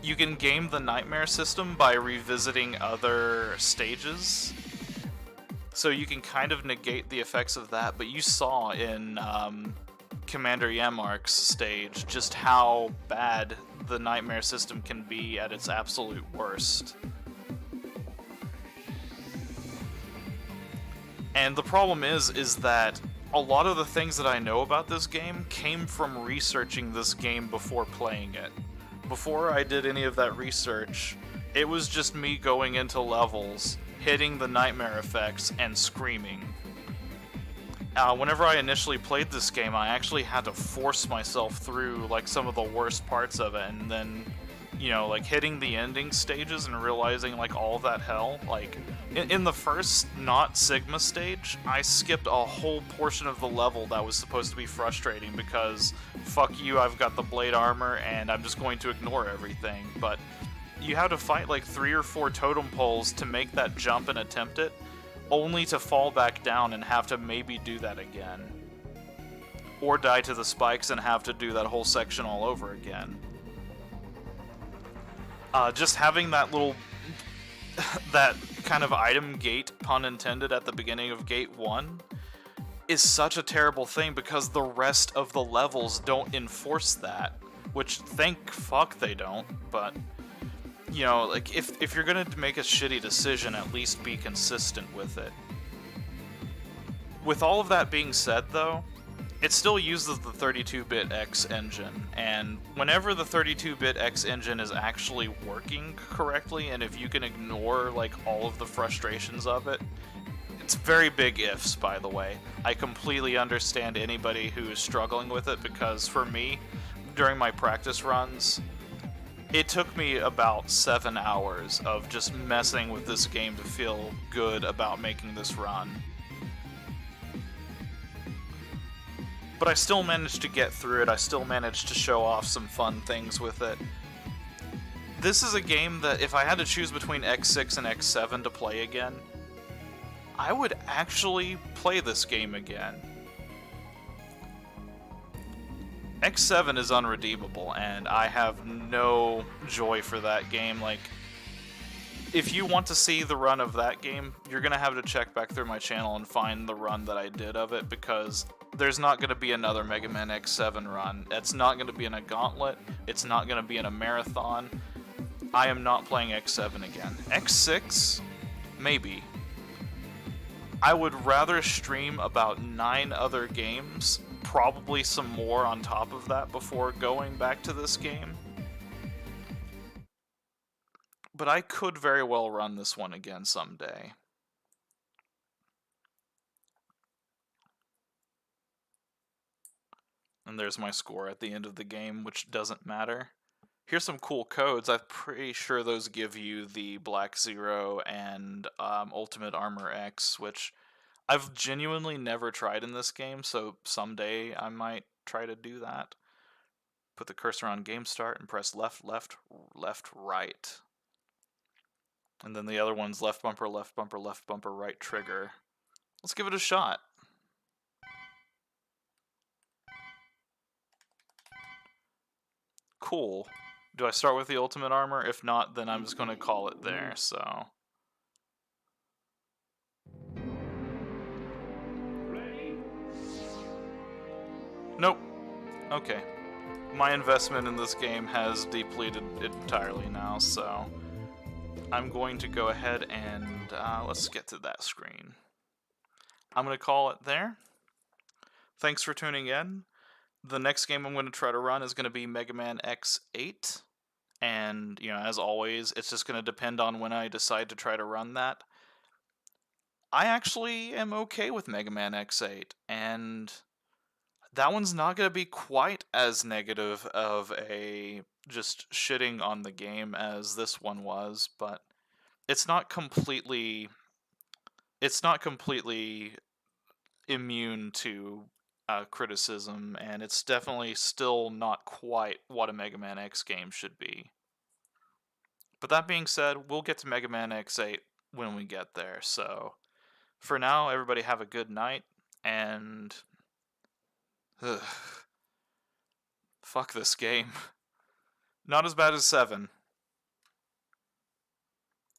You can game the nightmare system by revisiting other stages, so you can kind of negate the effects of that, but you saw in Commander Yamark's stage just how bad the nightmare system can be at its absolute worst. And the problem is that a lot of the things that I know about this game came from researching this game before playing it. Before I did any of that research, it was just me going into levels, hitting the nightmare effects, and screaming. Whenever I initially played this game, I actually had to force myself through like some of the worst parts of it, and then, you know, like hitting the ending stages and realizing like all that hell. Like in the first not Sigma stage, I skipped a whole portion of the level that was supposed to be frustrating because fuck you, I've got the blade armor and I'm just going to ignore everything. But you have to fight like 3 or 4 totem poles to make that jump and attempt it, only to fall back down and have to maybe do that again. Or die to the spikes and have to do that whole section all over again. Just having that little... that kind of item gate, pun intended, at the beginning of Gate 1 is such a terrible thing because the rest of the levels don't enforce that. Which, thank fuck they don't, but... you know, like, if you're gonna make a shitty decision, at least be consistent with it. With all of that being said, though, it still uses the 32-bit X engine, and whenever the 32-bit X engine is actually working correctly, and if you can ignore, like, all of the frustrations of it, it's very big ifs, by the way. I completely understand anybody who is struggling with it, because for me, during my practice runs, it took me about 7 hours of just messing with this game to feel good about making this run. But I still managed to get through it, I still managed to show off some fun things with it. This is a game that if I had to choose between X6 and X7 to play again, I would actually play this game again. X7 is unredeemable, and I have no joy for that game. Like, if you want to see the run of that game, you're gonna have to check back through my channel and find the run that I did of it, because there's not gonna be another Megaman X7 run. It's not gonna be in a gauntlet, it's not gonna be in a marathon. I am not playing X7 again. X6? Maybe. I would rather stream about 9 other games, probably some more on top of that before going back to this game. But I could very well run this one again someday. And there's my score at the end of the game, which doesn't matter. Here's some cool codes. I'm pretty sure those give you the Black Zero and Ultimate Armor X, which I've genuinely never tried in this game, so someday I might try to do that. Put the cursor on game start and press left, left, left, right. And then the other one's left bumper, left bumper, left bumper, right trigger. Let's give it a shot. Cool. Do I start with the ultimate armor? If not, then I'm just going to call it there, so... Ready? Nope. Okay. My investment in this game has depleted entirely now, so... I'm going to go ahead and let's get to that screen. I'm going to call it there. Thanks for tuning in. The next game I'm going to try to run is going to be Megaman X8. And, you know, as always, it's just going to depend on when I decide to try to run that. I actually am okay with Megaman X8, and that one's not going to be quite as negative of a just shitting on the game as this one was, but it's not completely immune to criticism, and it's definitely still not quite what a Mega Man X game should be. But that being said, we'll get to Mega Man X8 when we get there, so for now, everybody have a good night, and fuck this game. Not as bad as 7.